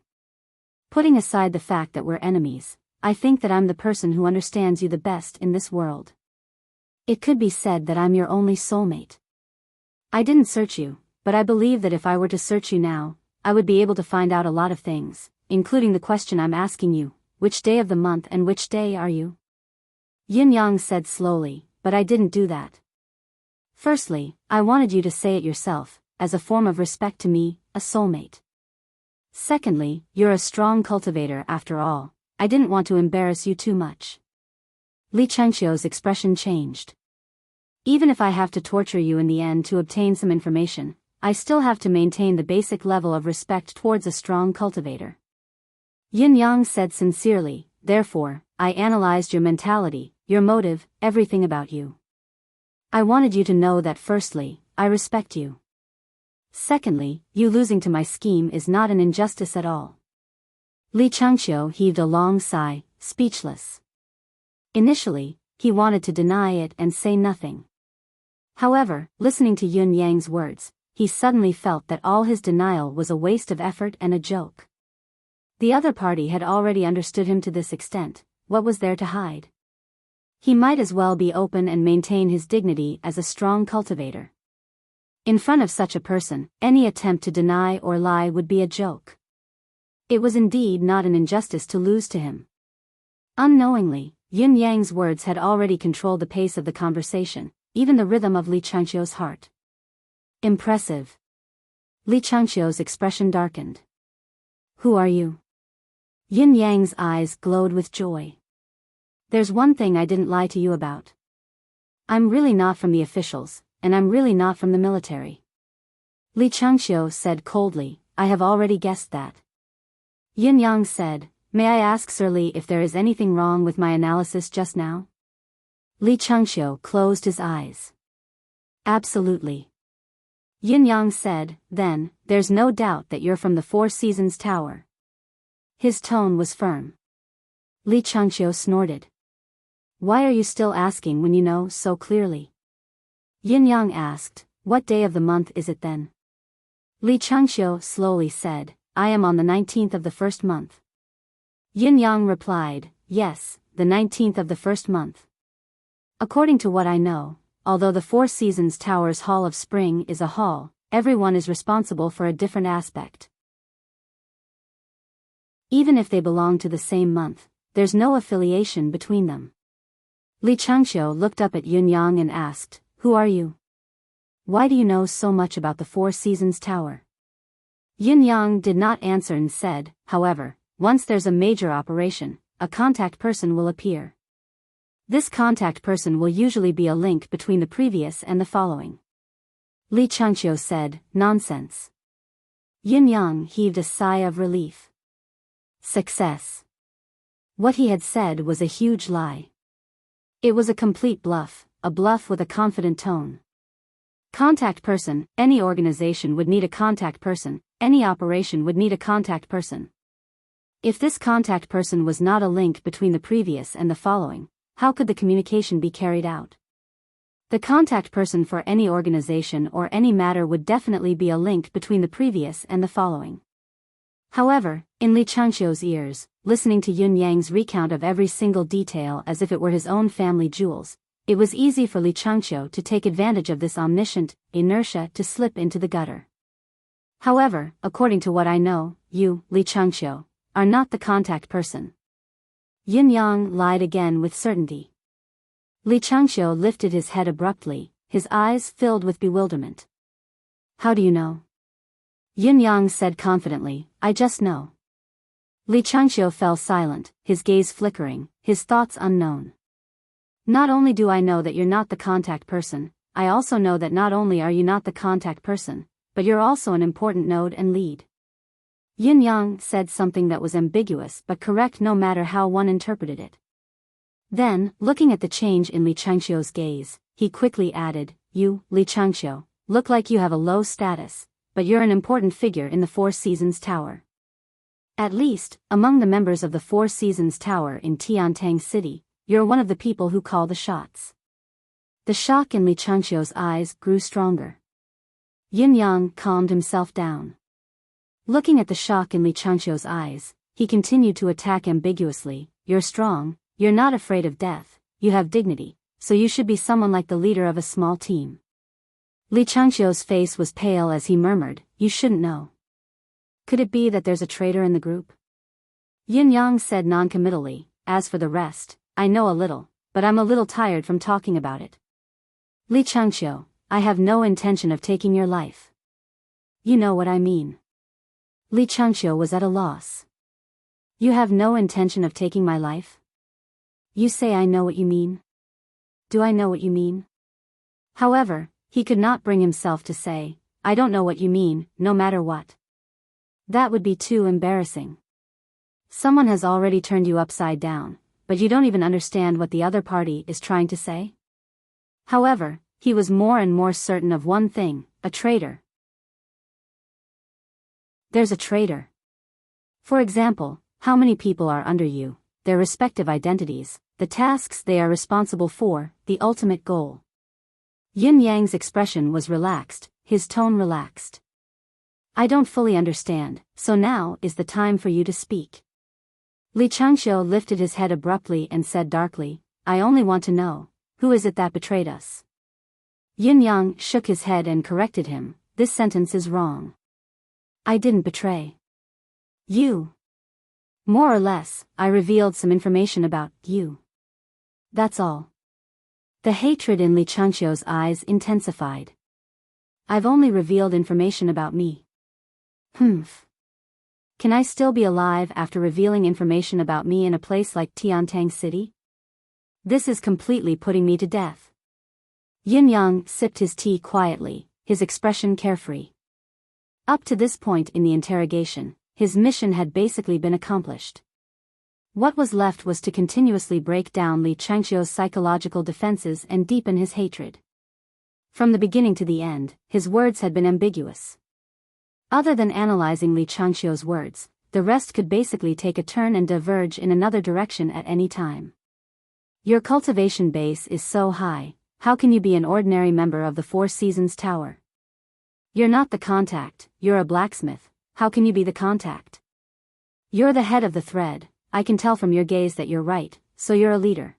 Putting aside the fact that we're enemies, I think that I'm the person who understands you the best in this world. It could be said that I'm your only soulmate. I didn't search you, but I believe that if I were to search you now, I would be able to find out a lot of things, including the question I'm asking you, which day of the month and which day are you? Yin Yang said slowly, but I didn't do that. Firstly, I wanted you to say it yourself, as a form of respect to me, a soulmate. Secondly, you're a strong cultivator after all, I didn't want to embarrass you too much. Li Changqiu's expression changed. Even if I have to torture you in the end to obtain some information, I still have to maintain the basic level of respect towards a strong cultivator. Yin Yang said sincerely, therefore, I analyzed your mentality, your motive, everything about you. I wanted you to know that firstly, I respect you. Secondly, you losing to my scheme is not an injustice at all. Li Changqiu heaved a long sigh, speechless. Initially, he wanted to deny it and say nothing. However, listening to Yun Yang's words, he suddenly felt that all his denial was a waste of effort and a joke. The other party had already understood him to this extent, what was there to hide? He might as well be open and maintain his dignity as a strong cultivator. In front of such a person, any attempt to deny or lie would be a joke. It was indeed not an injustice to lose to him. Unknowingly, Yun Yang's words had already controlled the pace of the conversation, even the rhythm of Li Changqiu's heart. Impressive. Li Changqiu's expression darkened. Who are you? Yun Yang's eyes glowed with joy. There's one thing I didn't lie to you about. I'm really not from the officials, and I'm really not from the military. Li Changqiu said coldly, I have already guessed that. Yun Yang said, May I ask Sir Li if there is anything wrong with my analysis just now? Li Changqiu closed his eyes. Absolutely. Yun Yang said, Then, there's no doubt that you're from the Four Seasons Tower. His tone was firm. Li Changqiu snorted. Why are you still asking when you know so clearly? Yun Yang asked, What day of the month is it then? Li Changqiu slowly said, I am on the 19th of the first month. Yun Yang replied, Yes, the 19th of the first month. According to what I know, although the Four Seasons Tower's Hall of Spring is a hall, everyone is responsible for a different aspect. Even if they belong to the same month, there's no affiliation between them. Li Changqiu looked up at Yun Yang and asked, Who are you? Why do you know so much about the Four Seasons Tower? Yun Yang did not answer and said, However, once there's a major operation, a contact person will appear. This contact person will usually be a link between the previous and the following. Li Changqiu said, Nonsense. Yun Yang heaved a sigh of relief. Success. What he had said was a huge lie. It was a complete bluff, a bluff with a confident tone. Contact person, any organization would need a contact person, any operation would need a contact person. If this contact person was not a link between the previous and the following, how could the communication be carried out? The contact person for any organization or any matter would definitely be a link between the previous and the following. However, in Li Changqiu's ears, listening to Yun Yang's recount of every single detail as if it were his own family jewels, it was easy for Li Changqiu to take advantage of this omniscient inertia to slip into the gutter. However, according to what I know, you, Li Changqiu, are not the contact person. Yun Yang lied again with certainty. Li Changqiu lifted his head abruptly, his eyes filled with bewilderment. How do you know? Yun Yang said confidently, I just know. Li Changqiu fell silent, his gaze flickering, his thoughts unknown. Not only do I know that you're not the contact person, I also know that not only are you not the contact person, but you're also an important node and lead. Yun Yang said something that was ambiguous but correct no matter how one interpreted it. Then, looking at the change in Li Changqiu's gaze, he quickly added, You, Li Changqiu, look like you have a low status, but you're an important figure in the Four Seasons Tower. At least, among the members of the Four Seasons Tower in Tiantang City, you're one of the people who call the shots. The shock in Li Changqiu's eyes grew stronger. Yun Yang calmed himself down. Looking at the shock in Li Changqiu's eyes, he continued to attack ambiguously, You're strong, you're not afraid of death, you have dignity, so you should be someone like the leader of a small team. Li Changqiu's face was pale as he murmured, You shouldn't know. Could it be that there's a traitor in the group? Yun Yang said noncommittally, As for the rest, I know a little, but I'm a little tired from talking about it. Li Changqiu, I have no intention of taking your life. You know what I mean. Li Changqiu was at a loss. You have no intention of taking my life? You say I know what you mean? Do I know what you mean? However, he could not bring himself to say, I don't know what you mean, no matter what. That would be too embarrassing. Someone has already turned you upside down, but you don't even understand what the other party is trying to say? However, he was more and more certain of one thing, a traitor. There's a traitor. For example, how many people are under you, their respective identities, the tasks they are responsible for, the ultimate goal. Yun Yang's expression was relaxed, his tone relaxed. I don't fully understand, so now is the time for you to speak. Li Changqiu lifted his head abruptly and said darkly, I only want to know, who is it that betrayed us? Yin Yang shook his head and corrected him. This sentence is wrong. I didn't betray you. More or less, I revealed some information about you. That's all. The hatred in Li Changqiu's eyes intensified. I've only revealed information about me. Humph. Can I still be alive after revealing information about me in a place like Tiantang City? This is completely putting me to death. Yin Yang sipped his tea quietly, his expression carefree. Up to this point in the interrogation, his mission had basically been accomplished. What was left was to continuously break down Li Changqiu's psychological defenses and deepen his hatred. From the beginning to the end, his words had been ambiguous. Other than analyzing Li Changqiu's words, the rest could basically take a turn and diverge in another direction at any time. Your cultivation base is so high, how can you be an ordinary member of the Four Seasons Tower? You're not the contact, you're a blacksmith, how can you be the contact? You're the head of the thread, I can tell from your gaze that you're right, so you're a leader.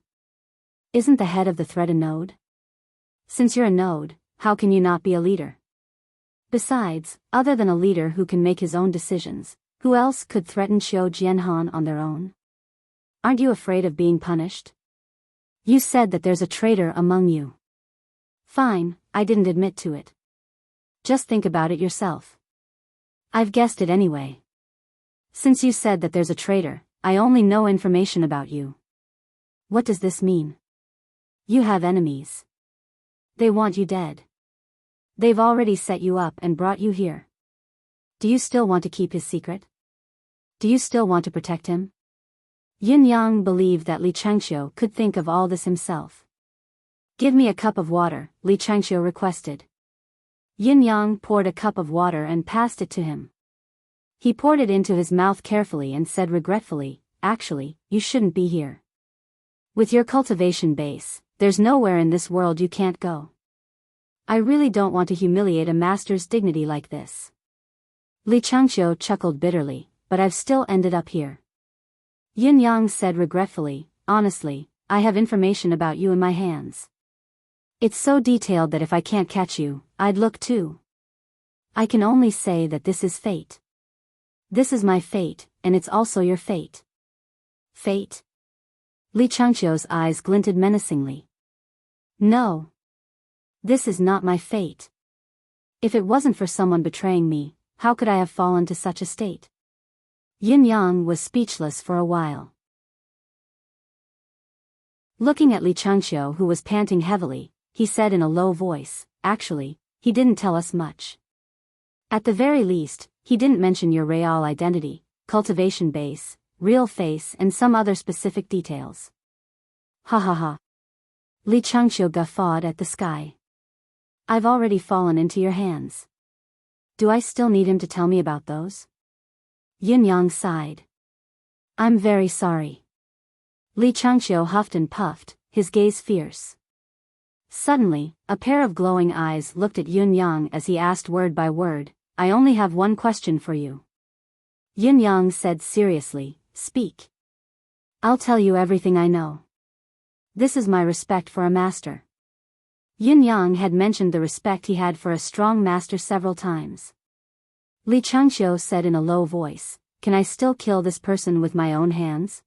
Isn't the head of the thread a node? Since you're a node, how can you not be a leader? Besides, other than a leader who can make his own decisions, who else could threaten Qiu Jianhan on their own? Aren't you afraid of being punished? You said that there's a traitor among you. Fine, I didn't admit to it. Just think about it yourself. I've guessed it anyway. Since you said that there's a traitor, I only know information about you. What does this mean? You have enemies. They want you dead. They've already set you up and brought you here. Do you still want to keep his secret? Do you still want to protect him? Yin Yang believed that Li Changqiu could think of all this himself. Give me a cup of water, Li Changqiu requested. Yin Yang poured a cup of water and passed it to him. He poured it into his mouth carefully and said regretfully, actually, you shouldn't be here. With your cultivation base, there's nowhere in this world you can't go. I really don't want to humiliate a master's dignity like this. Li Changqiu chuckled bitterly, but I've still ended up here. Yin Yang said regretfully, honestly, I have information about you in my hands. It's so detailed that if I can't catch you, I'd look too. I can only say that this is fate. This is my fate, and it's also your fate. Fate? Li Changqiu's eyes glinted menacingly. No. This is not my fate. If it wasn't for someone betraying me, how could I have fallen to such a state? Yin Yang was speechless for a while. Looking at Li Changqiu, who was panting heavily, he said in a low voice, actually, he didn't tell us much. At the very least, he didn't mention your real identity, cultivation base, real face and some other specific details. Ha ha ha. Li Changqiu guffawed at the sky. I've already fallen into your hands. Do I still need him to tell me about those? Yin Yang sighed. I'm very sorry. Li Changqiu huffed and puffed, his gaze fierce. Suddenly, a pair of glowing eyes looked at Yin Yang as he asked word by word, I only have one question for you. Yin Yang said seriously, speak. I'll tell you everything I know. This is my respect for a master. Yin Yang had mentioned the respect he had for a strong master several times. Li Changqiu said in a low voice, can I still kill this person with my own hands?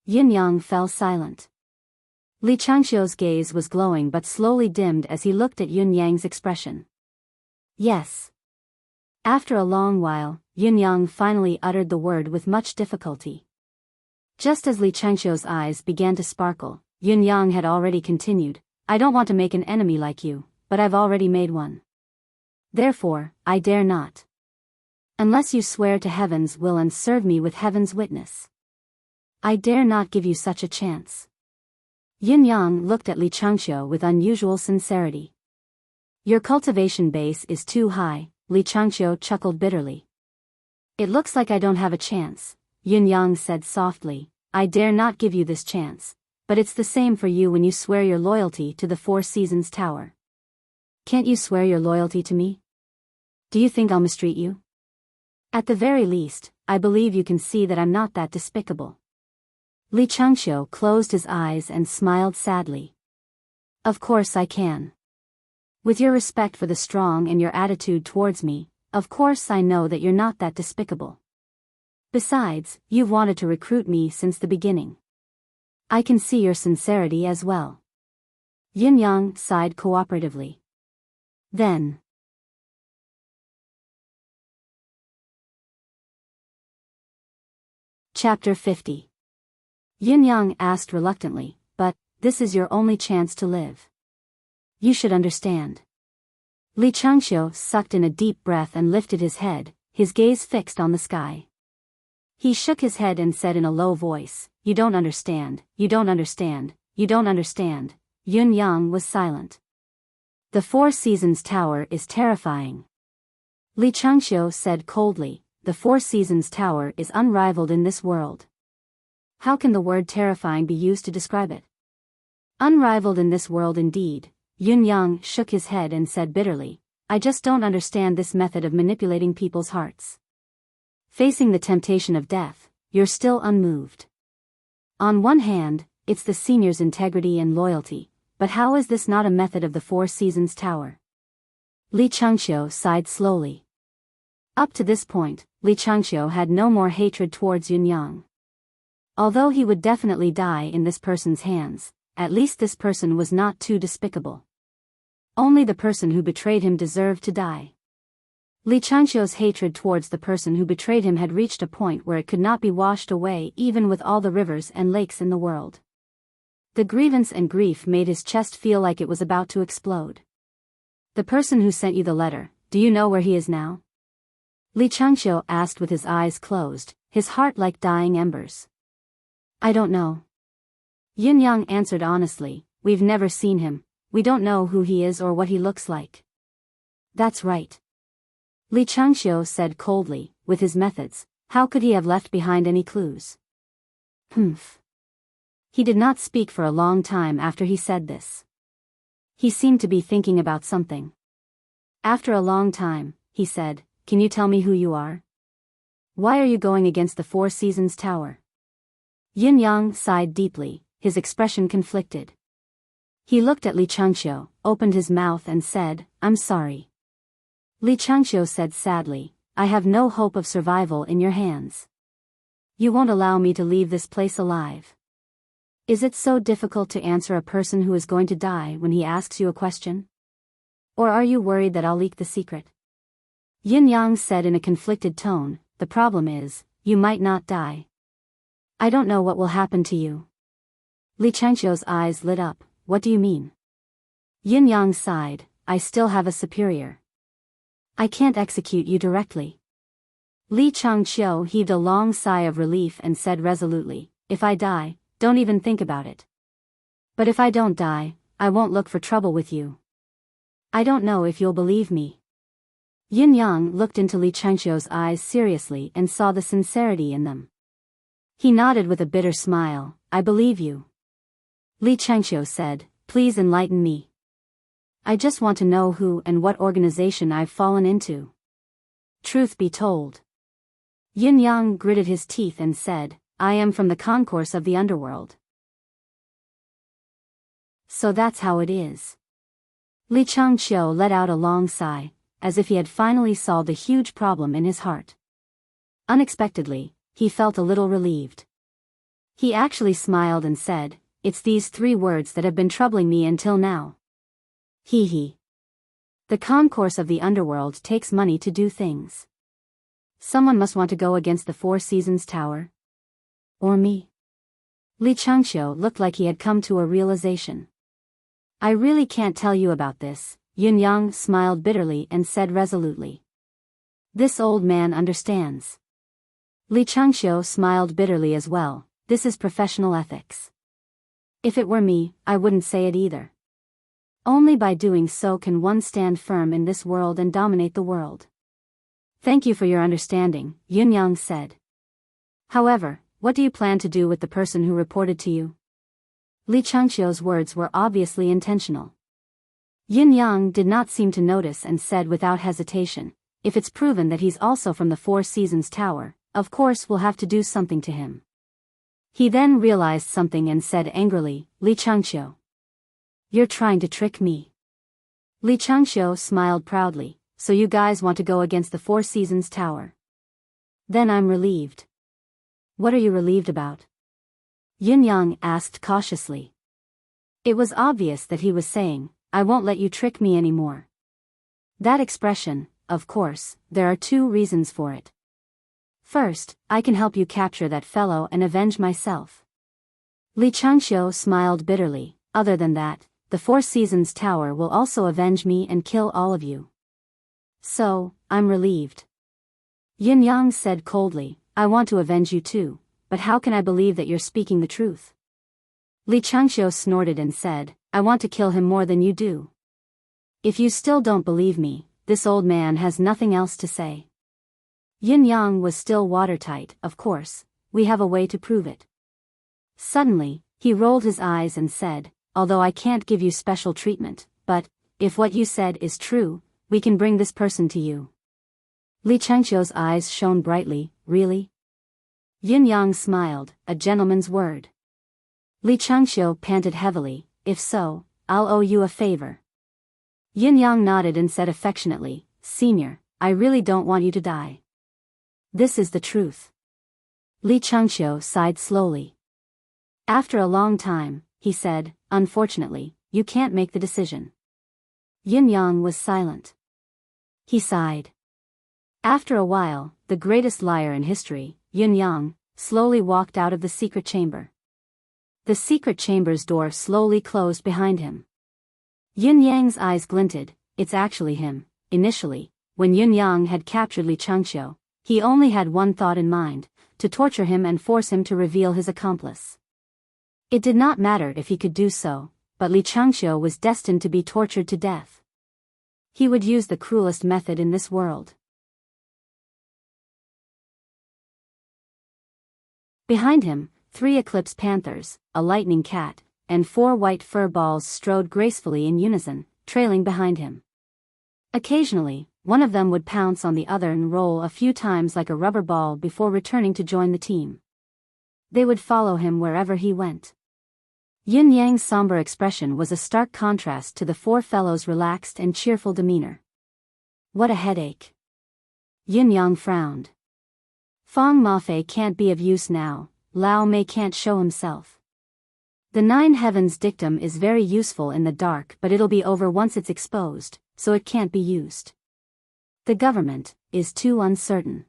Yin Yang fell silent. Li Changqiu's gaze was glowing but slowly dimmed as he looked at Yin Yang's expression. Yes. After a long while, Yin Yang finally uttered the word with much difficulty. Just as Li Changqiu's eyes began to sparkle, Yin Yang had already continued, I don't want to make an enemy like you, but I've already made one. Therefore, I dare not. Unless you swear to heaven's will and serve me with heaven's witness. I dare not give you such a chance. Yin Yang looked at Li Changqiu with unusual sincerity. Your cultivation base is too high, Li Changqiu chuckled bitterly. It looks like I don't have a chance, Yin Yang said softly, I dare not give you this chance. But it's the same for you when you swear your loyalty to the Four Seasons Tower. Can't you swear your loyalty to me? Do you think I'll mistreat you? At the very least, I believe you can see that I'm not that despicable. Li Changqiu closed his eyes and smiled sadly. Of course I can. With your respect for the strong and your attitude towards me, of course I know that you're not that despicable. Besides, you've wanted to recruit me since the beginning. I can see your sincerity as well. Yin Yang sighed cooperatively. Then. Chapter 50. Yin Yang asked reluctantly, but, this is your only chance to live. You should understand. Li Changxiu sucked in a deep breath and lifted his head, his gaze fixed on the sky. He shook his head and said in a low voice, You don't understand, you don't understand, you don't understand. Yin Yang was silent. The Four Seasons Tower is terrifying. Li Changxiu said coldly, The Four Seasons Tower is unrivaled in this world. How can the word terrifying be used to describe it? Unrivaled in this world indeed. Yin Yang shook his head and said bitterly, I just don't understand this method of manipulating people's hearts. Facing the temptation of death, you're still unmoved. On one hand, it's the senior's integrity and loyalty, but how is this not a method of the Four Seasons Tower? Li Changxiu sighed slowly. Up to this point, Li Changxiu had no more hatred towards Yin Yang. Although he would definitely die in this person's hands, at least this person was not too despicable. Only the person who betrayed him deserved to die. Li Changxiu's hatred towards the person who betrayed him had reached a point where it could not be washed away even with all the rivers and lakes in the world. The grievance and grief made his chest feel like it was about to explode. The person who sent you the letter, do you know where he is now? Li Changxiu asked with his eyes closed, his heart like dying embers. I don't know. Yin Yang answered honestly, We've never seen him. We don't know who he is or what he looks like. That's right. Li Changxiu said coldly, with his methods, how could he have left behind any clues? Humph. He did not speak for a long time after he said this. He seemed to be thinking about something. After a long time, he said, Can you tell me who you are? Why are you going against the Four Seasons Tower? Yin Yang sighed deeply, his expression conflicted. He looked at Li Changxiu, opened his mouth and said, I'm sorry. Li Changxiu said sadly, I have no hope of survival in your hands. You won't allow me to leave this place alive. Is it so difficult to answer a person who is going to die when he asks you a question? Or are you worried that I'll leak the secret? Yin Yang said in a conflicted tone, the problem is, you might not die. I don't know what will happen to you. Li Changxiu's eyes lit up. What do you mean? Yin Yang sighed, I still have a superior. I can't execute you directly. Li Changxiu heaved a long sigh of relief and said resolutely, if I die, don't even think about it. But if I don't die, I won't look for trouble with you. I don't know if you'll believe me. Yin Yang looked into Li Changxiu's eyes seriously and saw the sincerity in them. He nodded with a bitter smile, I believe you. Li Changxiu said, please enlighten me. I just want to know who and what organization I've fallen into. Truth be told. Yin Yang gritted his teeth and said, I am from the concourse of the underworld. So that's how it is. Li Changxiu let out a long sigh, as if he had finally solved a huge problem in his heart. Unexpectedly, he felt a little relieved. He actually smiled and said, it's these 3 words that have been troubling me until now. Hee hee. The concourse of the underworld takes money to do things. Someone must want to go against the Four Seasons Tower. Or me. Li Changxiu looked like he had come to a realization. I really can't tell you about this, Yin Yang smiled bitterly and said resolutely. This old man understands. Li Changxiu smiled bitterly as well, this is professional ethics. If it were me, I wouldn't say it either. Only by doing so can one stand firm in this world and dominate the world. Thank you for your understanding, Yin Yang said. However, what do you plan to do with the person who reported to you? Li Changxiu's words were obviously intentional. Yin Yang did not seem to notice and said without hesitation, if it's proven that he's also from the Four Seasons Tower, of course we'll have to do something to him. He then realized something and said angrily, Li Changxiu. You're trying to trick me. Li Changxiu smiled proudly. So you guys want to go against the Four Seasons Tower? Then I'm relieved. What are you relieved about? Yin Yang asked cautiously. It was obvious that he was saying, I won't let you trick me anymore. That expression, of course, there are two reasons for it. First, I can help you capture that fellow and avenge myself. Li Changxiu smiled bitterly. Other than that, the Four Seasons Tower will also avenge me and kill all of you. So, I'm relieved. Yin Yang said coldly, I want to avenge you too, but how can I believe that you're speaking the truth? Li Changxiu snorted and said, I want to kill him more than you do. If you still don't believe me, this old man has nothing else to say. Yin Yang was still watertight. Of course, we have a way to prove it. Suddenly, he rolled his eyes and said, although I can't give you special treatment, but, if what you said is true, we can bring this person to you. Li Changxiu's eyes shone brightly. Really? Yin Yang smiled, a gentleman's word. Li Changxiu panted heavily, if so, I'll owe you a favor. Yin Yang nodded and said affectionately, Senior, I really don't want you to die. This is the truth. Li Changxiu sighed slowly. After a long time, he said, unfortunately, you can't make the decision. Yin Yang was silent. He sighed. After a while, the greatest liar in history, Yin Yang, slowly walked out of the secret chamber. The secret chamber's door slowly closed behind him. Yin Yang's eyes glinted. It's actually him. Initially, when Yin Yang had captured Li Changxiu, he only had one thought in mind, to torture him and force him to reveal his accomplice. It did not matter if he could do so, but Li Changxiu was destined to be tortured to death. He would use the cruelest method in this world. Behind him, 3 eclipse panthers, a lightning cat, and 4 white fur balls strode gracefully in unison, trailing behind him. Occasionally, one of them would pounce on the other and roll a few times like a rubber ball before returning to join the team. They would follow him wherever he went. Yin Yang's somber expression was a stark contrast to the 4 fellows' relaxed and cheerful demeanor. What a headache. Yin Yang frowned. Feng Mafei can't be of use now, Lao Mei can't show himself. The 9 heavens dictum is very useful in the dark, but it'll be over once it's exposed, so it can't be used. The government is too uncertain.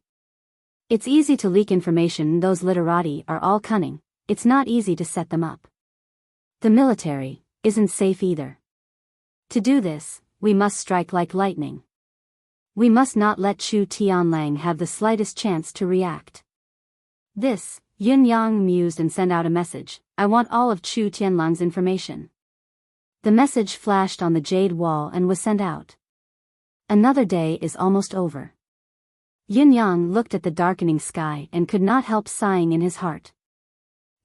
It's easy to leak information, those literati are all cunning, it's not easy to set them up. The military isn't safe either. To do this, we must strike like lightning. We must not let Chu Tianlang have the slightest chance to react. This, Yin Yang mused and sent out a message, I want all of Chu Tianlang's information. The message flashed on the jade wall and was sent out. Another day is almost over. Yin Yang looked at the darkening sky and could not help sighing in his heart.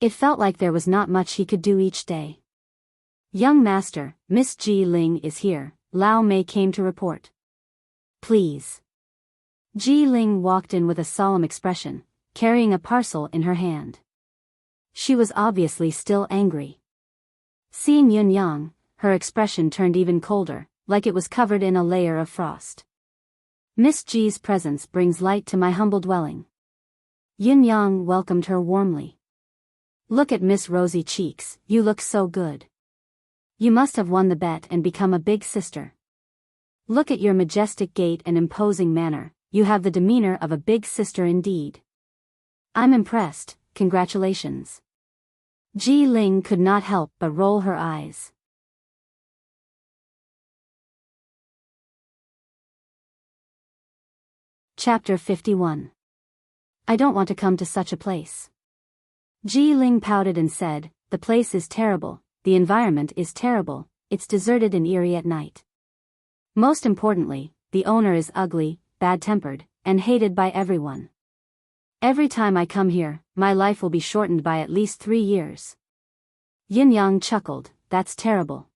It felt like there was not much he could do each day. Young master, Miss Ji Ling is here, Lao Mei came to report. Please. Ji Ling walked in with a solemn expression, carrying a parcel in her hand. She was obviously still angry. Seeing Yin Yang, her expression turned even colder, like it was covered in a layer of frost. Miss Ji's presence brings light to my humble dwelling. Yin Yang welcomed her warmly. Look at Miss Rosy Cheeks, you look so good. You must have won the bet and become a big sister. Look at your majestic gait and imposing manner, you have the demeanor of a big sister indeed. I'm impressed, congratulations. Ji Ling could not help but roll her eyes. Chapter 51. I don't want to come to such a place. Ji Ling pouted and said, the place is terrible, the environment is terrible, it's deserted and eerie at night. Most importantly, the owner is ugly, bad-tempered, and hated by everyone. Every time I come here, my life will be shortened by at least 3 years. Yin Yang chuckled, that's terrible.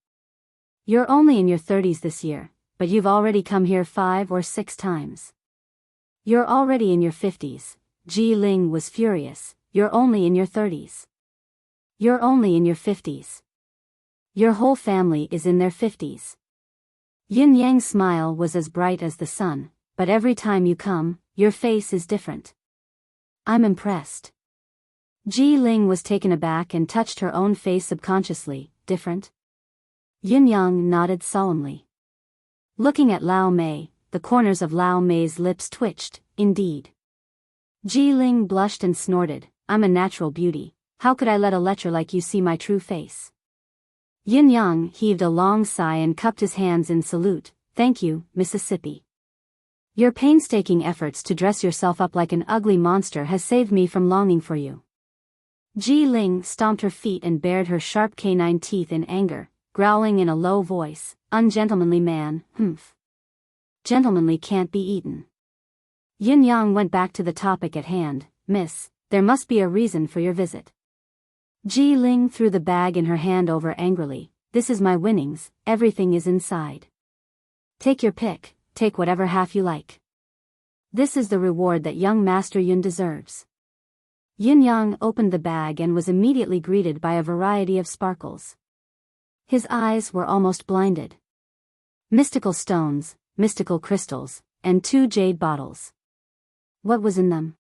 You're only in your 30s this year, but you've already come here 5 or 6 times. You're already in your 50s, Ji Ling was furious, you're only in your 30s. You're only in your 50s. Your whole family is in their 50s. Yin Yang's smile was as bright as the sun, but every time you come, your face is different. I'm impressed. Ji Ling was taken aback and touched her own face subconsciously. Different? Yin Yang nodded solemnly. Looking at Lao Mei, the corners of Lao Mei's lips twitched. Indeed. Ji Ling blushed and snorted. I'm a natural beauty. How could I let a lecher like you see my true face? Yin Yang heaved a long sigh and cupped his hands in salute. Thank you, Mississippi. Your painstaking efforts to dress yourself up like an ugly monster has saved me from longing for you. Ji Ling stomped her feet and bared her sharp canine teeth in anger, growling in a low voice, Ungentlemanly man, humph. Gentlemanly can't be eaten. Yin Yang went back to the topic at hand. Miss, there must be a reason for your visit. Ji Ling threw the bag in her hand over angrily. This is my winnings, everything is inside. Take your pick, take whatever half you like. This is the reward that young Master Yun deserves. Yin Yang opened the bag and was immediately greeted by a variety of sparkles. His eyes were almost blinded. Mystical stones, mystical crystals, and 2 jade bottles. What was in them?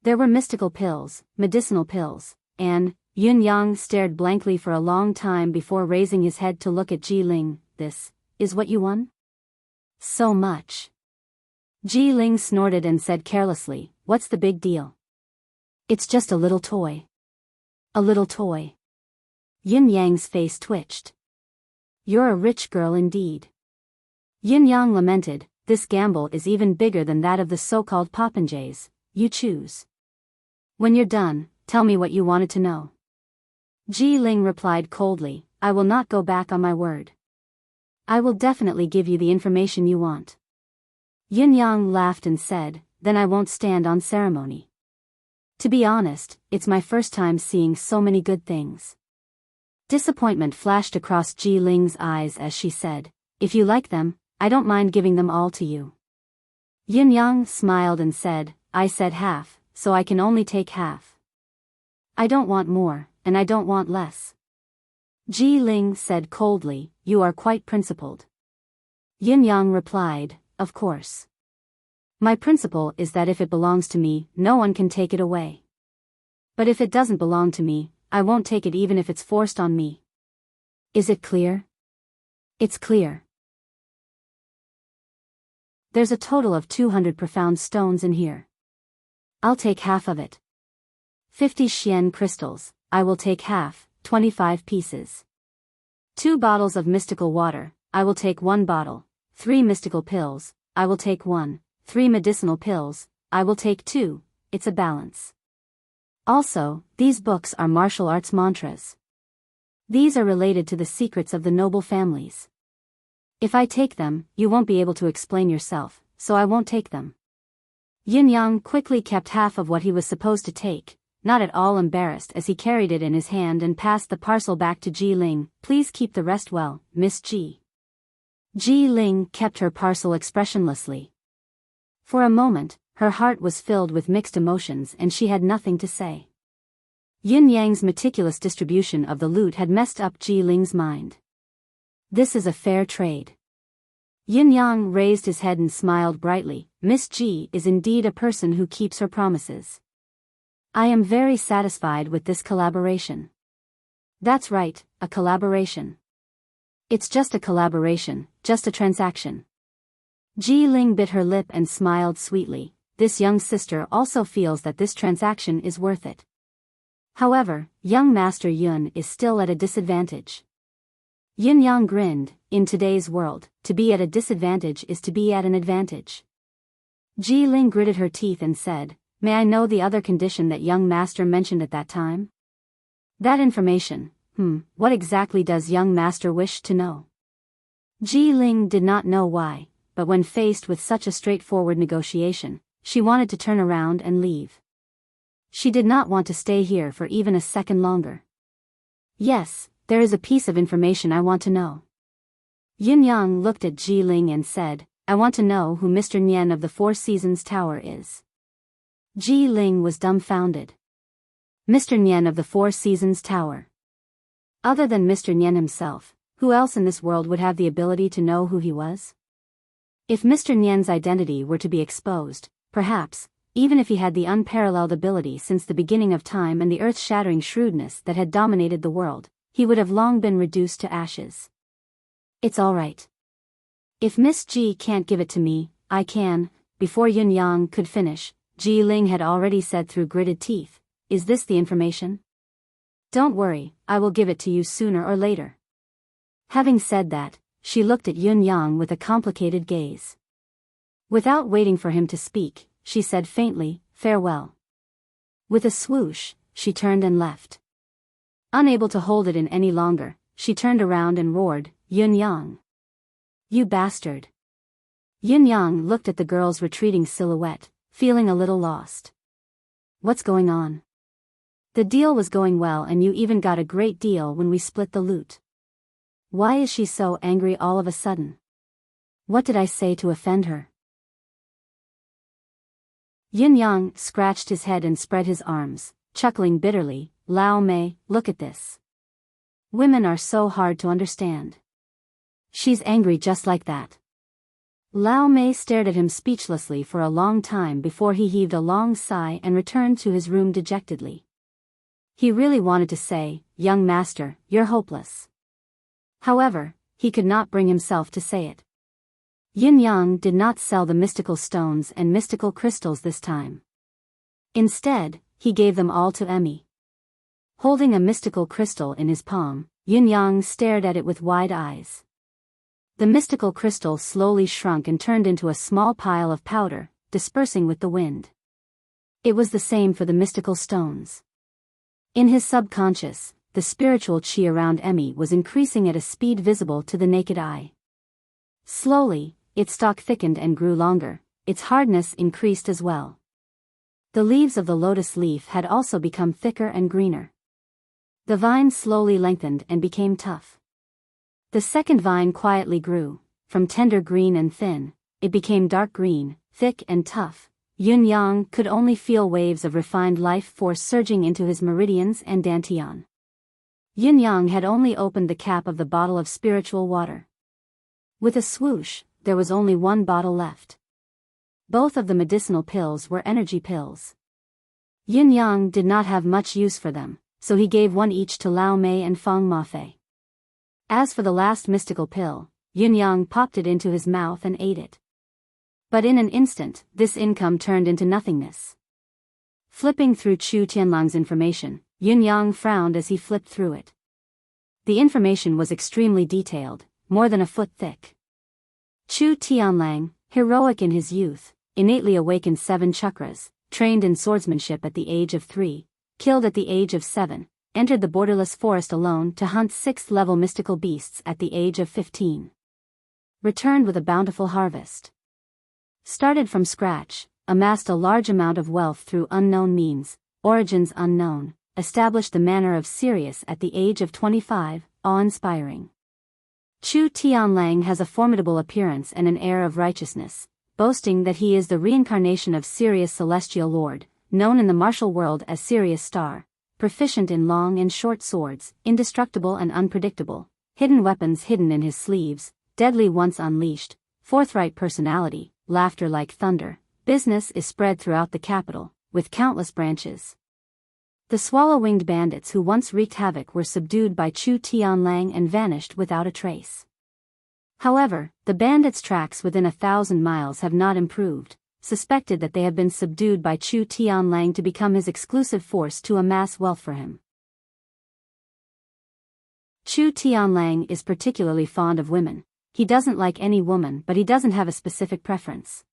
There were mystical pills, medicinal pills, and Yin Yang stared blankly for a long time before raising his head to look at Ji Ling. This is what you won? So much. Ji Ling snorted and said carelessly, what's the big deal? It's just a little toy. A little toy. Yin Yang's face twitched. You're a rich girl indeed. Yin Yang lamented, this gamble is even bigger than that of the so-called popinjays. You choose. When you're done, tell me what you wanted to know. Ji Ling replied coldly, I will not go back on my word. I will definitely give you the information you want. Yin Yang laughed and said, then I won't stand on ceremony. To be honest, it's my first time seeing so many good things. Disappointment flashed across Ji Ling's eyes as she said, if you like them, I don't mind giving them all to you. Yin Yang smiled and said, I said half, so I can only take half. I don't want more, and I don't want less. Ji Ling said coldly, you are quite principled. Yin Yang replied, of course. My principle is that if it belongs to me, no one can take it away. But if it doesn't belong to me, I won't take it even if it's forced on me. Is it clear? It's clear. There's a total of 200 profound stones in here. I'll take half of it. 50 Xian crystals, I will take half, 25 pieces. 2 bottles of mystical water, I will take 1 bottle. 3 mystical pills, I will take 1. 3 medicinal pills, I will take 2, it's a balance. Also, these books are martial arts mantras. These are related to the secrets of the noble families. If I take them, you won't be able to explain yourself, so I won't take them. Yin Yang quickly kept half of what he was supposed to take, not at all embarrassed as he carried it in his hand and passed the parcel back to Ji Ling. Please keep the rest well, Miss Ji. Ji Ling kept her parcel expressionlessly. For a moment, her heart was filled with mixed emotions and she had nothing to say. Yin Yang's meticulous distribution of the loot had messed up Ji Ling's mind. This is a fair trade. Yin Yang raised his head and smiled brightly. Miss Ji is indeed a person who keeps her promises. I am very satisfied with this collaboration. That's right, a collaboration. It's just a collaboration, just a transaction. Ji Ling bit her lip and smiled sweetly. This young sister also feels that this transaction is worth it. However, young Master Yun is still at a disadvantage. Yin Yang grinned. In today's world, to be at a disadvantage is to be at an advantage. Ji Ling gritted her teeth and said, may I know the other condition that young Master mentioned at that time? That information, what exactly does young Master wish to know? Ji Ling did not know why, but when faced with such a straightforward negotiation, she wanted to turn around and leave. She did not want to stay here for even a second longer. Yes, there is a piece of information I want to know. Yin Yang looked at Ji Ling and said, I want to know who Mr. Nian of the Four Seasons Tower is. Ji Ling was dumbfounded. Mr. Nian of the Four Seasons Tower. Other than Mr. Nian himself, Who else in this world would have the ability to know who he was? If Mr. Nian's identity were to be exposed, perhaps, even if he had the unparalleled ability since the beginning of time and the earth-shattering shrewdness that had dominated the world, he would have long been reduced to ashes. It's all right. If Miss Ji can't give it to me, I can. Before Yun Yang could finish, Ji Ling had already said through gritted teeth, "Is this the information? Don't worry, I will give it to you sooner or later." Having said that, she looked at Yun Yang with a complicated gaze. Without waiting for him to speak, she said faintly, "Farewell." With a swoosh, she turned and left. Unable to hold it in any longer, she turned around and roared, "Yun Yang! You bastard!" Yun Yang looked at the girl's retreating silhouette, feeling a little lost. What's going on? The deal was going well and you even got a great deal when we split the loot. Why is she so angry all of a sudden? What did I say to offend her? Yun Yang scratched his head and spread his arms, chuckling bitterly. Lao Mei, look at this. Women are so hard to understand. She's angry just like that. Lao Mei stared at him speechlessly for a long time before he heaved a long sigh and returned to his room dejectedly. He really wanted to say, "Young master, you're hopeless." However, he could not bring himself to say it. Yin Yang did not sell the mystical stones and mystical crystals this time. Instead, he gave them all to Emmy. Holding a mystical crystal in his palm, Yin Yang stared at it with wide eyes. The mystical crystal slowly shrunk and turned into a small pile of powder, dispersing with the wind. It was the same for the mystical stones. In his subconscious, the spiritual chi around Emmy was increasing at a speed visible to the naked eye. Slowly, its stalk thickened and grew longer, its hardness increased as well. The leaves of the lotus leaf had also become thicker and greener. The vine slowly lengthened and became tough. The second vine quietly grew, from tender green and thin, it became dark green, thick and tough. Yun Yang could only feel waves of refined life force surging into his meridians and dantian. Yin Yang had only opened the cap of the bottle of spiritual water. With a swoosh, there was only one bottle left. Both of the medicinal pills were energy pills. Yin Yang did not have much use for them, so he gave one each to Lao Mei and Feng Mafei. As for the last mystical pill, Yin Yang popped it into his mouth and ate it. But in an instant, this income turned into nothingness. Flipping through Chu Tianlang's information, Yin Yang frowned as he flipped through it. The information was extremely detailed, more than a foot thick. Chu Tianlang, heroic in his youth, innately awakened 7 chakras, trained in swordsmanship at the age of 3, killed at the age of 7, entered the borderless forest alone to hunt 6th-level mystical beasts at the age of 15. Returned with a bountiful harvest. Started from scratch, amassed a large amount of wealth through unknown means, origins unknown, established the manor of Sirius at the age of 25, awe-inspiring. Chu Tianlang has a formidable appearance and an air of righteousness, boasting that he is the reincarnation of Sirius Celestial Lord, known in the martial world as Sirius Star, proficient in long and short swords, indestructible and unpredictable, hidden weapons hidden in his sleeves, deadly once unleashed, forthright personality, laughter like thunder, business is spread throughout the capital, with countless branches. The swallow-winged bandits who once wreaked havoc were subdued by Chu Tianlang and vanished without a trace. However, the bandits' tracks within 1,000 miles have not improved, suspected that they have been subdued by Chu Tianlang to become his exclusive force to amass wealth for him. Chu Tianlang is particularly fond of women. He doesn't like any woman but he doesn't have a specific preference.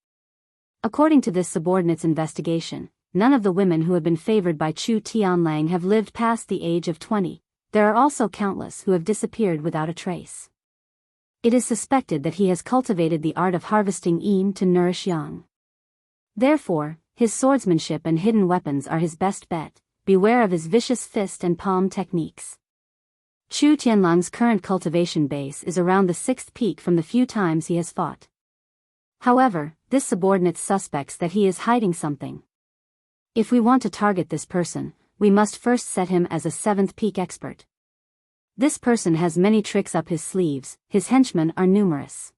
According to this subordinate's investigation, none of the women who have been favored by Chu Tianlang have lived past the age of 20, there are also countless who have disappeared without a trace. It is suspected that he has cultivated the art of harvesting yin to nourish yang. Therefore, his swordsmanship and hidden weapons are his best bet, beware of his vicious fist and palm techniques. Chu Tianlang's current cultivation base is around the 6th peak from the few times he has fought. However, this subordinate suspects that he is hiding something. If we want to target this person, we must first set him as a 7th peak expert. This person has many tricks up his sleeves, his henchmen are numerous.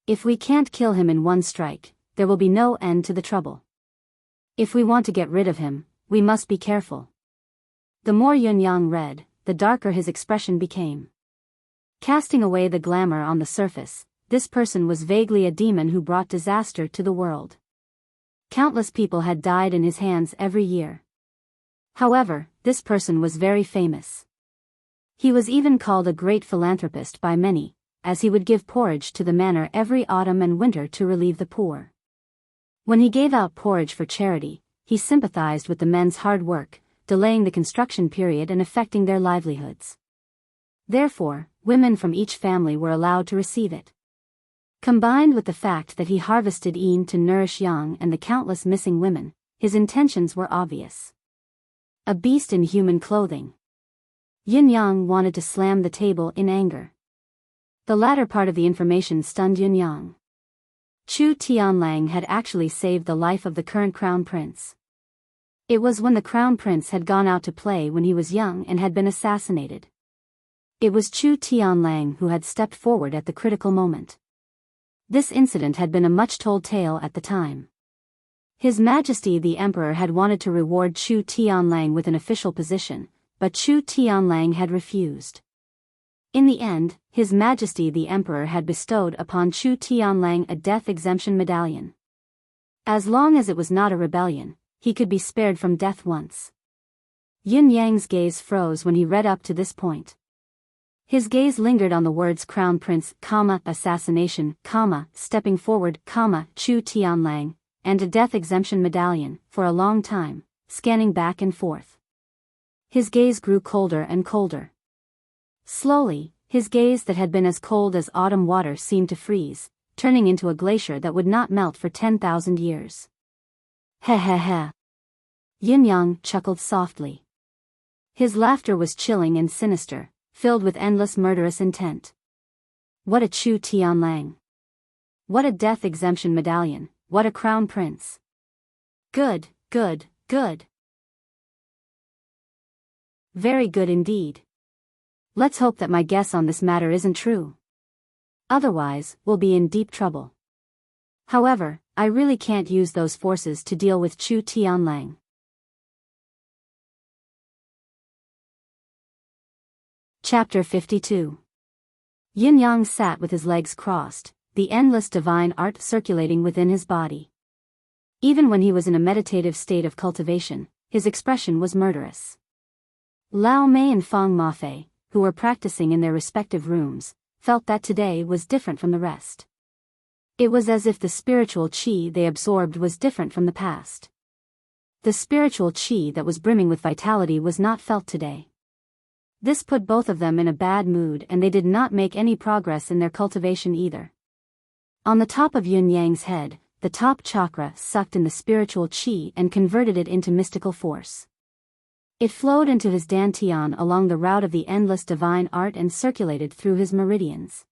If we can't kill him in one strike, there will be no end to the trouble. If we want to get rid of him, we must be careful. The more Yun Yang read, the darker his expression became. Casting away the glamour on the surface, this person was vaguely a demon who brought disaster to the world. Countless people had died in his hands every year. However, this person was very famous. He was even called a great philanthropist by many, as he would give porridge to the manor every autumn and winter to relieve the poor. When he gave out porridge for charity, he sympathized with the men's hard work, delaying the construction period and affecting their livelihoods. Therefore, women from each family were allowed to receive it. Combined with the fact that he harvested Yin to nourish Yang and the countless missing women, his intentions were obvious. A beast in human clothing. Yin Yang wanted to slam the table in anger. The latter part of the information stunned Yin Yang. Chu Tianlang had actually saved the life of the current crown prince. It was when the crown prince had gone out to play when he was young and had been assassinated. It was Chu Tianlang who had stepped forward at the critical moment. This incident had been a much-told tale at the time. His Majesty the Emperor had wanted to reward Chu Tianlang with an official position, but Chu Tianlang had refused. In the end, His Majesty the Emperor had bestowed upon Chu Tianlang a death exemption medallion. As long as it was not a rebellion, he could be spared from death once. Yin Yang's gaze froze when he read up to this point. His gaze lingered on the words Crown Prince, assassination, stepping forward, Chu Tianlang, and a death exemption medallion, for a long time, scanning back and forth. His gaze grew colder and colder. Slowly, his gaze that had been as cold as autumn water seemed to freeze, turning into a glacier that would not melt for 10,000 years. Heh heh heh. Yin Yang chuckled softly. His laughter was chilling and sinister, filled with endless murderous intent. What a Chu Tianlang. What a death exemption medallion, what a crown prince. Good, good, good. Very good indeed. Let's hope that my guess on this matter isn't true. Otherwise, we'll be in deep trouble. However, I really can't use those forces to deal with Chu Tianlang. Chapter 52. Yin Yang sat with his legs crossed, the endless divine art circulating within his body. Even when he was in a meditative state of cultivation, his expression was murderous. Lao Mei and Fang Mafei, who were practicing in their respective rooms, felt that today was different from the rest. It was as if the spiritual qi they absorbed was different from the past. The spiritual qi that was brimming with vitality was not felt today. This put both of them in a bad mood and they did not make any progress in their cultivation either. On the top of Yin Yang's head, the top chakra sucked in the spiritual qi and converted it into mystical force. It flowed into his dantian along the route of the endless divine art and circulated through his meridians.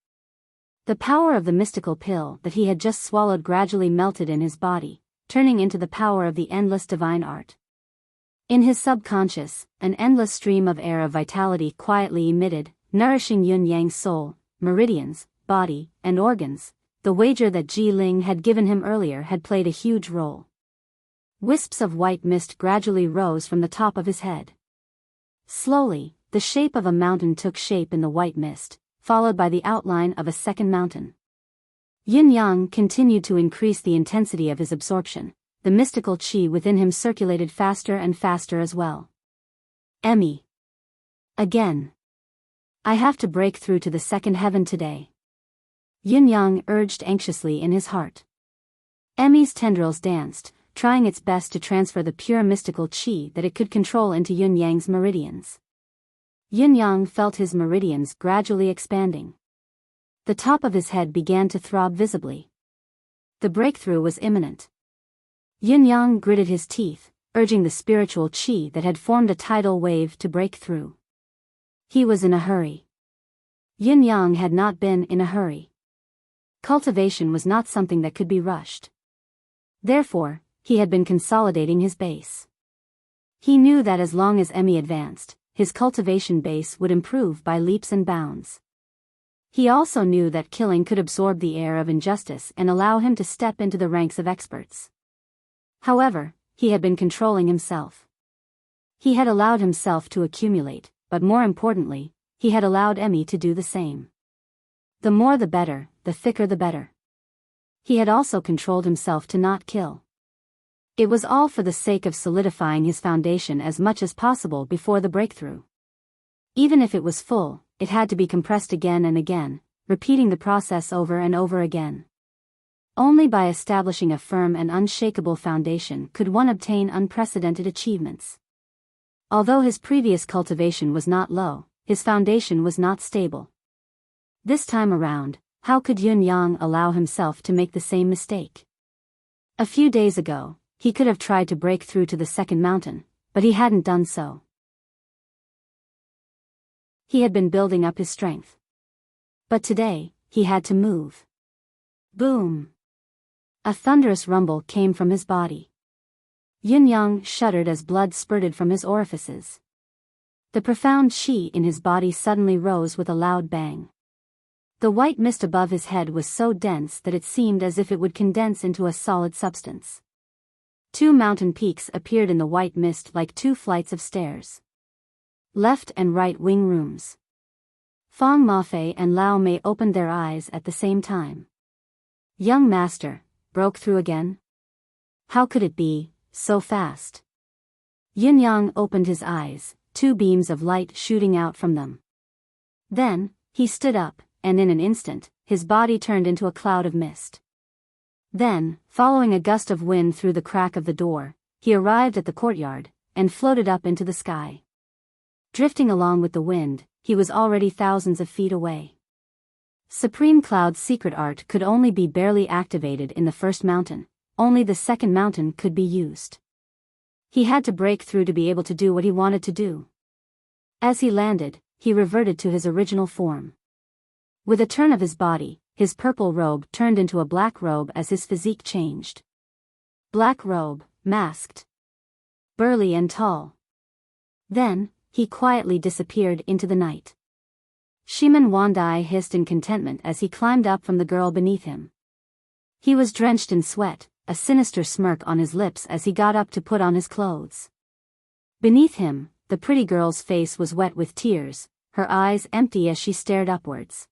The power of the mystical pill that he had just swallowed gradually melted in his body, turning into the power of the endless divine art. In his subconscious, an endless stream of air of vitality quietly emitted, nourishing Yun Yang's soul, meridians, body, and organs. The wager that Ji Ling had given him earlier had played a huge role. Wisps of white mist gradually rose from the top of his head. Slowly, the shape of a mountain took shape in the white mist, followed by the outline of a second mountain. Yin Yang continued to increase the intensity of his absorption. The mystical qi within him circulated faster and faster as well. Emmy. Again. I have to break through to the second heaven today. Yin Yang urged anxiously in his heart. Emmy's tendrils danced, trying its best to transfer the pure mystical qi that it could control into Yin Yang's meridians. Yin Yang felt his meridians gradually expanding. The top of his head began to throb visibly. The breakthrough was imminent. Yin Yang gritted his teeth, urging the spiritual qi that had formed a tidal wave to break through. He was in a hurry. Yin Yang had not been in a hurry. Cultivation was not something that could be rushed. Therefore, he had been consolidating his base. He knew that as long as Emmy advanced, his cultivation base would improve by leaps and bounds. He also knew that killing could absorb the air of injustice and allow him to step into the ranks of experts. However, he had been controlling himself. He had allowed himself to accumulate, but more importantly, he had allowed Emmy to do the same. The more the better, the thicker the better. He had also controlled himself to not kill. It was all for the sake of solidifying his foundation as much as possible before the breakthrough. Even if it was full, it had to be compressed again and again, repeating the process over and over again. Only by establishing a firm and unshakable foundation could one obtain unprecedented achievements. Although his previous cultivation was not low, his foundation was not stable. This time around, how could Yun Yang allow himself to make the same mistake? A few days ago, he could have tried to break through to the second mountain, but he hadn't done so. He had been building up his strength. But today, he had to move. Boom! A thunderous rumble came from his body. Yun Yang shuddered as blood spurted from his orifices. The profound qi in his body suddenly rose with a loud bang. The white mist above his head was so dense that it seemed as if it would condense into a solid substance. 2 mountain peaks appeared in the white mist like 2 flights of stairs. Left and right wing rooms. Fang Mafei and Lao Mei opened their eyes at the same time. Young master, broke through again? How could it be, so fast? Yin Yang opened his eyes, 2 beams of light shooting out from them. Then, he stood up, and in an instant, his body turned into a cloud of mist. Then, following a gust of wind through the crack of the door, he arrived at the courtyard, and floated up into the sky. Drifting along with the wind, he was already thousands of feet away. Supreme Cloud's secret art could only be barely activated in the first mountain, only the second mountain could be used. He had to break through to be able to do what he wanted to do. As he landed, he reverted to his original form. With a turn of his body, his purple robe turned into a black robe as his physique changed. Black robe, masked. Burly and tall. Then, he quietly disappeared into the night. Shiman Wandai hissed in contentment as he climbed up from the girl beneath him. He was drenched in sweat, a sinister smirk on his lips as he got up to put on his clothes. Beneath him, the pretty girl's face was wet with tears, her eyes empty as she stared upwards.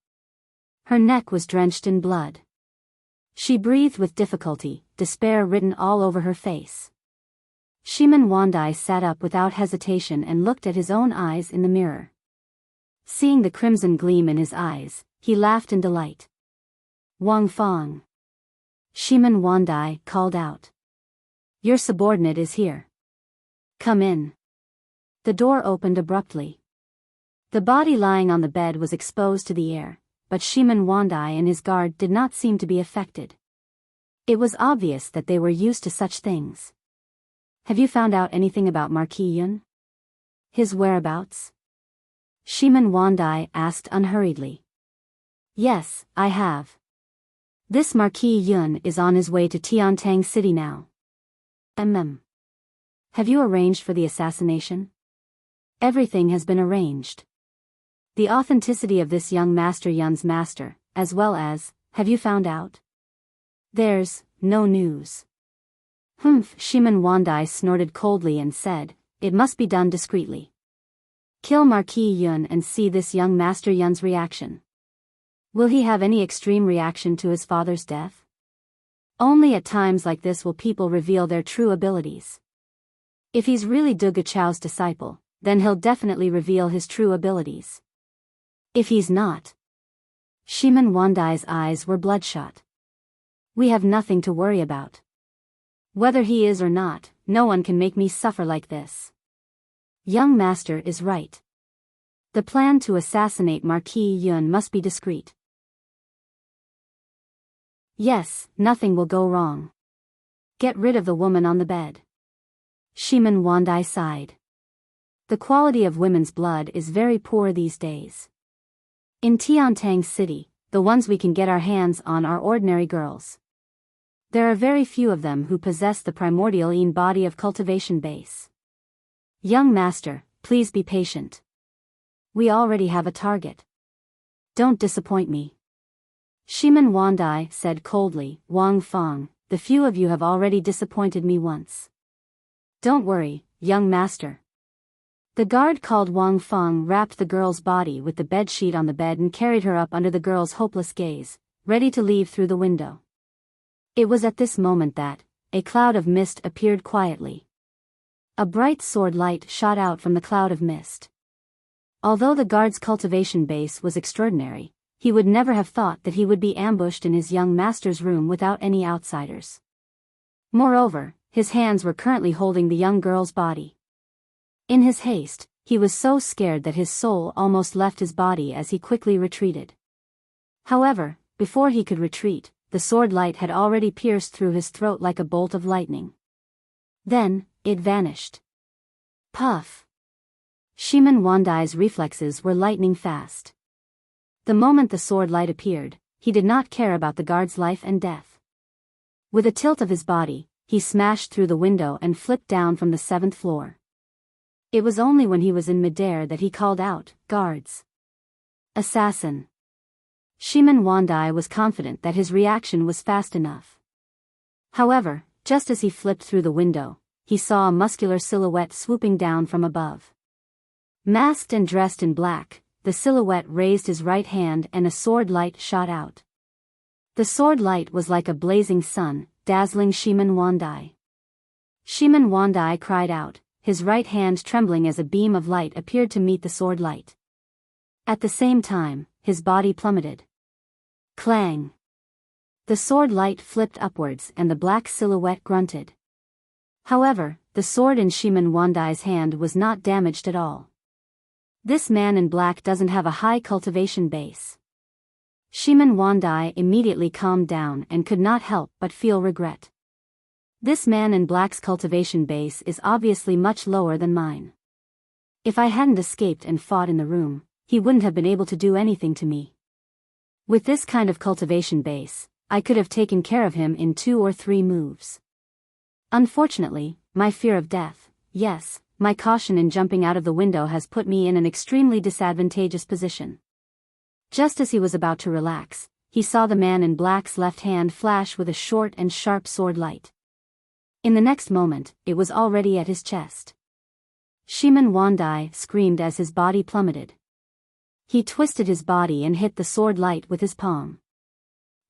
Her neck was drenched in blood. She breathed with difficulty, despair written all over her face. Shiman Wandai sat up without hesitation and looked at his own eyes in the mirror. Seeing the crimson gleam in his eyes, he laughed in delight. Wang Fang. Shiman Wandai called out. Your subordinate is here. Come in. The door opened abruptly. The body lying on the bed was exposed to the air, but Shiman Wandai and his guard did not seem to be affected. It was obvious that they were used to such things. Have you found out anything about Marquis Yun? His whereabouts? Shiman Wandai asked unhurriedly. Yes, I have. This Marquis Yun is on his way to Tiantang City now. Have you arranged for the assassination? Everything has been arranged. The authenticity of this young Master Yun's master, as well as, have you found out? There's no news. Humph, Shiman Wandai snorted coldly and said, it must be done discreetly. Kill Marquis Yun and see this young Master Yun's reaction. Will he have any extreme reaction to his father's death? Only at times like this will people reveal their true abilities. If he's really Duga Chao's disciple, then he'll definitely reveal his true abilities. If he's not. Shiman Wandai's eyes were bloodshot. We have nothing to worry about. Whether he is or not, no one can make me suffer like this. Young master is right. The plan to assassinate Marquis Yun must be discreet. Yes, nothing will go wrong. Get rid of the woman on the bed. Shiman Wandai sighed. The quality of women's blood is very poor these days. In Tiantang City, the ones we can get our hands on are ordinary girls. There are very few of them who possess the primordial Yin body of cultivation base. Young master, please be patient. We already have a target. Don't disappoint me. Shiman Wandai said coldly, Wang Feng, the few of you have already disappointed me once. Don't worry, young master. The guard called Wang Feng wrapped the girl's body with the bedsheet on the bed and carried her up under the girl's hopeless gaze, ready to leave through the window. It was at this moment that a cloud of mist appeared quietly. A bright sword light shot out from the cloud of mist. Although the guard's cultivation base was extraordinary, he would never have thought that he would be ambushed in his young master's room without any outsiders. Moreover, his hands were currently holding the young girl's body. In his haste, he was so scared that his soul almost left his body as he quickly retreated. However, before he could retreat, the sword light had already pierced through his throat like a bolt of lightning. Then, it vanished. Puff! Shiman Wandai's reflexes were lightning fast. The moment the sword light appeared, he did not care about the guard's life and death. With a tilt of his body, he smashed through the window and flipped down from the 7th floor. It was only when he was in midair that he called out, Guards! Assassin! Shiman Wandai was confident that his reaction was fast enough. However, just as he flipped through the window, he saw a muscular silhouette swooping down from above. Masked and dressed in black, the silhouette raised his right hand and a sword light shot out. The sword light was like a blazing sun, dazzling Shiman Wandai. Shiman Wandai cried out, his right hand trembling as a beam of light appeared to meet the sword light. At the same time, his body plummeted. Clang! The sword light flipped upwards and the black silhouette grunted. However, the sword in Shiman Wandai's hand was not damaged at all. This man in black doesn't have a high cultivation base. Shiman Wandai immediately calmed down and could not help but feel regret. This man in black's cultivation base is obviously much lower than mine. If I hadn't escaped and fought in the room, he wouldn't have been able to do anything to me. With this kind of cultivation base, I could have taken care of him in 2 or 3 moves. Unfortunately, my fear of death, yes, my caution in jumping out of the window has put me in an extremely disadvantageous position. Just as he was about to relax, he saw the man in black's left hand flash with a short and sharp sword light. In the next moment, it was already at his chest. Shiman Wandai screamed as his body plummeted. He twisted his body and hit the sword light with his palm.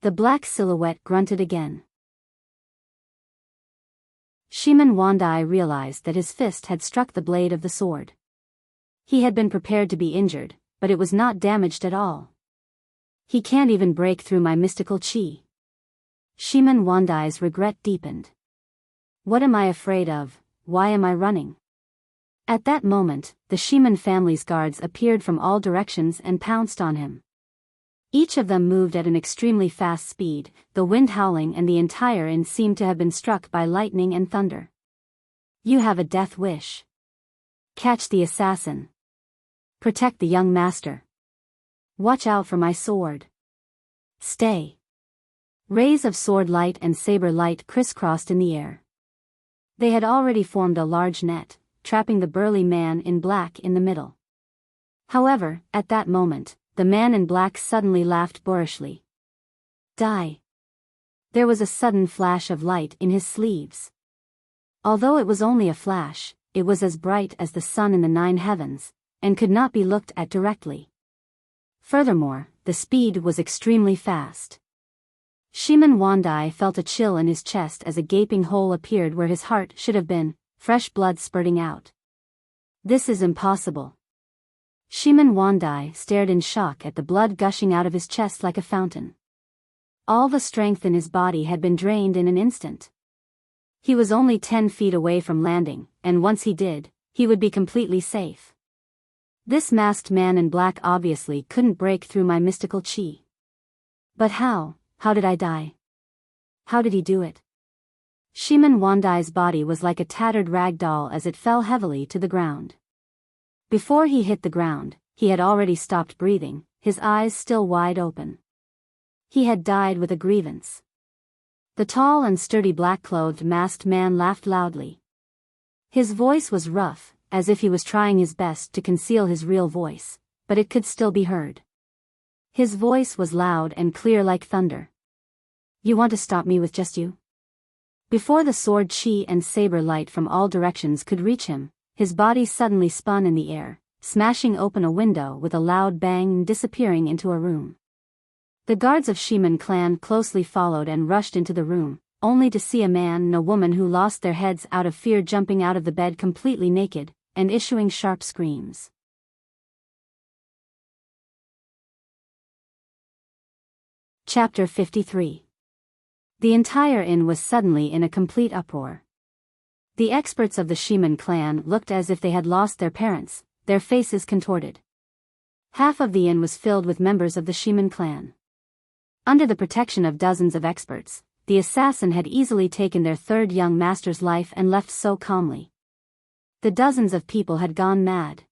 The black silhouette grunted again. Shiman Wandai realized that his fist had struck the blade of the sword. He had been prepared to be injured, but it was not damaged at all. He can't even break through my mystical chi. Shiman Wandai's regret deepened. What am I afraid of? Why am I running? At that moment, the Shiman family's guards appeared from all directions and pounced on him. Each of them moved at an extremely fast speed, the wind howling and the entire inn seemed to have been struck by lightning and thunder. You have a death wish. Catch the assassin. Protect the young master. Watch out for my sword. Stay. Rays of sword light and saber light crisscrossed in the air. They had already formed a large net, trapping the burly man in black in the middle. However, at that moment, the man in black suddenly laughed boorishly. Die. There was a sudden flash of light in his sleeves. Although it was only a flash, it was as bright as the sun in the 9 heavens, and could not be looked at directly. Furthermore, the speed was extremely fast. Shiman Wandai felt a chill in his chest as a gaping hole appeared where his heart should have been, fresh blood spurting out. This is impossible. Shiman Wandai stared in shock at the blood gushing out of his chest like a fountain. All the strength in his body had been drained in an instant. He was only 10 feet away from landing, and once he did, he would be completely safe. This masked man in black obviously couldn't break through my mystical chi. But how did I die? How did he do it? Shiman Wandai's body was like a tattered rag doll as it fell heavily to the ground. Before he hit the ground, he had already stopped breathing, his eyes still wide open. He had died with a grievance. The tall and sturdy black-clothed masked man laughed loudly. His voice was rough, as if he was trying his best to conceal his real voice, but it could still be heard. His voice was loud and clear like thunder. "You want to stop me with just you?" Before the sword chi and saber light from all directions could reach him, his body suddenly spun in the air, smashing open a window with a loud bang and disappearing into a room. The guards of Shiman clan closely followed and rushed into the room, only to see a man and a woman who lost their heads out of fear jumping out of the bed completely naked, and issuing sharp screams. Chapter 53. The entire inn was suddenly in a complete uproar. The experts of the Shiman clan looked as if they had lost their parents, their faces contorted. Half of the inn was filled with members of the Shiman clan. Under the protection of dozens of experts, the assassin had easily taken their third young master's life and left so calmly. The dozens of people had gone mad.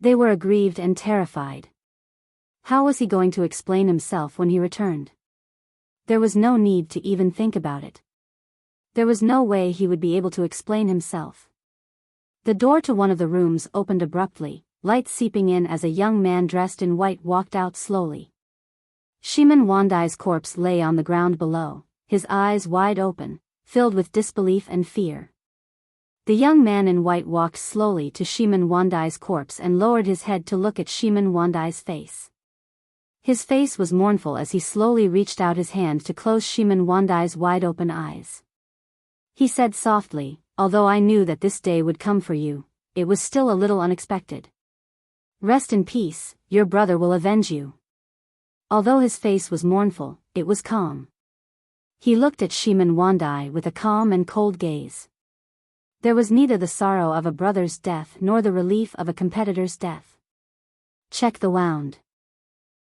They were aggrieved and terrified. How was he going to explain himself when he returned? There was no need to even think about it. There was no way he would be able to explain himself. The door to one of the rooms opened abruptly, light seeping in as a young man dressed in white walked out slowly. Shiman Wandai's corpse lay on the ground below, his eyes wide open, filled with disbelief and fear. The young man in white walked slowly to Shiman Wandai's corpse and lowered his head to look at Shiman Wandai's face. His face was mournful as he slowly reached out his hand to close Shiman Wandai's wide-open eyes. He said softly, "Although I knew that this day would come for you, it was still a little unexpected. Rest in peace, your brother will avenge you." Although his face was mournful, it was calm. He looked at Shiman Wandai with a calm and cold gaze. There was neither the sorrow of a brother's death nor the relief of a competitor's death. Check the wound.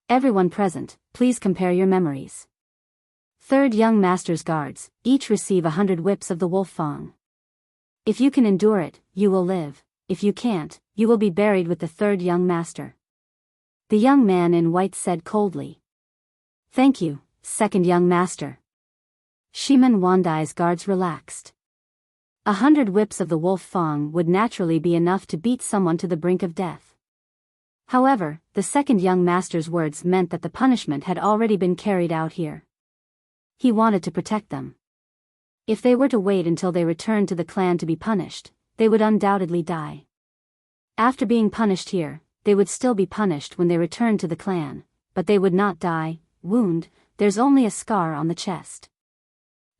Everyone present, please compare your memories. Third young master's guards, each receive 100 whips of the wolf fang. If you can endure it, you will live. If you can't, you will be buried with the third young master. The young man in white said coldly. "Thank you, second young master." Shiman Wandai's guards relaxed. 100 whips of the wolf fang would naturally be enough to beat someone to the brink of death. However, the second young master's words meant that the punishment had already been carried out here. He wanted to protect them. If they were to wait until they returned to the clan to be punished, they would undoubtedly die. After being punished here, they would still be punished when they returned to the clan, but they would not die. Wound, there's only a scar on the chest.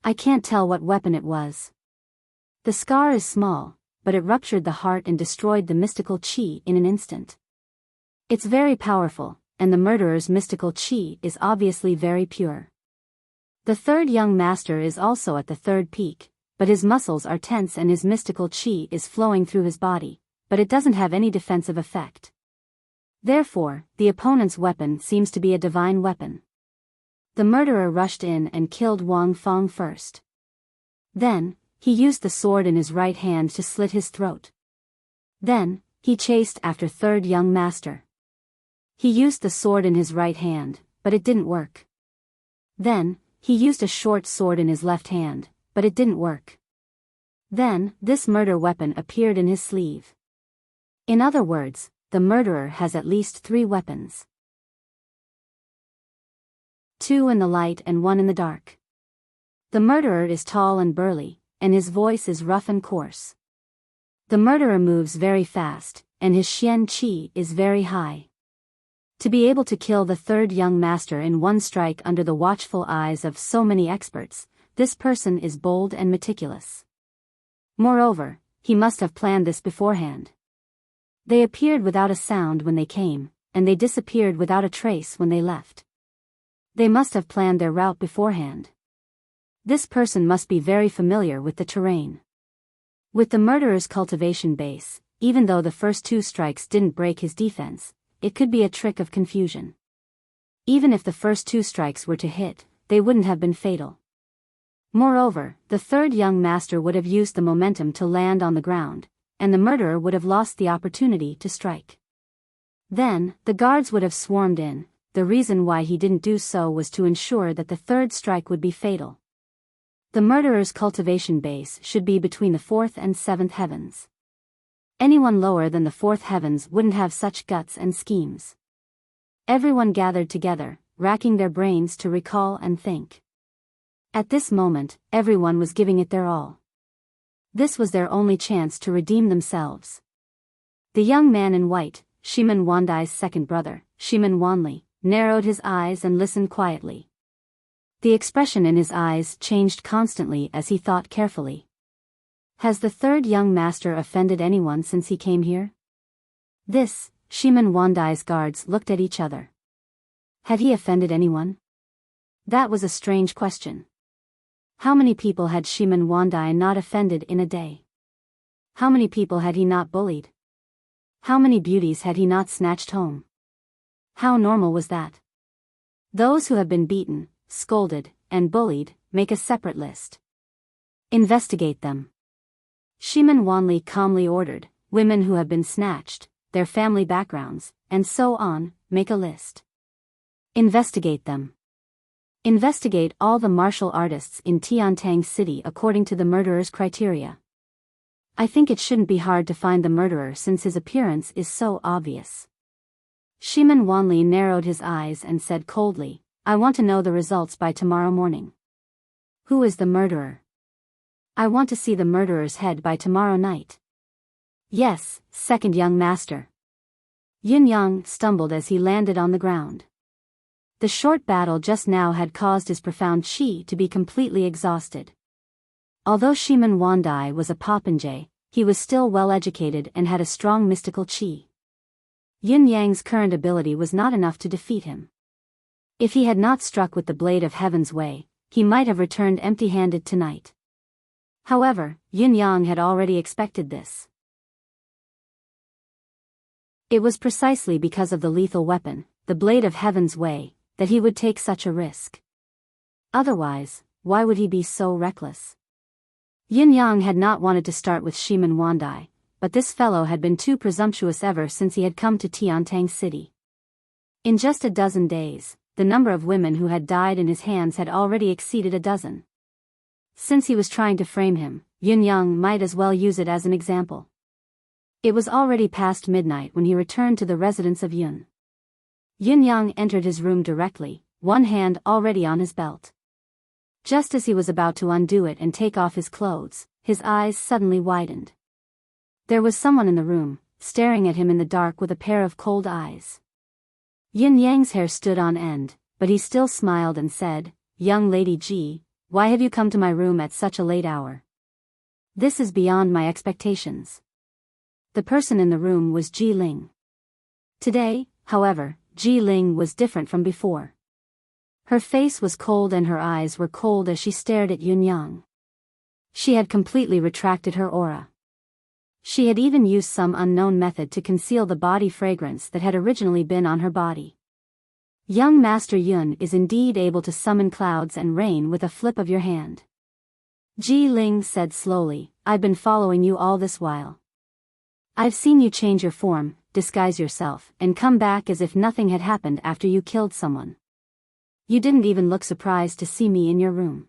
I can't tell what weapon it was. The scar is small, but it ruptured the heart and destroyed the mystical chi in an instant. It's very powerful, and the murderer's mystical chi is obviously very pure. The third young master is also at the third peak, but his muscles are tense and his mystical chi is flowing through his body, but it doesn't have any defensive effect. Therefore, the opponent's weapon seems to be a divine weapon. The murderer rushed in and killed Wang Fang first. Then, he used the sword in his right hand to slit his throat. Then, he chased after third young master. He used the sword in his right hand, but it didn't work. Then, he used a short sword in his left hand, but it didn't work. Then, this murder weapon appeared in his sleeve. In other words, the murderer has at least 3 weapons. 2 in the light and 1 in the dark. The murderer is tall and burly, and his voice is rough and coarse. The murderer moves very fast, and his xian qi is very high. To be able to kill the third young master in one strike under the watchful eyes of so many experts, this person is bold and meticulous. Moreover, he must have planned this beforehand. They appeared without a sound when they came, and they disappeared without a trace when they left. They must have planned their route beforehand. This person must be very familiar with the terrain. With the murderer's cultivation base, even though the first 2 strikes didn't break his defense, it could be a trick of confusion. Even if the first 2 strikes were to hit, they wouldn't have been fatal. Moreover, the third young master would have used the momentum to land on the ground, and the murderer would have lost the opportunity to strike. Then, the guards would have swarmed in. The reason why he didn't do so was to ensure that the third strike would be fatal. The murderer's cultivation base should be between the 4th and 7th heavens. Anyone lower than the fourth heavens wouldn't have such guts and schemes. Everyone gathered together, racking their brains to recall and think. At this moment, everyone was giving it their all. This was their only chance to redeem themselves. The young man in white, Shiman Wandai's second brother, Shiman Wanli, narrowed his eyes and listened quietly. The expression in his eyes changed constantly as he thought carefully. Has the third young master offended anyone since he came here? This, Shiman Wandai's guards looked at each other. Had he offended anyone? That was a strange question. How many people had Shiman Wandai not offended in a day? How many people had he not bullied? How many beauties had he not snatched home? How normal was that? Those who have been beaten, scolded, and bullied, make a separate list. Investigate them. Shiman Wanli calmly ordered, women who have been snatched, their family backgrounds, and so on, make a list. Investigate them. Investigate all the martial artists in Enchanting City according to the murderer's criteria. I think it shouldn't be hard to find the murderer since his appearance is so obvious. Shiman Wanli narrowed his eyes and said coldly, I want to know the results by tomorrow morning. Who is the murderer? I want to see the murderer's head by tomorrow night. Yes, second young master. Yin Yang stumbled as he landed on the ground. The short battle just now had caused his profound qi to be completely exhausted. Although Shiman Wandai was a popinjay, he was still well educated and had a strong mystical qi. Yin Yang's current ability was not enough to defeat him. If he had not struck with the blade of Heaven's Way, he might have returned empty-handed tonight. However, Yin Yang had already expected this. It was precisely because of the lethal weapon, the blade of Heaven's Way, that he would take such a risk. Otherwise, why would he be so reckless? Yin Yang had not wanted to start with Shiman Wandai, but this fellow had been too presumptuous ever since he had come to Enchanting City. In just a dozen days, the number of women who had died in his hands had already exceeded a dozen. Since he was trying to frame him, Yin Yang might as well use it as an example. It was already past midnight when he returned to the residence of Yun. Yin Yang entered his room directly, one hand already on his belt. Just as he was about to undo it and take off his clothes, his eyes suddenly widened. There was someone in the room, staring at him in the dark with a pair of cold eyes. Yin Yang's hair stood on end, but he still smiled and said, Young Lady Ji, why have you come to my room at such a late hour? This is beyond my expectations. The person in the room was Ji Ling. Today, however, Ji Ling was different from before. Her face was cold and her eyes were cold as she stared at Yin Yang. She had completely retracted her aura. She had even used some unknown method to conceal the body fragrance that had originally been on her body. Young Master Yun is indeed able to summon clouds and rain with a flip of your hand. Ji Ling said slowly, I've been following you all this while. I've seen you change your form, disguise yourself, and come back as if nothing had happened after you killed someone. You didn't even look surprised to see me in your room.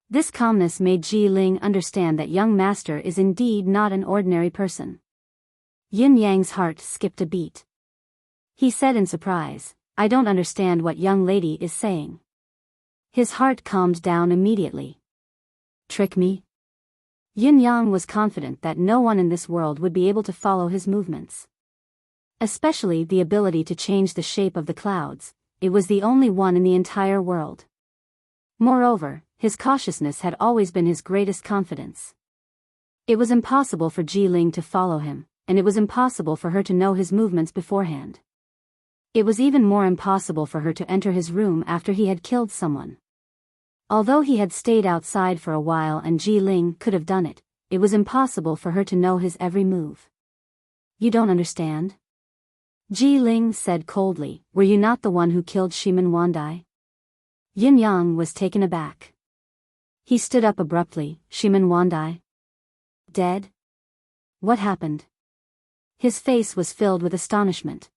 This calmness made Ji Ling understand that young master is indeed not an ordinary person. Yin Yang's heart skipped a beat. He said in surprise, I don't understand what young lady is saying. His heart calmed down immediately. Trick me? Yin Yang was confident that no one in this world would be able to follow his movements. Especially the ability to change the shape of the clouds, it was the only one in the entire world. Moreover, his cautiousness had always been his greatest confidence. It was impossible for Ji Ling to follow him, and it was impossible for her to know his movements beforehand. It was even more impossible for her to enter his room after he had killed someone. Although he had stayed outside for a while and Ji Ling could have done it, it was impossible for her to know his every move. You don't understand? Ji Ling said coldly, were you not the one who killed Shiman Wandai? Yin Yang was taken aback. He stood up abruptly, Shiman Wandai? Dead? What happened? His face was filled with astonishment.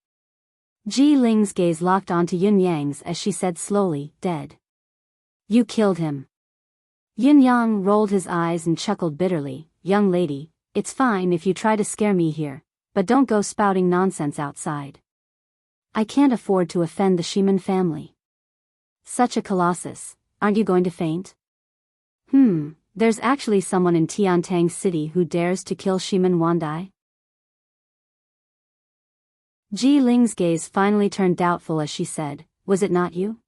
Ji Ling's gaze locked onto Yin Yang's as she said slowly, dead. You killed him. Yin Yang rolled his eyes and chuckled bitterly, young lady, It's fine if you try to scare me here, but don't go spouting nonsense outside. I can't afford to offend the Shiman family. Such a colossus, aren't you going to faint? There's actually someone in Tiantang City who dares to kill Shiman Wandai? Ji Ling's gaze finally turned doubtful as she said, was it not you?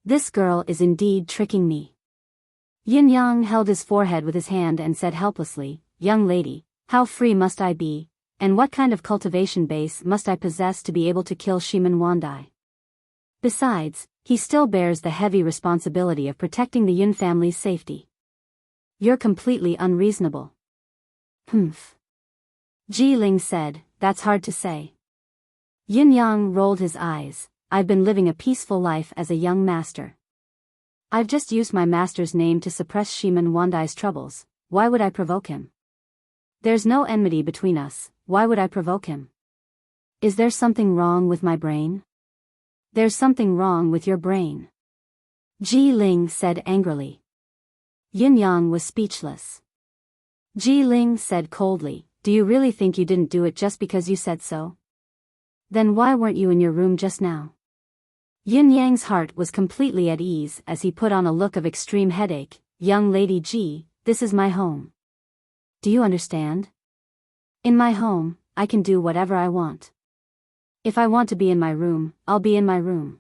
This girl is indeed tricking me. Yin Yang held his forehead with his hand and said helplessly, young lady, how free must I be, and what kind of cultivation base must I possess to be able to kill Shiman Wandai? Besides, he still bears the heavy responsibility of protecting the Yun family's safety. You're completely unreasonable. Ji Ling said, that's hard to say. Yin Yang rolled his eyes. I've been living a peaceful life as a young master. I've just used my master's name to suppress Shiman Wandai's troubles. Why would I provoke him? There's no enmity between us. Why would I provoke him? Is there something wrong with my brain? There's something wrong with your brain. Ji Ling said angrily. Yin Yang was speechless. Ji Ling said coldly, do you really think you didn't do it just because you said so? Then why weren't you in your room just now? Yin Yang's heart was completely at ease as he put on a look of extreme headache. Young lady Ji, this is my home. Do you understand? In my home, I can do whatever I want. If I want to be in my room, I'll be in my room.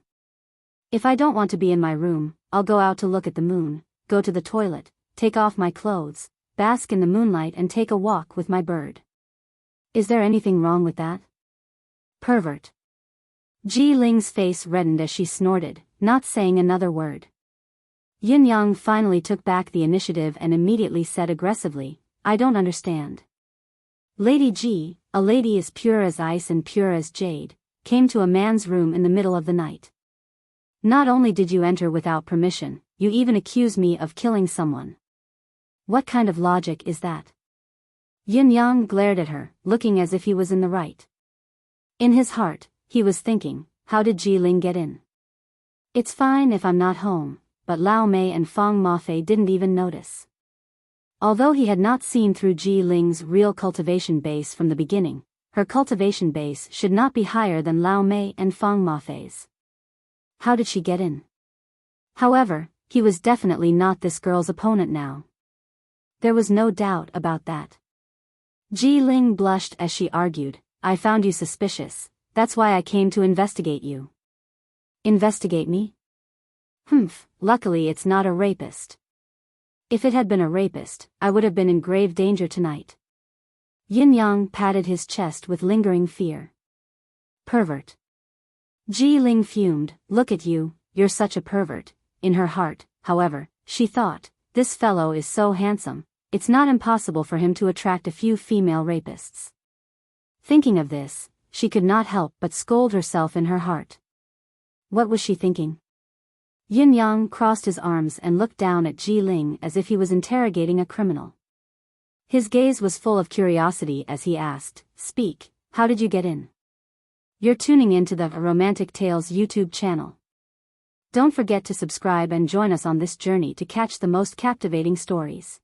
If I don't want to be in my room, I'll go out to look at the moon, go to the toilet, take off my clothes, bask in the moonlight and take a walk with my bird. Is there anything wrong with that? Pervert. Ji Ling's face reddened as she snorted, not saying another word. Yin Yang finally took back the initiative and immediately said aggressively, I don't understand. Lady Ji, a lady as pure as ice and pure as jade, came to a man's room in the middle of the night. Not only did you enter without permission, you even accuse me of killing someone. What kind of logic is that? Yin Yang glared at her, looking as if he was in the right. In his heart, he was thinking, how did Ji Ling get in? It's fine if I'm not home, but Lao Mei and Fang Mafei didn't even notice. Although he had not seen through Ji Ling's real cultivation base from the beginning, her cultivation base should not be higher than Lao Mei and Fang Mafei's. How did she get in? However, he was definitely not this girl's opponent now. There was no doubt about that. Ji Ling blushed as she argued, I found you suspicious, that's why I came to investigate you. Investigate me? Luckily it's not a rapist. If it had been a rapist, I would have been in grave danger tonight. Yin Yang patted his chest with lingering fear. Pervert. Ji Ling fumed, look at you, you're such a pervert. In her heart, however, she thought, this fellow is so handsome, it's not impossible for him to attract a few female rapists. Thinking of this, she could not help but scold herself in her heart. What was she thinking? Yin Yang crossed his arms and looked down at Ji Ling as if he was interrogating a criminal. His gaze was full of curiosity as he asked, speak, how did you get in? You're tuning into the Romantic Tales YouTube channel. Don't forget to subscribe and join us on this journey to catch the most captivating stories.